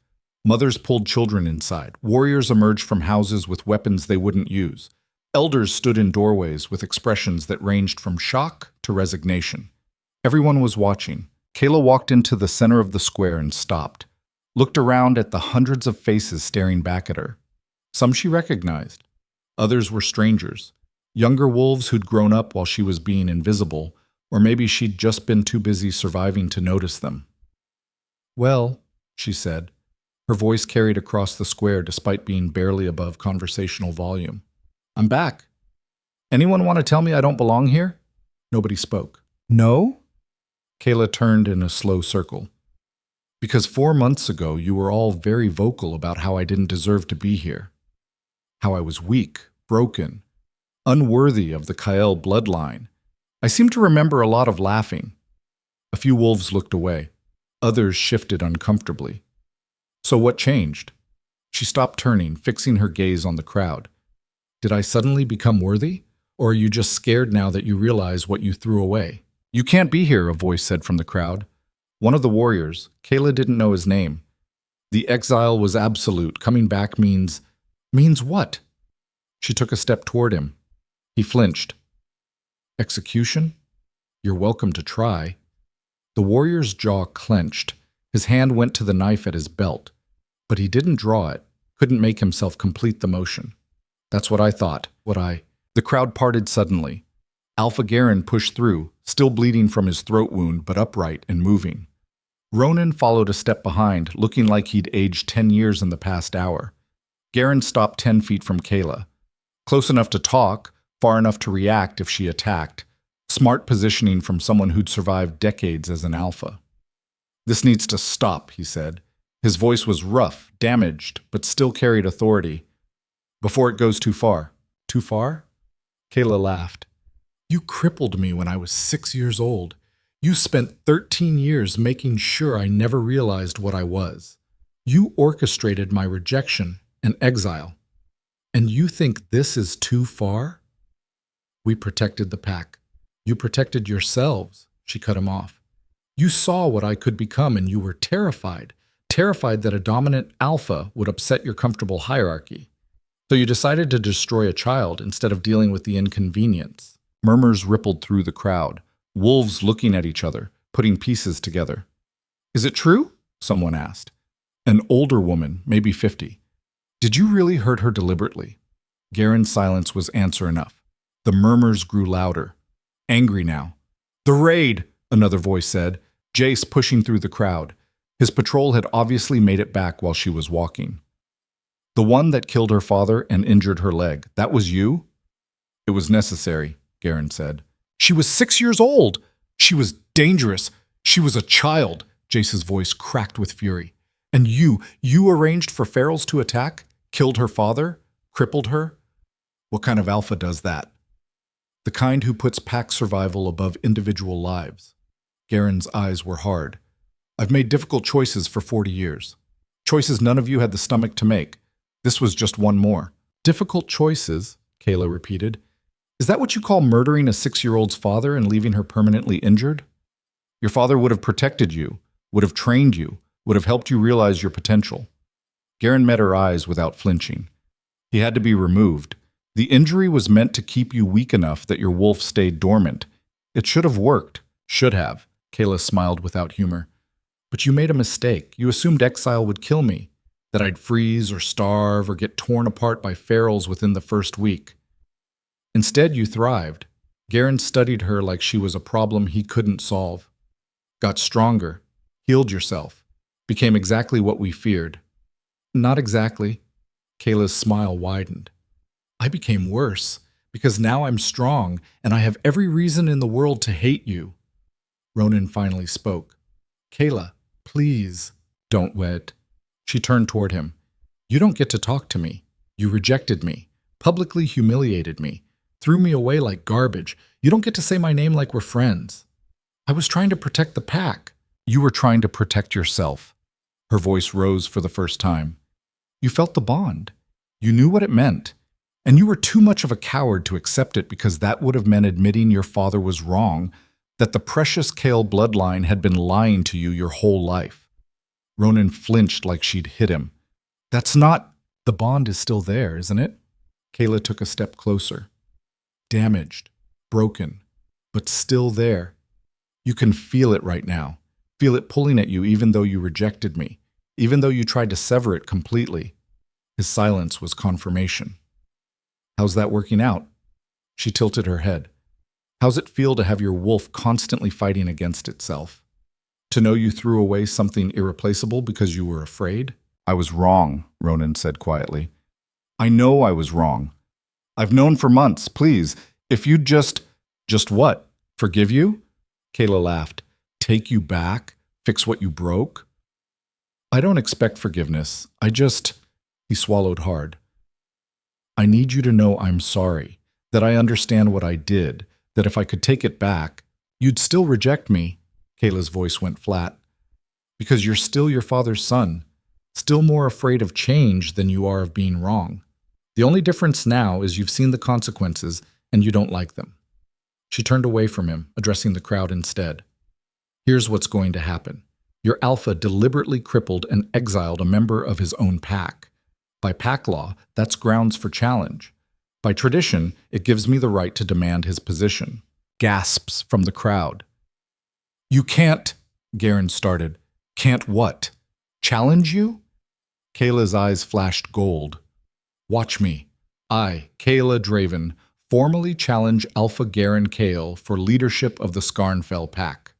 Mothers pulled children inside. Warriors emerged from houses with weapons they wouldn't use. Elders stood in doorways with expressions that ranged from shock to resignation. Everyone was watching. Kayla walked into the center of the square and stopped, looked around at the hundreds of faces staring back at her. Some she recognized. Others were strangers. Younger wolves who'd grown up while she was being invisible, or maybe she'd just been too busy surviving to notice them. "Well," she said. Her voice carried across the square despite being barely above conversational volume. I'm back. Anyone want to tell me I don't belong here? Nobody spoke. No? Kayla turned in a slow circle. Because 4 months ago, you were all very vocal about how I didn't deserve to be here. How I was weak, broken, unworthy of the Kael bloodline. I seem to remember a lot of laughing. A few wolves looked away. Others shifted uncomfortably. So what changed? She stopped turning, fixing her gaze on the crowd. Did I suddenly become worthy? Or are you just scared now that you realize what you threw away? You can't be here, a voice said from the crowd. One of the warriors, Kayla didn't know his name. The exile was absolute. Coming back means what? She took a step toward him. He flinched. Execution? You're welcome to try. The warrior's jaw clenched. His hand went to the knife at his belt, but he didn't draw it, couldn't make himself complete the motion. That's what I thought. The crowd parted suddenly. Alpha Garen pushed through, still bleeding from his throat wound, but upright and moving. Ronan followed a step behind, looking like he'd aged 10 years in the past hour. Garen stopped 10 feet from Kayla. Close enough to talk, far enough to react if she attacked. Smart positioning from someone who'd survived decades as an alpha. This needs to stop, he said. His voice was rough, damaged, but still carried authority. Before it goes too far. Too far? Kayla laughed. You crippled me when I was 6 years old. You spent 13 years making sure I never realized what I was. You orchestrated my rejection and exile. And you think this is too far? We protected the pack. You protected yourselves, she cut him off. You saw what I could become and you were terrified that a dominant alpha would upset your comfortable hierarchy. So you decided to destroy a child instead of dealing with the inconvenience. Murmurs rippled through the crowd, wolves looking at each other, putting pieces together. Is it true? Someone asked. An older woman, maybe 50. Did you really hurt her deliberately? Garen's silence was answer enough. The murmurs grew louder. Angry now. The raid, another voice said, Jace pushing through the crowd. His patrol had obviously made it back while she was walking. The one that killed her father and injured her leg, that was you? It was necessary, Garen said. She was 6 years old. She was dangerous. She was a child, Jace's voice cracked with fury. And you arranged for ferals to attack? Killed her father? Crippled her? What kind of alpha does that? The kind who puts pack survival above individual lives. Garen's eyes were hard. I've made difficult choices for 40 years. Choices none of you had the stomach to make. This was just one more. Difficult choices, Kayla repeated. Is that what you call murdering a 6-year-old's father and leaving her permanently injured? Your father would have protected you, would have trained you, would have helped you realize your potential. Garen met her eyes without flinching. He had to be removed. The injury was meant to keep you weak enough that your wolf stayed dormant. It should have worked. Should have. Kayla smiled without humor. But you made a mistake. You assumed exile would kill me, that I'd freeze or starve or get torn apart by ferals within the first week. Instead, you thrived. Garen studied her like she was a problem he couldn't solve. Got stronger, healed yourself, became exactly what we feared. Not exactly. Kayla's smile widened. I became worse, because now I'm strong, and I have every reason in the world to hate you. Ronan finally spoke. Kayla, please, don't wed. She turned toward him. You don't get to talk to me. You rejected me, publicly humiliated me, threw me away like garbage. You don't get to say my name like we're friends. I was trying to protect the pack. You were trying to protect yourself. Her voice rose for the first time. You felt the bond. You knew what it meant. And you were too much of a coward to accept it because that would have meant admitting your father was wrong, that the precious Kael bloodline had been lying to you your whole life. Ronan flinched like she'd hit him. That's not... The bond is still there, isn't it? Kayla took a step closer. Damaged, broken, but still there. You can feel it right now. Feel it pulling at you even though you rejected me, even though you tried to sever it completely. His silence was confirmation. How's that working out? She tilted her head. How's it feel to have your wolf constantly fighting against itself? To know you threw away something irreplaceable because you were afraid? I was wrong, Ronan said quietly. I know I was wrong. I've known for months. Please, if you'd just what? Forgive you? Kayla laughed. Take you back? Fix what you broke? I don't expect forgiveness. He swallowed hard. I need you to know I'm sorry, that I understand what I did, that if I could take it back, you'd still reject me. Kayla's voice went flat. Because you're still your father's son, still more afraid of change than you are of being wrong. The only difference now is you've seen the consequences and you don't like them. She turned away from him, addressing the crowd instead. Here's what's going to happen. Your alpha deliberately crippled and exiled a member of his own pack. By pack law, that's grounds for challenge. By tradition, it gives me the right to demand his position. Gasps from the crowd. You can't, Garen started. Can't what? Challenge you? Kayla's eyes flashed gold. Watch me. I, Kayla Draven, formally challenge Alpha Garen Kale for leadership of the Skarnfell pack.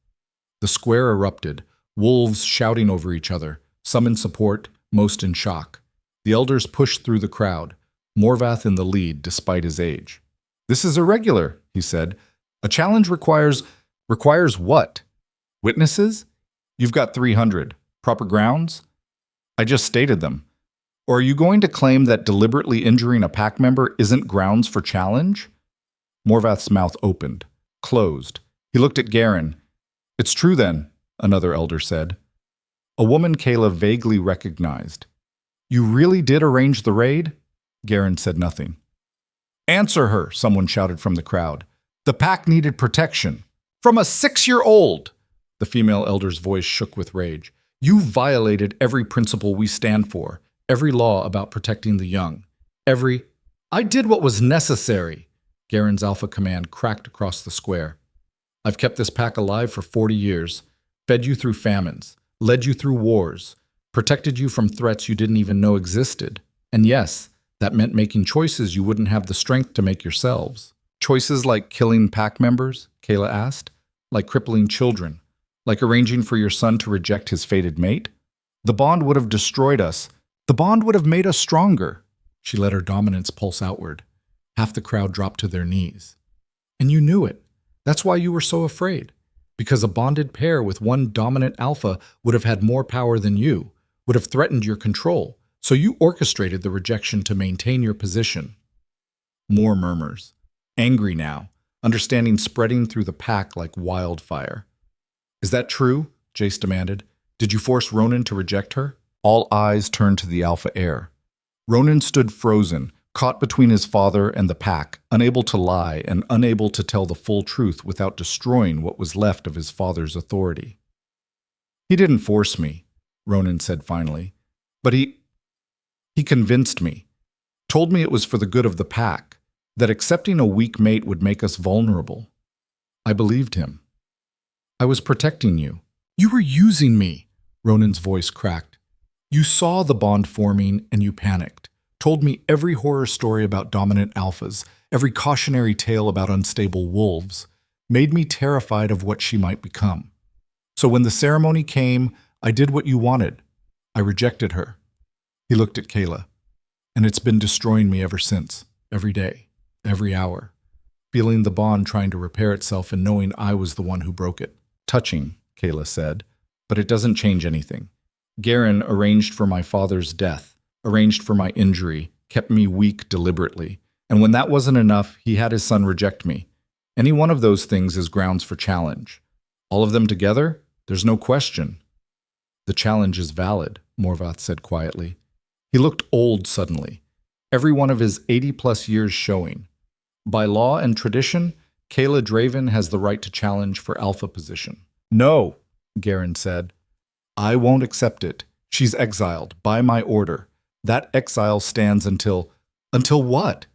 The square erupted, wolves shouting over each other, some in support, most in shock. The elders pushed through the crowd, Morvath in the lead despite his age. This is irregular, he said. A challenge requires what? Witnesses? You've got 300. Proper grounds? I just stated them. Or are you going to claim that deliberately injuring a pack member isn't grounds for challenge? Morvath's mouth opened, closed. He looked at Garen. It's true then, another elder said. A woman Kayla vaguely recognized. You really did arrange the raid? Garen said nothing. Answer her, someone shouted from the crowd. The pack needed protection. From a 6-year-old! The female elder's voice shook with rage. You violated every principle we stand for, every law about protecting the young. I did what was necessary. Garen's alpha command cracked across the square. I've kept this pack alive for 40 years, fed you through famines, led you through wars, protected you from threats you didn't even know existed. And yes, that meant making choices you wouldn't have the strength to make yourselves. Choices like killing pack members, Kayla asked, like crippling children, like arranging for your son to reject his fated mate. The bond would have destroyed us. The bond would have made us stronger. She let her dominance pulse outward. Half the crowd dropped to their knees. And you knew it. That's why you were so afraid. Because a bonded pair with one dominant alpha would have had more power than you, would have threatened your control, so you orchestrated the rejection to maintain your position. More murmurs. Angry now, understanding spreading through the pack like wildfire. Is that true? Jace demanded. Did you force Ronan to reject her? All eyes turned to the alpha heir. Ronan stood frozen, caught between his father and the pack, unable to lie and unable to tell the full truth without destroying what was left of his father's authority. He didn't force me, Ronan said finally, but he convinced me, told me it was for the good of the pack, that accepting a weak mate would make us vulnerable. I believed him. I was protecting you. You were using me, Ronan's voice cracked. You saw the bond forming and you panicked. Told me every horror story about dominant alphas, every cautionary tale about unstable wolves, made me terrified of what she might become. So when the ceremony came, I did what you wanted. I rejected her. He looked at Kayla. And it's been destroying me ever since, every day, every hour, feeling the bond trying to repair itself and knowing I was the one who broke it. Touching, Kayla said, but it doesn't change anything. Garen arranged for my father's death, arranged for my injury, kept me weak deliberately, and when that wasn't enough, he had his son reject me. Any one of those things is grounds for challenge. All of them together? There's no question. The challenge is valid, Morvath said quietly. He looked old suddenly, every one of his 80-plus years showing. By law and tradition, Kayla Draven has the right to challenge for alpha position. No, Garen said. I won't accept it. She's exiled, by my order. That exile stands until what?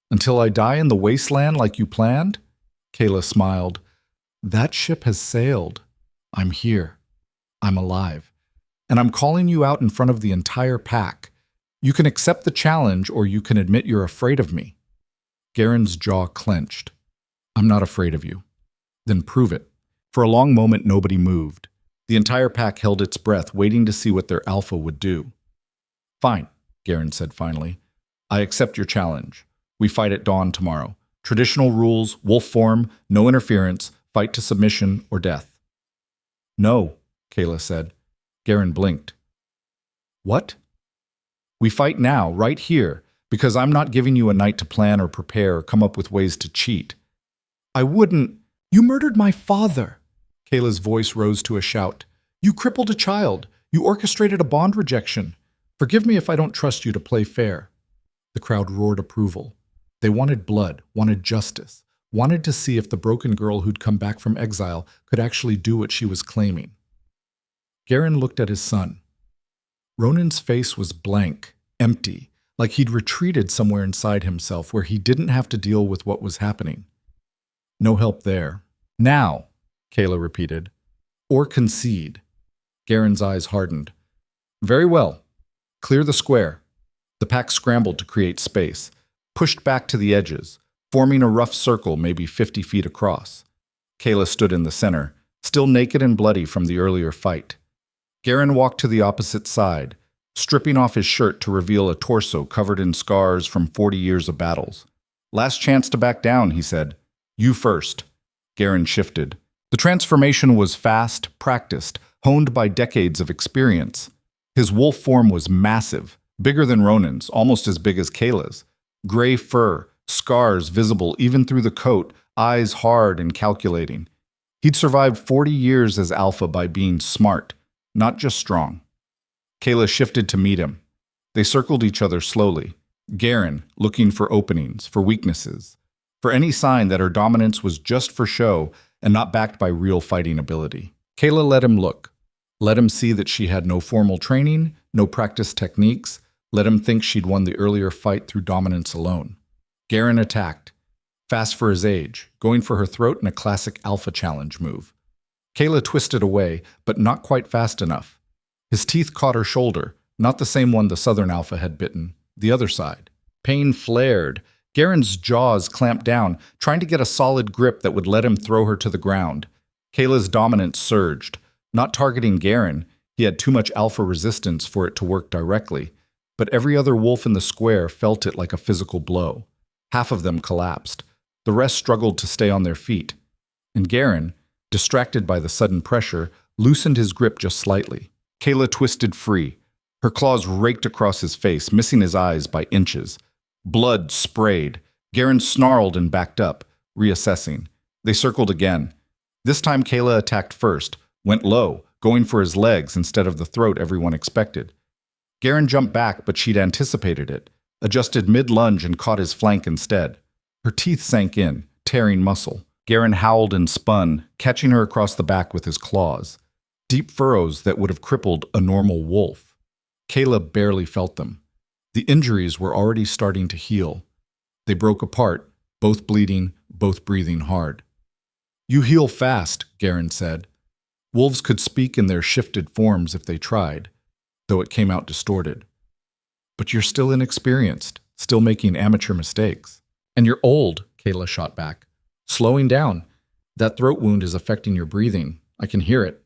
Until I die in the wasteland like you planned? Kayla smiled. That ship has sailed. I'm here. I'm alive. And I'm calling you out in front of the entire pack. You can accept the challenge or you can admit you're afraid of me. Garen's jaw clenched. I'm not afraid of you. Then prove it. For a long moment, nobody moved. The entire pack held its breath, waiting to see what their alpha would do. Fine, Garen said finally. I accept your challenge. We fight at dawn tomorrow. Traditional rules, wolf form, no interference, fight to submission or death. No, Kayla said. Garen blinked. What? We fight now, right here, because I'm not giving you a night to plan or prepare or come up with ways to cheat. I wouldn't. You murdered my father. Kayla's voice rose to a shout. You crippled a child. You orchestrated a bond rejection. Forgive me if I don't trust you to play fair. The crowd roared approval. They wanted blood, wanted justice, wanted to see if the broken girl who'd come back from exile could actually do what she was claiming. Garen looked at his son. Ronan's face was blank, empty, like he'd retreated somewhere inside himself where he didn't have to deal with what was happening. No help there. Now, Kayla repeated. Or concede. Garen's eyes hardened. Very well. Clear the square. The pack scrambled to create space, pushed back to the edges, forming a rough circle maybe 50 feet across. Kayla stood in the center, still naked and bloody from the earlier fight. Garen walked to the opposite side, stripping off his shirt to reveal a torso covered in scars from 40 years of battles. Last chance to back down, he said. You first. Garen shifted. The transformation was fast, practiced, honed by decades of experience. His wolf form was massive, bigger than Ronan's, almost as big as Kayla's. Gray fur, scars visible even through the coat, eyes hard and calculating. He'd survived 40 years as alpha by being smart, not just strong. Kayla shifted to meet him. They circled each other slowly. Garen, looking for openings, for weaknesses, for any sign that her dominance was just for show and not backed by real fighting ability. Kayla let him look. Let him see that she had no formal training, no practice techniques. Let him think she'd won the earlier fight through dominance alone. Garen attacked, fast for his age, going for her throat in a classic alpha challenge move. Kayla twisted away, but not quite fast enough. His teeth caught her shoulder, not the same one the southern alpha had bitten, the other side. Pain flared. Garen's jaws clamped down, trying to get a solid grip that would let him throw her to the ground. Kayla's dominance surged. Not targeting Garen, he had too much alpha resistance for it to work directly, but every other wolf in the square felt it like a physical blow. Half of them collapsed. The rest struggled to stay on their feet. And Garen, distracted by the sudden pressure, loosened his grip just slightly. Kayla twisted free. Her claws raked across his face, missing his eyes by inches. Blood sprayed. Garen snarled and backed up, reassessing. They circled again. This time Kayla attacked first, went low, going for his legs instead of the throat everyone expected. Garen jumped back, but she'd anticipated it, adjusted mid-lunge and caught his flank instead. Her teeth sank in, tearing muscle. Garen howled and spun, catching her across the back with his claws. Deep furrows that would have crippled a normal wolf. Kayla barely felt them. The injuries were already starting to heal. They broke apart, both bleeding, both breathing hard. You heal fast, Garen said. Wolves could speak in their shifted forms if they tried, though it came out distorted. But you're still inexperienced, still making amateur mistakes. And you're old, Kayla shot back. Slowing down. That throat wound is affecting your breathing. I can hear it.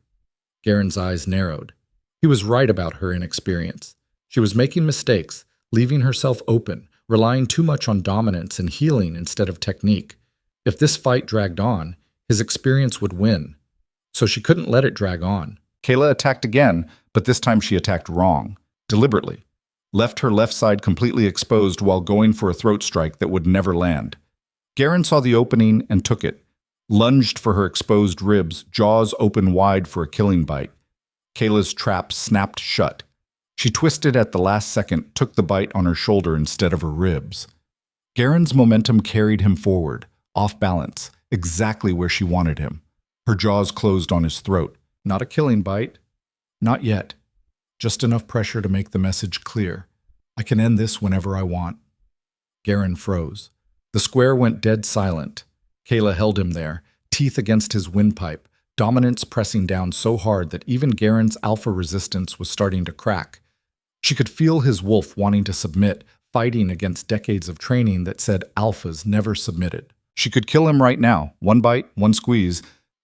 Garen's eyes narrowed. He was right about her inexperience. She was making mistakes, leaving herself open, relying too much on dominance and healing instead of technique. If this fight dragged on, his experience would win. So she couldn't let it drag on. Kayla attacked again, but this time she attacked wrong, deliberately. Left her left side completely exposed while going for a throat strike that would never land. Garen saw the opening and took it, lunged for her exposed ribs, jaws open wide for a killing bite. Kayla's trap snapped shut. She twisted at the last second, took the bite on her shoulder instead of her ribs. Garen's momentum carried him forward, off balance, exactly where she wanted him. Her jaws closed on his throat. Not a killing bite. Not yet. Just enough pressure to make the message clear. I can end this whenever I want. Garen froze. The square went dead silent. Kayla held him there, teeth against his windpipe, dominance pressing down so hard that even Garen's alpha resistance was starting to crack. She could feel his wolf wanting to submit, fighting against decades of training that said alphas never submitted. She could kill him right now, one bite, one squeeze.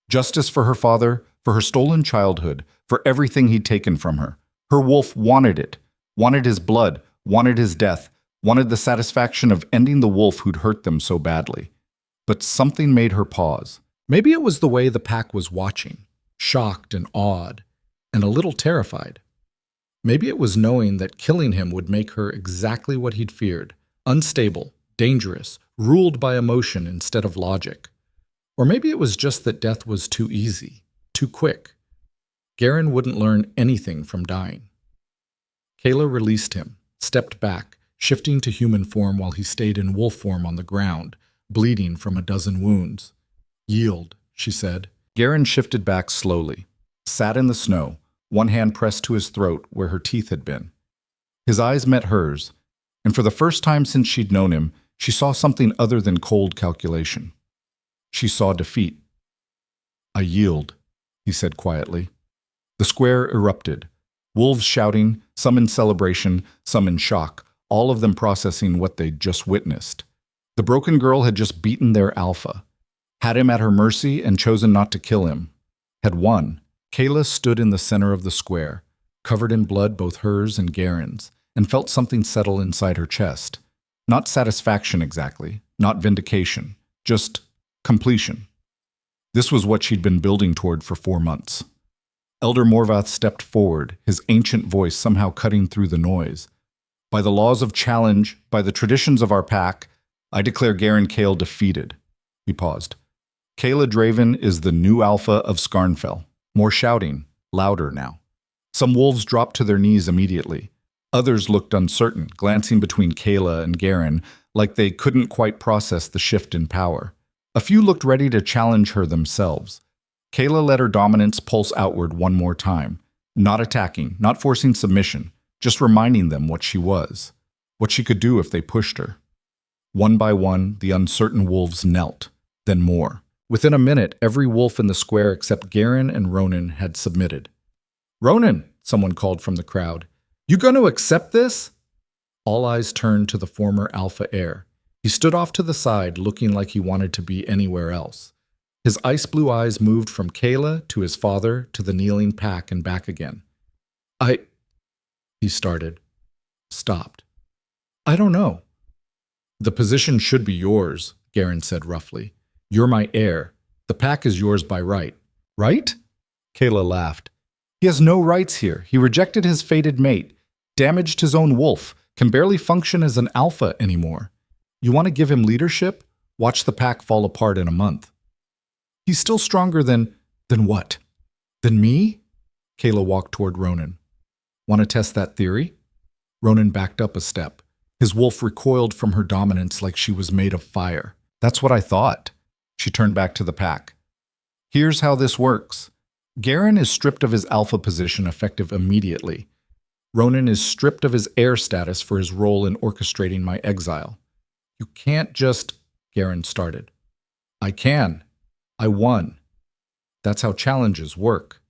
Justice for her father, for her stolen childhood, for everything he'd taken from her. Her wolf wanted it, wanted his blood, wanted his death, wanted the satisfaction of ending the wolf who'd hurt them so badly. But something made her pause. Maybe it was the way the pack was watching, shocked and awed, and a little terrified. Maybe it was knowing that killing him would make her exactly what he'd feared, unstable, dangerous, ruled by emotion instead of logic. Or maybe it was just that death was too easy, too quick. Garen wouldn't learn anything from dying. Kayla released him, stepped back, shifting to human form while he stayed in wolf form on the ground, bleeding from a dozen wounds. "Yield," she said. Garen shifted back slowly, sat in the snow, one hand pressed to his throat where her teeth had been. His eyes met hers, and for the first time since she'd known him, she saw something other than cold calculation. She saw defeat. "I yield," he said quietly. The square erupted, wolves shouting, some in celebration, some in shock, all of them processing what they'd just witnessed. The broken girl had just beaten their alpha, had him at her mercy and chosen not to kill him, had won. Kayla stood in the center of the square, covered in blood, both hers and Garen's, and felt something settle inside her chest. Not satisfaction exactly, not vindication, just completion. This was what she'd been building toward for 4 months. Elder Morvath stepped forward, his ancient voice somehow cutting through the noise. "By the laws of challenge, by the traditions of our pack, I declare Garen Kale defeated." He paused. "Kayla Draven is the new alpha of Skarnfell." More shouting, louder now. Some wolves dropped to their knees immediately. Others looked uncertain, glancing between Kayla and Garen, like they couldn't quite process the shift in power. A few looked ready to challenge her themselves. Kayla let her dominance pulse outward one more time, not attacking, not forcing submission, just reminding them what she was, what she could do if they pushed her. One by one, the uncertain wolves knelt, then more. Within a minute, every wolf in the square except Garen and Ronan had submitted. "Ronan," someone called from the crowd, "you going to accept this?" All eyes turned to the former alpha heir. He stood off to the side, looking like he wanted to be anywhere else. His ice blue eyes moved from Kayla to his father to the kneeling pack and back again. He started. Stopped. "I don't know." "The position should be yours," Garen said roughly. "You're my heir. The pack is yours by right." "Right?" Kayla laughed. "He has no rights here. He rejected his fated mate, damaged his own wolf, can barely function as an alpha anymore. You want to give him leadership? Watch the pack fall apart in a month." "He's still stronger than what? Than me?" Kayla walked toward Ronan. "Want to test that theory?" Ronan backed up a step. His wolf recoiled from her dominance like she was made of fire. "That's what I thought." She turned back to the pack. "Here's how this works. Garen is stripped of his alpha position effective immediately. Ronan is stripped of his heir status for his role in orchestrating my exile. You can't just..." Garen started. "I can. I won. That's how challenges work."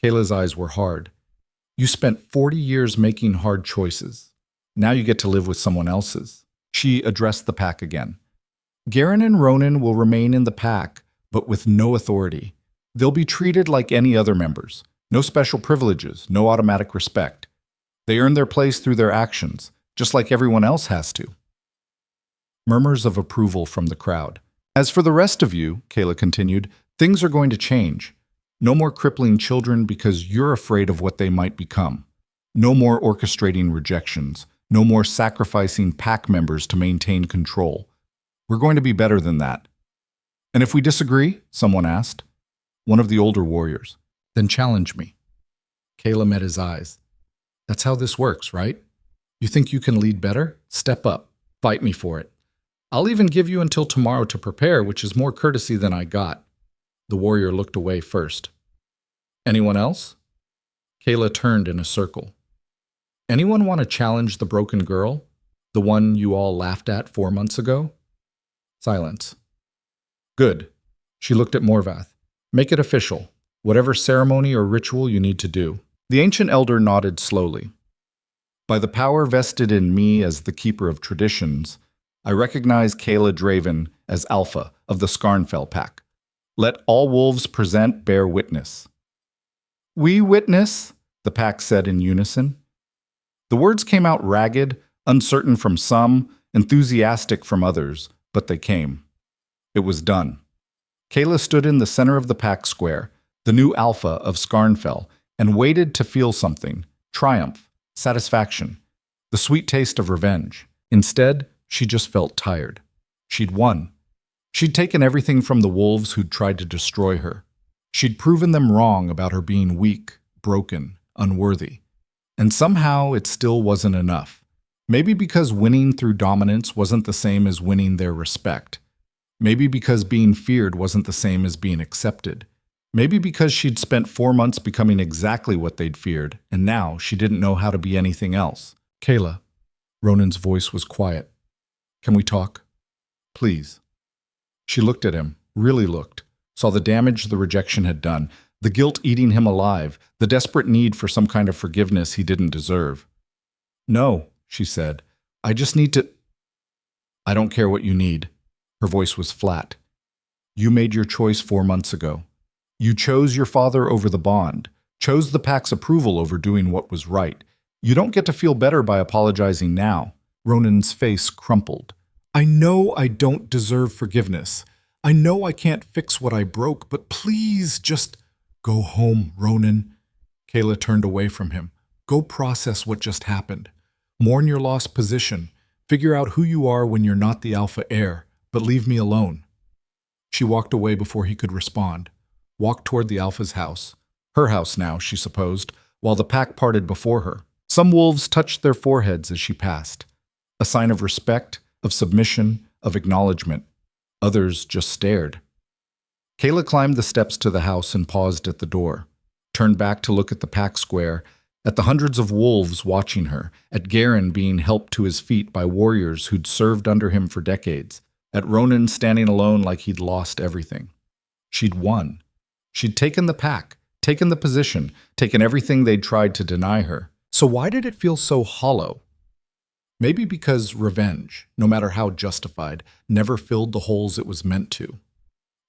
Kayla's eyes were hard. "You spent 40 years making hard choices. Now you get to live with someone else's." She addressed the pack again. "Garen and Ronan will remain in the pack, but with no authority. They'll be treated like any other members. No special privileges, no automatic respect. They earn their place through their actions, just like everyone else has to." Murmurs of approval from the crowd. "As for the rest of you," Kayla continued, "things are going to change. No more crippling children because you're afraid of what they might become. No more orchestrating rejections. No more sacrificing pack members to maintain control. We're going to be better than that." "And if we disagree?" someone asked. One of the older warriors. "Then challenge me." Kayla met his eyes. "That's how this works, right? You think you can lead better? Step up. Fight me for it. I'll even give you until tomorrow to prepare, which is more courtesy than I got." The warrior looked away first. "Anyone else?" Kayla turned in a circle. "Anyone want to challenge the broken girl? The one you all laughed at 4 months ago?" Silence. "Good." She looked at Morvath. "Make it official. Whatever ceremony or ritual you need to do." The ancient elder nodded slowly. "By the power vested in me as the keeper of traditions, I recognize Kayla Draven as Alpha of the Skarnfell pack. Let all wolves present bear witness." We witness, the pack said in unison. The words came out ragged, uncertain from some, enthusiastic from others, but they came. It was done. Kayla stood in the center of the pack square, the new alpha of Skarnfell, and waited to feel something: triumph, satisfaction, the sweet taste of revenge. Instead, she just felt tired. She'd won. She'd taken everything from the wolves who'd tried to destroy her. She'd proven them wrong about her being weak, broken, unworthy. And somehow it still wasn't enough. Maybe because winning through dominance wasn't the same as winning their respect. Maybe because being feared wasn't the same as being accepted. Maybe because she'd spent 4 months becoming exactly what they'd feared, and now she didn't know how to be anything else. Kayla. Ronan's voice was quiet. Can we talk? Please. She looked at him, really looked, saw the damage the rejection had done, the guilt eating him alive, the desperate need for some kind of forgiveness he didn't deserve. No, she said. I just need to... I don't care what you need. Her voice was flat. You made your choice 4 months ago. You chose your father over the bond, chose the pack's approval over doing what was right. You don't get to feel better by apologizing now. Ronan's face crumpled. I know I don't deserve forgiveness. I know I can't fix what I broke, but please just go home, Ronan. Kayla turned away from him. Go process what just happened. Mourn your lost position. Figure out who you are when you're not the alpha heir, but leave me alone. She walked away before he could respond. Walked toward the alpha's house. Her house now, she supposed, while the pack parted before her. Some wolves touched their foreheads as she passed. A sign of respect, of submission, of acknowledgement. Others just stared. Kayla climbed the steps to the house and paused at the door. Turned back to look at the pack square, at the hundreds of wolves watching her, at Garen being helped to his feet by warriors who'd served under him for decades, at Ronan standing alone like he'd lost everything. She'd won. She'd taken the pack, taken the position, taken everything they'd tried to deny her. So why did it feel so hollow? Maybe because revenge, no matter how justified, never filled the holes it was meant to.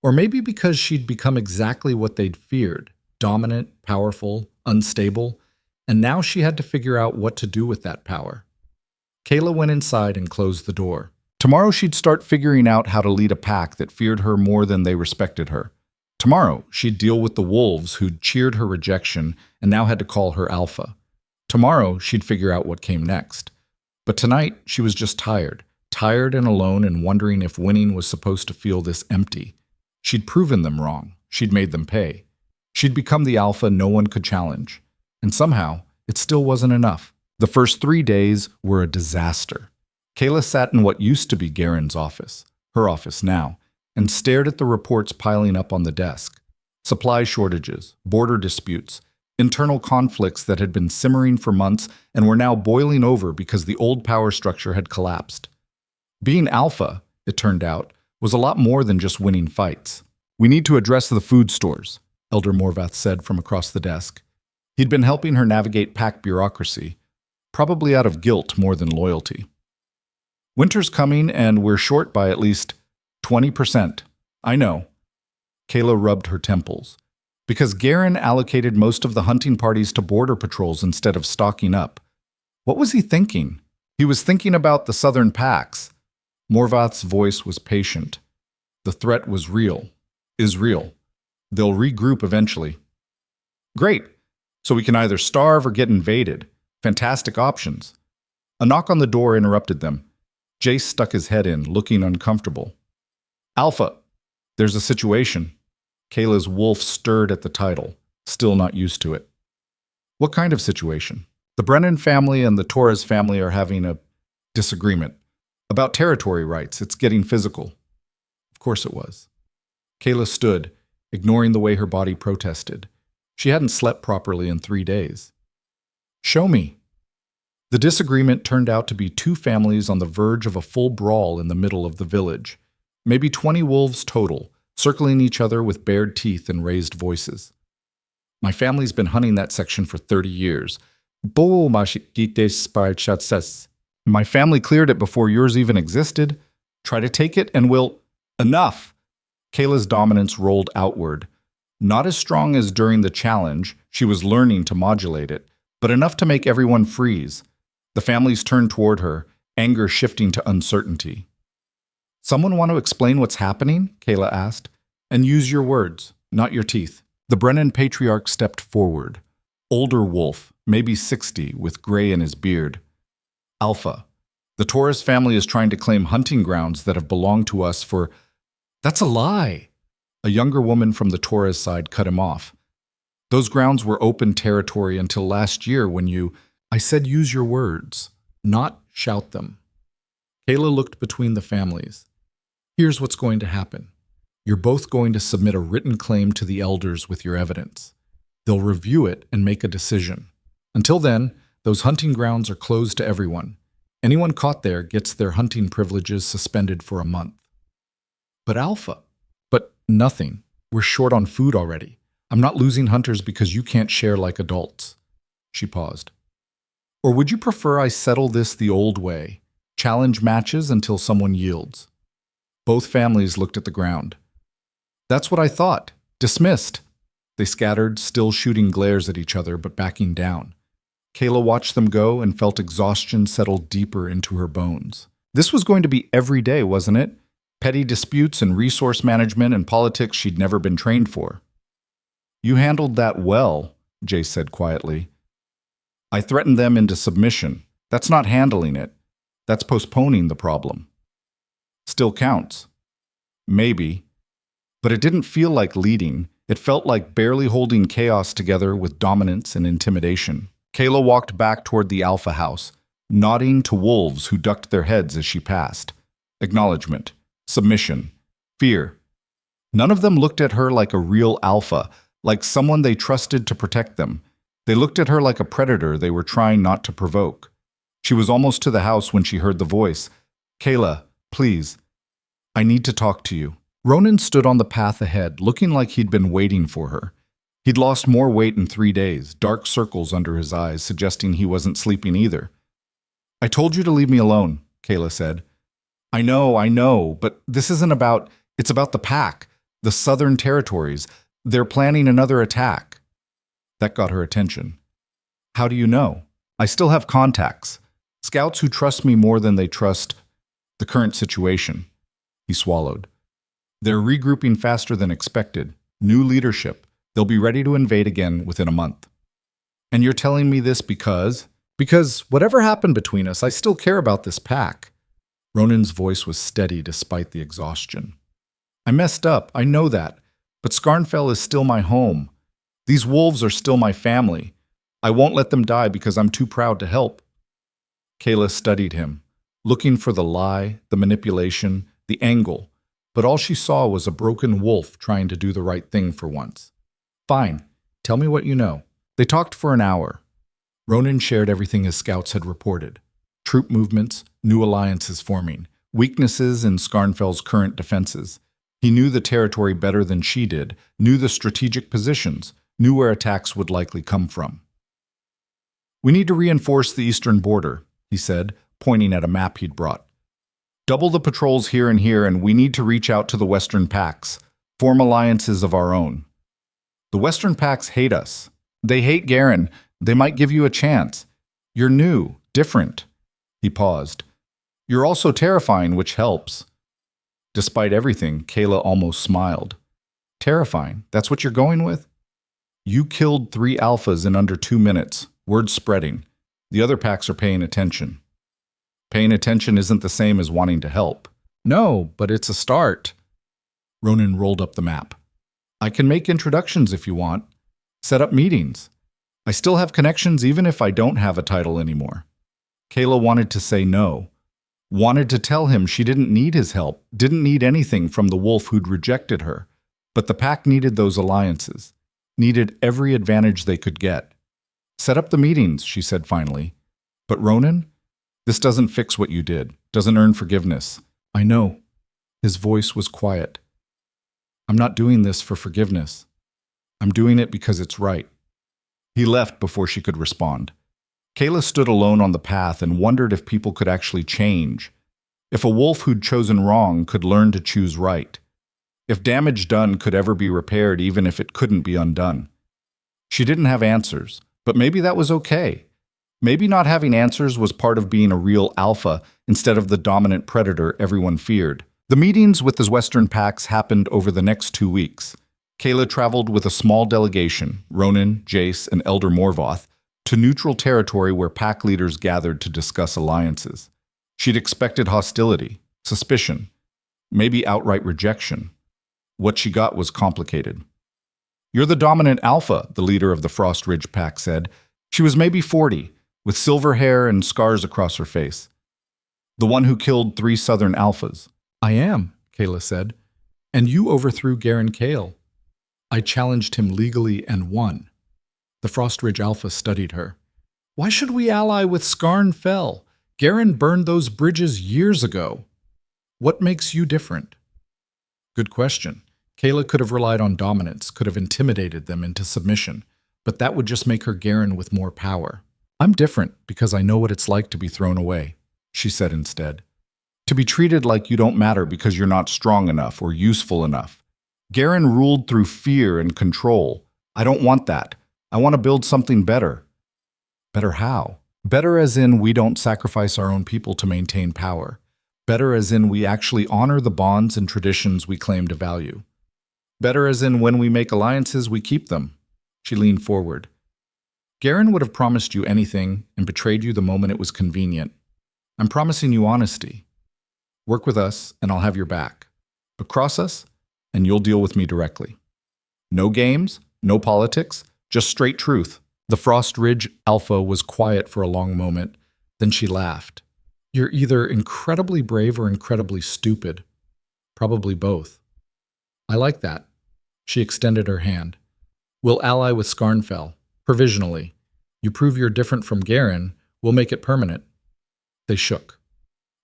Or maybe because she'd become exactly what they'd feared, dominant, powerful, unstable, and now she had to figure out what to do with that power. Kayla went inside and closed the door. Tomorrow she'd start figuring out how to lead a pack that feared her more than they respected her. Tomorrow she'd deal with the wolves who'd cheered her rejection and now had to call her alpha. Tomorrow she'd figure out what came next. But tonight she was just tired and alone and wondering if winning was supposed to feel this empty. She'd proven them wrong. She'd made them pay. She'd become the alpha no one could challenge. And somehow, it still wasn't enough. The first 3 days were a disaster. Kayla sat in what used to be Garen's office, her office now, and stared at the reports piling up on the desk. Supply shortages, border disputes, internal conflicts that had been simmering for months and were now boiling over because the old power structure had collapsed. Being alpha, it turned out, was a lot more than just winning fights. We need to address the food stores, Elder Morvath said from across the desk. He'd been helping her navigate pack bureaucracy, probably out of guilt more than loyalty. Winter's coming and we're short by at least 20%. I know. Kayla rubbed her temples. Because Garen allocated most of the hunting parties to border patrols instead of stocking up. What was he thinking? He was thinking about the southern packs. Morvath's voice was patient. The threat was real. Is real. They'll regroup eventually. Great. So we can either starve or get invaded. Fantastic options. A knock on the door interrupted them. Jace stuck his head in, looking uncomfortable. Alpha, there's a situation. Kayla's wolf stirred at the title, still not used to it. What kind of situation? The Brennan family and the Torres family are having a disagreement. About territory rights, it's getting physical. Of course it was. Kayla stood, ignoring the way her body protested. She hadn't slept properly in 3 days. Show me. The disagreement turned out to be 2 families on the verge of a full brawl in the middle of the village. Maybe 20 wolves total, circling each other with bared teeth and raised voices. My family's been hunting that section for 30 years. My family cleared it before yours even existed. Try to take it and we'll... Enough! Kayla's dominance rolled outward. Not as strong as during the challenge, She was learning to modulate it, but enough to make everyone freeze. The families turned toward her, anger shifting to uncertainty. "Someone want to explain what's happening?" Kayla asked. "And use your words, not your teeth." The Brennan patriarch stepped forward. Older wolf, maybe 60, with gray in his beard. "Alpha, the Torres family is trying to claim hunting grounds that have belonged to us for—" "That's a lie!" A younger woman from the Torres side cut him off. "Those grounds were open territory until last year when you—" "I said use your words, not shout them." Kayla looked between the families. "Here's what's going to happen. You're both going to submit a written claim to the elders with your evidence. They'll review it and make a decision. Until then, those hunting grounds are closed to everyone. Anyone caught there gets their hunting privileges suspended for a month." "But Alpha." "But nothing. We're short on food already. I'm not losing hunters because you can't share like adults." She paused. "Or would you prefer I settle this the old way? Challenge matches until someone yields?" Both families looked at the ground. "That's what I thought. Dismissed." They scattered, still shooting glares at each other, but backing down. Kayla watched them go and felt exhaustion settle deeper into her bones. This was going to be every day, wasn't it? Petty disputes and resource management and politics she'd never been trained for. "You handled that well," Jay said quietly. "I threatened them into submission. That's not handling it. That's postponing the problem." "Still counts." "Maybe. But it didn't feel like leading. It felt like barely holding chaos together with dominance and intimidation." Kayla walked back toward the Alpha house, nodding to wolves who ducked their heads as she passed. Acknowledgement, submission, fear. None of them looked at her like a real alpha, like someone they trusted to protect them. They looked at her like a predator they were trying not to provoke. She was almost to the house when she heard the voice. "Kayla, please. I need to talk to you." Ronan stood on the path ahead, looking like he'd been waiting for her. He'd lost more weight in 3 days, dark circles under his eyes, suggesting he wasn't sleeping either. "I told you to leave me alone," Kayla said. I know, but this isn't about— it's about the pack, the Southern Territories. They're planning another attack." That got her attention. "How do you know?" "I still have contacts. Scouts who trust me more than they trust the current situation." He swallowed. "They're regrouping faster than expected. New leadership. They'll be ready to invade again within a month." "And you're telling me this because—" "Because whatever happened between us, I still care about this pack." Ronan's voice was steady despite the exhaustion. "I messed up, I know that. But Scarnfell is still my home. These wolves are still my family. I won't let them die because I'm too proud to help." Kayla studied him, looking for the lie, the manipulation, the angle, but all she saw was a broken wolf trying to do the right thing for once. "Fine, tell me what you know." They talked for an hour. Ronan shared everything his scouts had reported. Troop movements, new alliances forming, weaknesses in Scarnfell's current defenses. He knew the territory better than she did, knew the strategic positions, knew where attacks would likely come from. "We need to reinforce the eastern border," he said, pointing at a map he'd brought. "Double the patrols here, and we need to reach out to the western packs, form alliances of our own. The western packs hate us. They hate Garen. They might give you a chance. You're new, different." He paused. "You're also terrifying, which helps." Despite everything, Kayla almost smiled. "Terrifying? That's what you're going with?" "You killed 3 alphas in under 2 minutes. Word's spreading. The other packs are paying attention." "Paying attention isn't the same as wanting to help." "No, but it's a start." Ronan rolled up the map. "I can make introductions if you want. Set up meetings. I still have connections even if I don't have a title anymore." Kayla wanted to say no. Wanted to tell him she didn't need his help, didn't need anything from the wolf who'd rejected her. But the pack needed those alliances, needed every advantage they could get. "Set up the meetings," she said finally. "But Ronan, this doesn't fix what you did, doesn't earn forgiveness." "I know." His voice was quiet. "I'm not doing this for forgiveness. I'm doing it because it's right." He left before she could respond. Kayla stood alone on the path and wondered if people could actually change. If a wolf who'd chosen wrong could learn to choose right. If damage done could ever be repaired even if it couldn't be undone. She didn't have answers, but maybe that was okay. Maybe not having answers was part of being a real alpha instead of the dominant predator everyone feared. The meetings with the Western packs happened over the next 2 weeks. Kayla traveled with a small delegation, Ronan, Jace, and Elder Morvoth, to neutral territory where pack leaders gathered to discuss alliances. She'd expected hostility, suspicion, maybe outright rejection. What she got was complicated. "You're the dominant alpha," the leader of the Frost Ridge pack said. She was maybe 40, with silver hair and scars across her face. "The one who killed 3 Southern alphas." "I am," Kayla said. "And you overthrew Garen Kale." "I challenged him legally and won." The Frost Ridge Alpha studied her. "Why should we ally with Skarn Fell? Garen burned those bridges years ago. What makes you different?" Good question. Kayla could have relied on dominance, could have intimidated them into submission, but that would just make her Garen with more power. "I'm different because I know what it's like to be thrown away," she said instead. "To be treated like you don't matter because you're not strong enough or useful enough. Garen ruled through fear and control. I don't want that. I want to build something better." Better how? Better as in we don't sacrifice our own people to maintain power. Better as in we actually honor the bonds and traditions we claim to value. Better as in when we make alliances, we keep them. She leaned forward. "Garen would have promised you anything and betrayed you the moment it was convenient. I'm promising you honesty. Work with us and I'll have your back. But cross us and you'll deal with me directly. No games, no politics, just straight truth." The Frost Ridge Alpha was quiet for a long moment. Then she laughed. "You're either incredibly brave or incredibly stupid. Probably both." "I like that." She extended her hand. "We'll ally with Skarnfell, provisionally. You prove you're different from Garen, we'll make it permanent." They shook.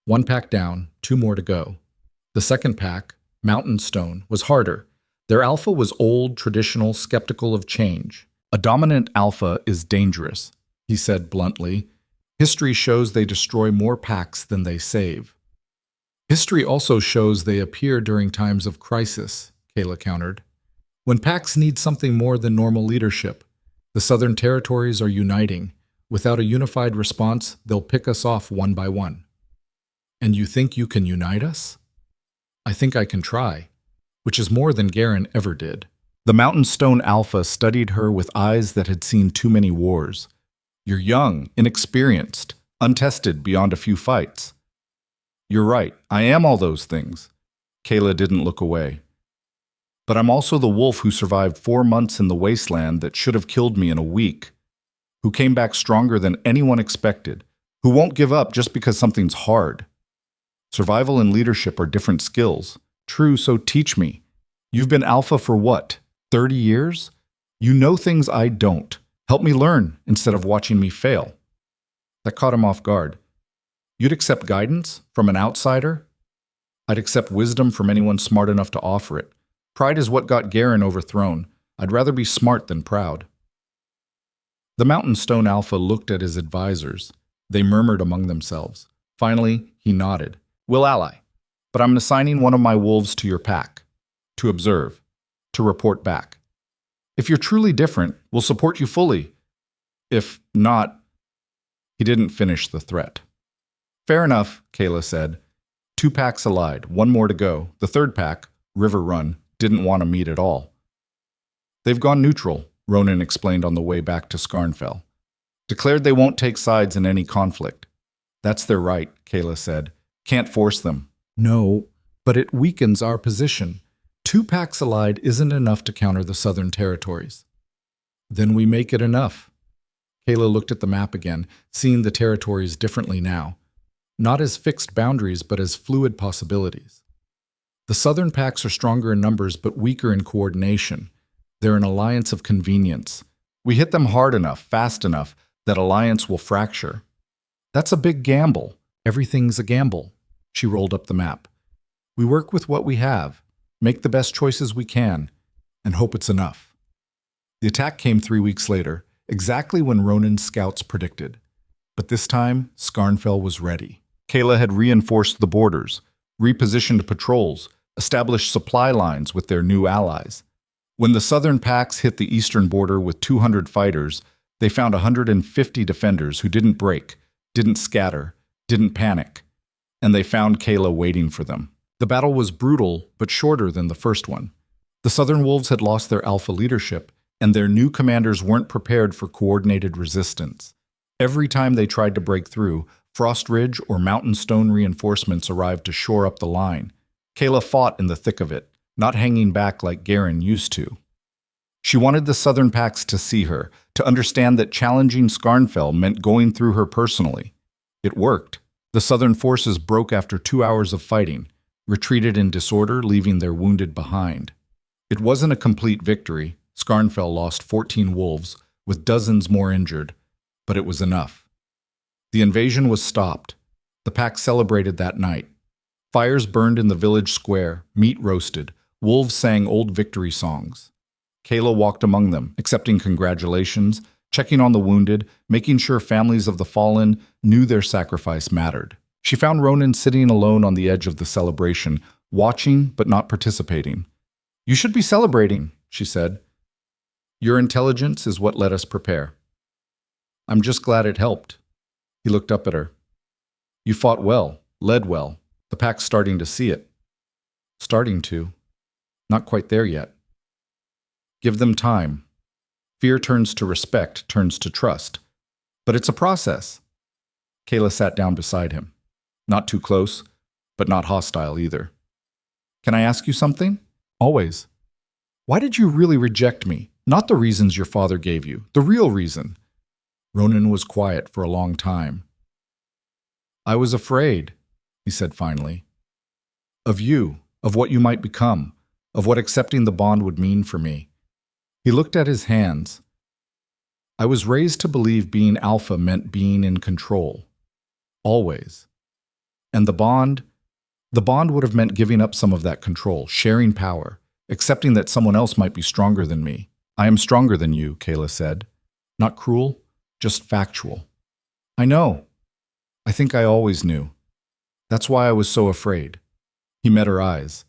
1 pack down, 2 more to go. The second pack, Mountain Stone, was harder. Their alpha was old, traditional, skeptical of change. "A dominant alpha is dangerous," he said bluntly. "History shows they destroy more packs than they save." "History also shows they appear during times of crisis," Kayla countered. "When packs need something more than normal leadership. The Southern Territories are uniting. Without a unified response, they'll pick us off one by one." "And you think you can unite us?" "I think I can try," which is more than Garen ever did. The Mountain Stone Alpha studied her with eyes that had seen too many wars. "You're young, inexperienced, untested beyond a few fights." "You're right, I am all those things." Kayla didn't look away. "But I'm also the wolf who survived 4 months in the wasteland that should have killed me in a week, who came back stronger than anyone expected, who won't give up just because something's hard. Survival and leadership are different skills. True, so teach me. You've been alpha for what, 30 years? You know things I don't. Help me learn instead of watching me fail." That caught him off guard. "You'd accept guidance from an outsider?" "I'd accept wisdom from anyone smart enough to offer it. Pride is what got Garen overthrown. I'd rather be smart than proud." The Mountain Stone Alpha looked at his advisors. They murmured among themselves. Finally, he nodded. "We'll ally, but I'm assigning one of my wolves to your pack. To observe. To report back. If you're truly different, we'll support you fully. If not..." He didn't finish the threat. "Fair enough," Kayla said. 2 packs allied, 1 more to go. The third pack, River Run, didn't want to meet at all. "They've gone neutral," Ronan explained on the way back to Skarnfell. "Declared they won't take sides in any conflict." "That's their right," Kayla said. "Can't force them." "No, but it weakens our position. 2 packs allied isn't enough to counter the Southern Territories." "Then we make it enough." Kayla looked at the map again, seeing the territories differently now. Not as fixed boundaries, but as fluid possibilities. The Southern packs are stronger in numbers but weaker in coordination. They're an alliance of convenience. We hit them hard enough, fast enough, that alliance will fracture. That's a big gamble. Everything's a gamble. She rolled up the map. We work with what we have, make the best choices we can, and hope it's enough. The attack came 3 weeks later, exactly when Ronan's scouts predicted. But this time, Skarnfell was ready. Kayla had reinforced the borders, repositioned patrols, established supply lines with their new allies. When the southern packs hit the eastern border with 200 fighters, they found 150 defenders who didn't break, didn't scatter, didn't panic, and they found Kayla waiting for them. The battle was brutal, but shorter than the first one. The Southern Wolves had lost their alpha leadership, and their new commanders weren't prepared for coordinated resistance. Every time they tried to break through, Frost Ridge or Mountain Stone reinforcements arrived to shore up the line. Kayla fought in the thick of it, not hanging back like Garen used to. She wanted the Southern packs to see her, to understand that challenging Skarnfell meant going through her personally. It worked. The Southern forces broke after 2 hours of fighting, retreated in disorder, leaving their wounded behind. It wasn't a complete victory. Skarnfell lost 14 wolves, with dozens more injured, but it was enough. The invasion was stopped. The pack celebrated that night. Fires burned in the village square, meat roasted, wolves sang old victory songs. Kayla walked among them, accepting congratulations, checking on the wounded, making sure families of the fallen knew their sacrifice mattered. She found Ronan sitting alone on the edge of the celebration, watching but not participating. "You should be celebrating," she said. "Your intelligence is what let us prepare." "I'm just glad it helped." He looked up at her. "You fought well, led well. The pack's starting to see it." "Starting to. Not quite there yet." "Give them time. Fear turns to respect, turns to trust. But it's a process." Kayla sat down beside him. Not too close, but not hostile either. "Can I ask you something?" "Always." "Why did you really reject me? Not the reasons your father gave you, the real reason." Ronan was quiet for a long time. "I was afraid," he said finally. "Of you, of what you might become, of what accepting the bond would mean for me." He looked at his hands. "I was raised to believe being alpha meant being in control. Always. And the bond would have meant giving up some of that control, sharing power, accepting that someone else might be stronger than me. I am stronger than you," Kayla said. "Not cruel, just factual." "I know. I think I always knew. That's why I was so afraid." He met her eyes.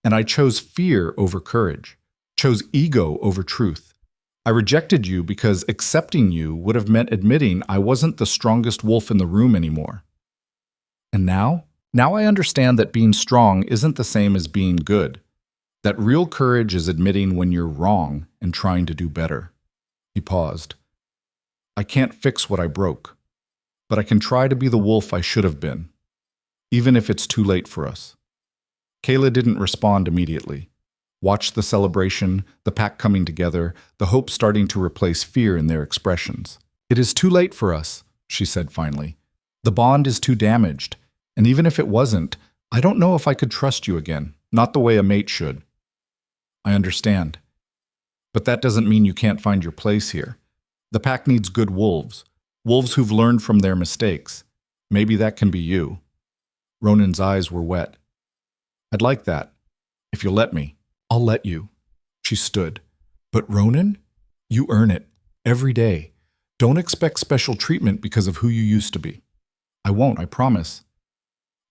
"And I chose fear over courage, chose ego over truth. I rejected you because accepting you would have meant admitting I wasn't the strongest wolf in the room anymore. And now? Now I understand that being strong isn't the same as being good. That real courage is admitting when you're wrong and trying to do better." He paused. "I can't fix what I broke, but I can try to be the wolf I should have been, even if it's too late for us." Kayla didn't respond immediately. Watched the celebration, the pack coming together, the hope starting to replace fear in their expressions. "It is too late for us," she said finally. "The bond is too damaged, and even if it wasn't, I don't know if I could trust you again, not the way a mate should." "I understand. But that doesn't mean you can't find your place here. The pack needs good wolves, wolves who've learned from their mistakes. Maybe that can be you." Ronan's eyes were wet. "I'd like that, if you'll let me." "I'll let you." She stood. "But Ronan, you earn it, every day. Don't expect special treatment because of who you used to be." "I won't, I promise."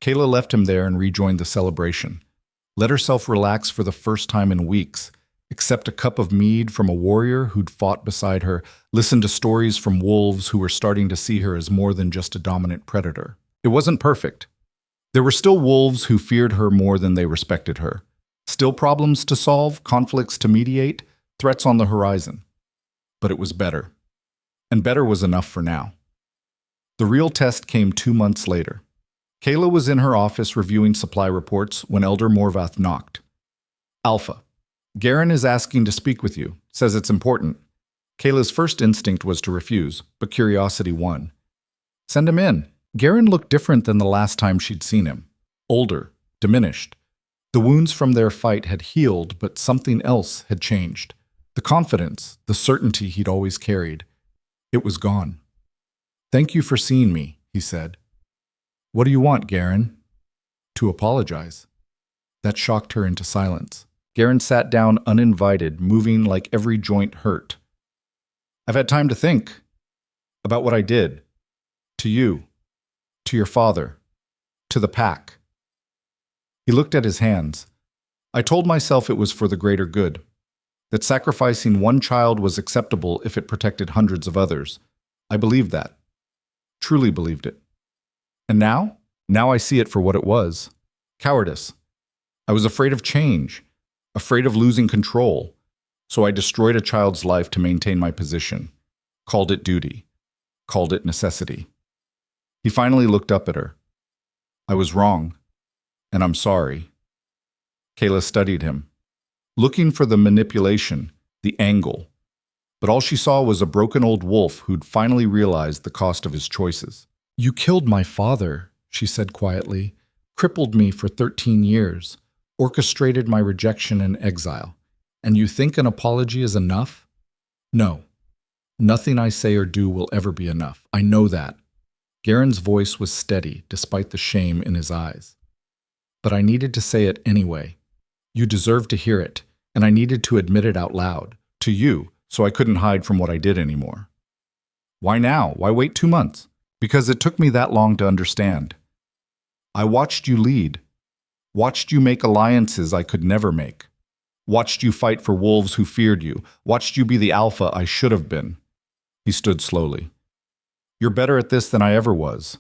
Kayla left him there and rejoined the celebration. Let herself relax for the first time in weeks, accept a cup of mead from a warrior who'd fought beside her, listen to stories from wolves who were starting to see her as more than just a dominant predator. It wasn't perfect. There were still wolves who feared her more than they respected her. Still problems to solve, conflicts to mediate, threats on the horizon. But it was better. And better was enough for now. The real test came 2 months later. Kayla was in her office reviewing supply reports when Elder Morvath knocked. "Alpha, Garen is asking to speak with you, says it's important." Kayla's first instinct was to refuse, but curiosity won. "Send him in." Garen looked different than the last time she'd seen him. Older, diminished. The wounds from their fight had healed, but something else had changed. The confidence, the certainty he'd always carried. It was gone. "Thank you for seeing me," he said. "What do you want, Garen?" "To apologize." That shocked her into silence. Garen sat down uninvited, moving like every joint hurt. "I've had time to think about what I did. To you. To your father. To the pack." He looked at his hands. "I told myself it was for the greater good, that sacrificing one child was acceptable if it protected hundreds of others. I believed that. Truly believed it. And now? Now I see it for what it was. Cowardice. I was afraid of change, afraid of losing control, so I destroyed a child's life to maintain my position, called it duty, called it necessity. He finally looked up at her. I was wrong, and I'm sorry. Kayla studied him, looking for the manipulation, the angle, but all she saw was a broken old wolf who'd finally realized the cost of his choices. "You killed my father," she said quietly, "crippled me for 13 years, orchestrated my rejection and exile. And you think an apology is enough? No. Nothing I say or do will ever be enough. I know that." Garen's voice was steady, despite the shame in his eyes. "But I needed to say it anyway. You deserved to hear it, and I needed to admit it out loud, to you, so I couldn't hide from what I did anymore." "Why now? Why wait 2 months?" "Because it took me that long to understand. I watched you lead, watched you make alliances I could never make, watched you fight for wolves who feared you, watched you be the alpha I should have been." He stood slowly. "You're better at this than I ever was.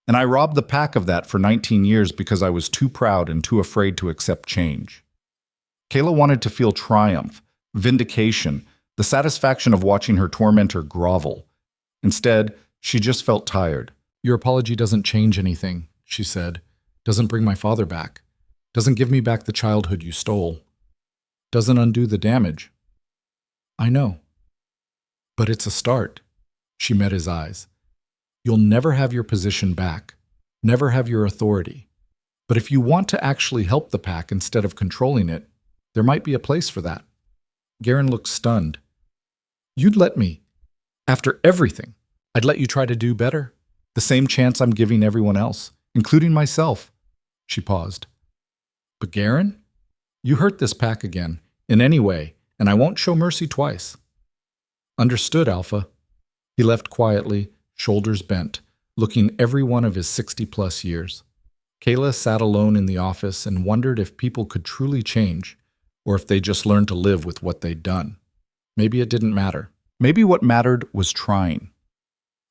And I robbed the pack of that for 19 years because I was too proud and too afraid to accept change." Kayla wanted to feel triumph, vindication, the satisfaction of watching her tormentor grovel. Instead, she just felt tired. "Your apology doesn't change anything," she said. "Doesn't bring my father back. Doesn't give me back the childhood you stole. Doesn't undo the damage." "I know. But it's a start." She met his eyes. "You'll never have your position back, never have your authority. But if you want to actually help the pack instead of controlling it, there might be a place for that." Garen looked stunned. "You'd let me? After everything, I'd let you try to do better? The same chance I'm giving everyone else, including myself." She paused. "But Garen, you hurt this pack again, in any way, and I won't show mercy twice." "Understood, Alpha." He left quietly, shoulders bent, looking every one of his 60-plus years. Kayla sat alone in the office and wondered if people could truly change, or if they just learned to live with what they'd done. Maybe it didn't matter. Maybe what mattered was trying.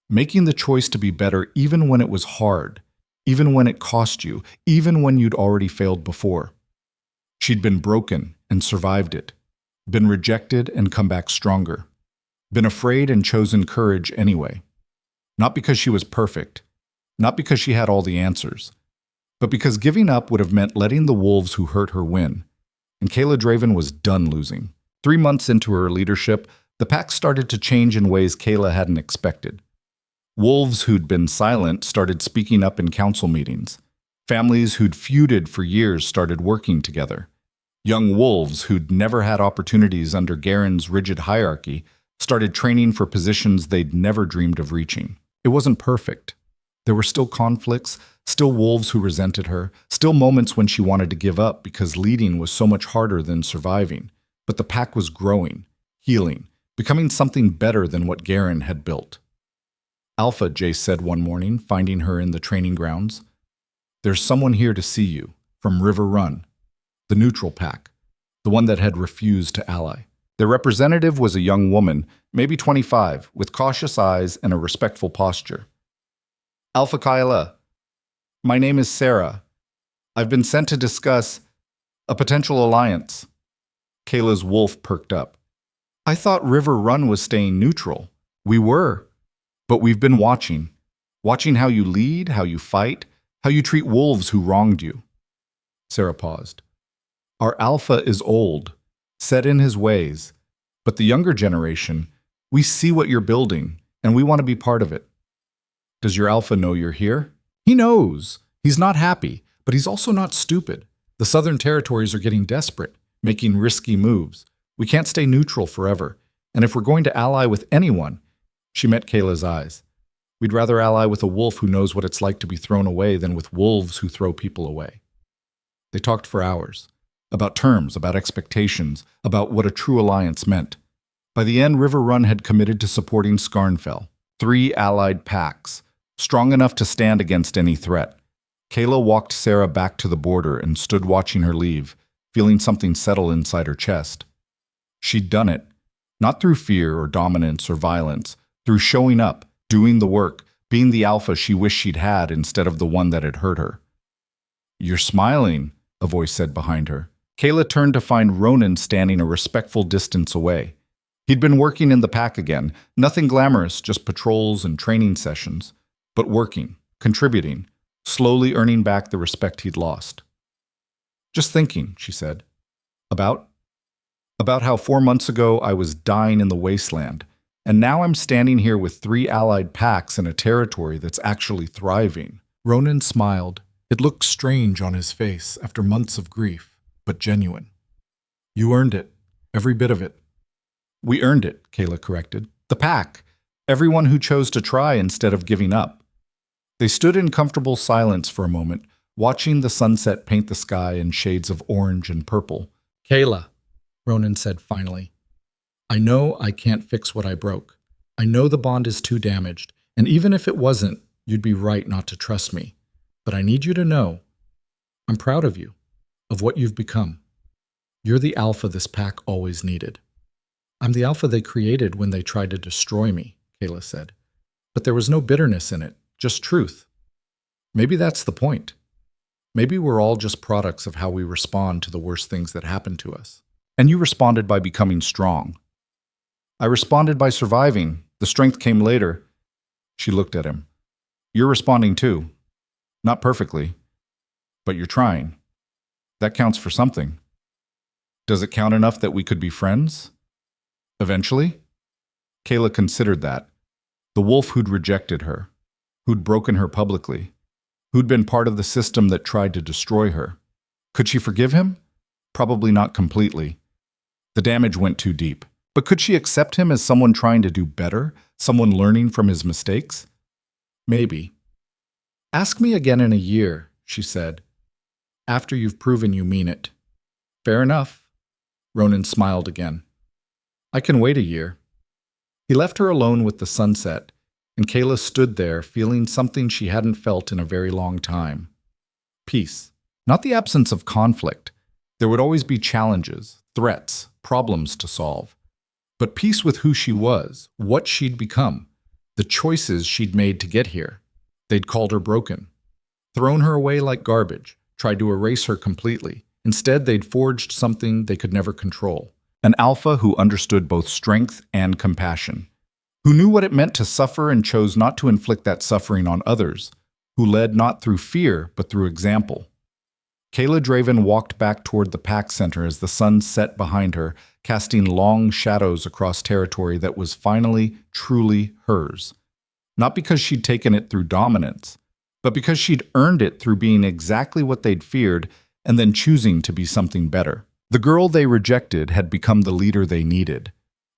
Making the choice to be better even when it was hard, even when it cost you, even when you'd already failed before. She'd been broken and survived it, been rejected and come back stronger, been afraid and chosen courage anyway. Not because she was perfect, not because she had all the answers, but because giving up would have meant letting the wolves who hurt her win. And Kayla Draven was done losing. 3 months into her leadership, the pack started to change in ways Kayla hadn't expected. Wolves who'd been silent started speaking up in council meetings. Families who'd feuded for years started working together. Young wolves who'd never had opportunities under Garen's rigid hierarchy started training for positions they'd never dreamed of reaching. It wasn't perfect. There were still conflicts, still wolves who resented her, still moments when she wanted to give up because leading was so much harder than surviving. But the pack was growing, healing, becoming something better than what Garen had built. "Alpha," Jace said one morning, finding her in the training grounds. "There's someone here to see you, from River Run, the neutral pack, the one that had refused to ally." Their representative was a young woman, maybe 25, with cautious eyes and a respectful posture. "Alpha Kayla, my name is Sarah. I've been sent to discuss a potential alliance." Kayla's wolf perked up. "I thought River Run was staying neutral." "We were, but we've been watching how you lead, how you fight, how you treat wolves who wronged you." Sarah paused. "Our Alpha is old, set in his ways, but the younger generation, we see what you're building, and we want to be part of it." "Does your Alpha know you're here?" "He knows. He's not happy, but he's also not stupid. The Southern Territories are getting desperate, making risky moves. We can't stay neutral forever, and if we're going to ally with anyone," she met Kayla's eyes, "we'd rather ally with a wolf who knows what it's like to be thrown away than with wolves who throw people away." They talked for hours. About terms, about expectations, about what a true alliance meant. By the end, River Run had committed to supporting Skarnfell, 3 allied packs, strong enough to stand against any threat. Kayla walked Sarah back to the border and stood watching her leave, feeling something settle inside her chest. She'd done it, not through fear or dominance or violence, through showing up, doing the work, being the alpha she wished she'd had instead of the one that had hurt her. "You're smiling," a voice said behind her. Kayla turned to find Ronan standing a respectful distance away. He'd been working in the pack again, nothing glamorous, just patrols and training sessions, but working, contributing, slowly earning back the respect he'd lost. "Just thinking," she said, about how 4 months ago I was dying in the wasteland, and now I'm standing here with 3 allied packs in a territory that's actually thriving." Ronan smiled. It looked strange on his face after months of grief, but genuine. "You earned it, every bit of it." "We earned it," Kayla corrected. "The pack. Everyone who chose to try instead of giving up." They stood in comfortable silence for a moment, watching the sunset paint the sky in shades of orange and purple. "Kayla," Ronan said finally, "I know I can't fix what I broke. I know the bond is too damaged, and even if it wasn't, you'd be right not to trust me. But I need you to know, I'm proud of you, of what you've become. You're the alpha this pack always needed." "I'm the alpha they created when they tried to destroy me," Kayla said. "But there was no bitterness in it, just truth. Maybe that's the point. Maybe we're all just products of how we respond to the worst things that happen to us. And you responded by becoming strong. I responded by surviving. The strength came later." She looked at him. "You're responding too. Not perfectly, but you're trying. That counts for something. Does it count enough that we could be friends? Eventually?" Kayla considered that. The wolf who'd rejected her, who'd broken her publicly, who'd been part of the system that tried to destroy her. Could she forgive him? Probably not completely. The damage went too deep. But could she accept him as someone trying to do better, someone learning from his mistakes? Maybe. "Ask me again in a year," she said, "after you've proven you mean it." "Fair enough." Ronan smiled again. "I can wait a year." He left her alone with the sunset, and Kayla stood there feeling something she hadn't felt in a very long time. Peace. Not the absence of conflict. There would always be challenges, threats, problems to solve. But peace with who she was, what she'd become, the choices she'd made to get here. They'd called her broken, thrown her away like garbage, tried to erase her completely. Instead, they'd forged something they could never control. An alpha who understood both strength and compassion, who knew what it meant to suffer and chose not to inflict that suffering on others, who led not through fear but through example. Kayla Draven walked back toward the pack center as the sun set behind her, casting long shadows across territory that was finally, truly hers. Not because she'd taken it through dominance, but because she'd earned it through being exactly what they'd feared and then choosing to be something better. The girl they rejected had become the leader they needed.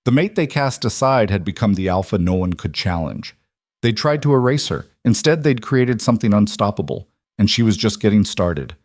The mate they cast aside had become the alpha no one could challenge. They'd tried to erase her. Instead, they'd created something unstoppable, and she was just getting started.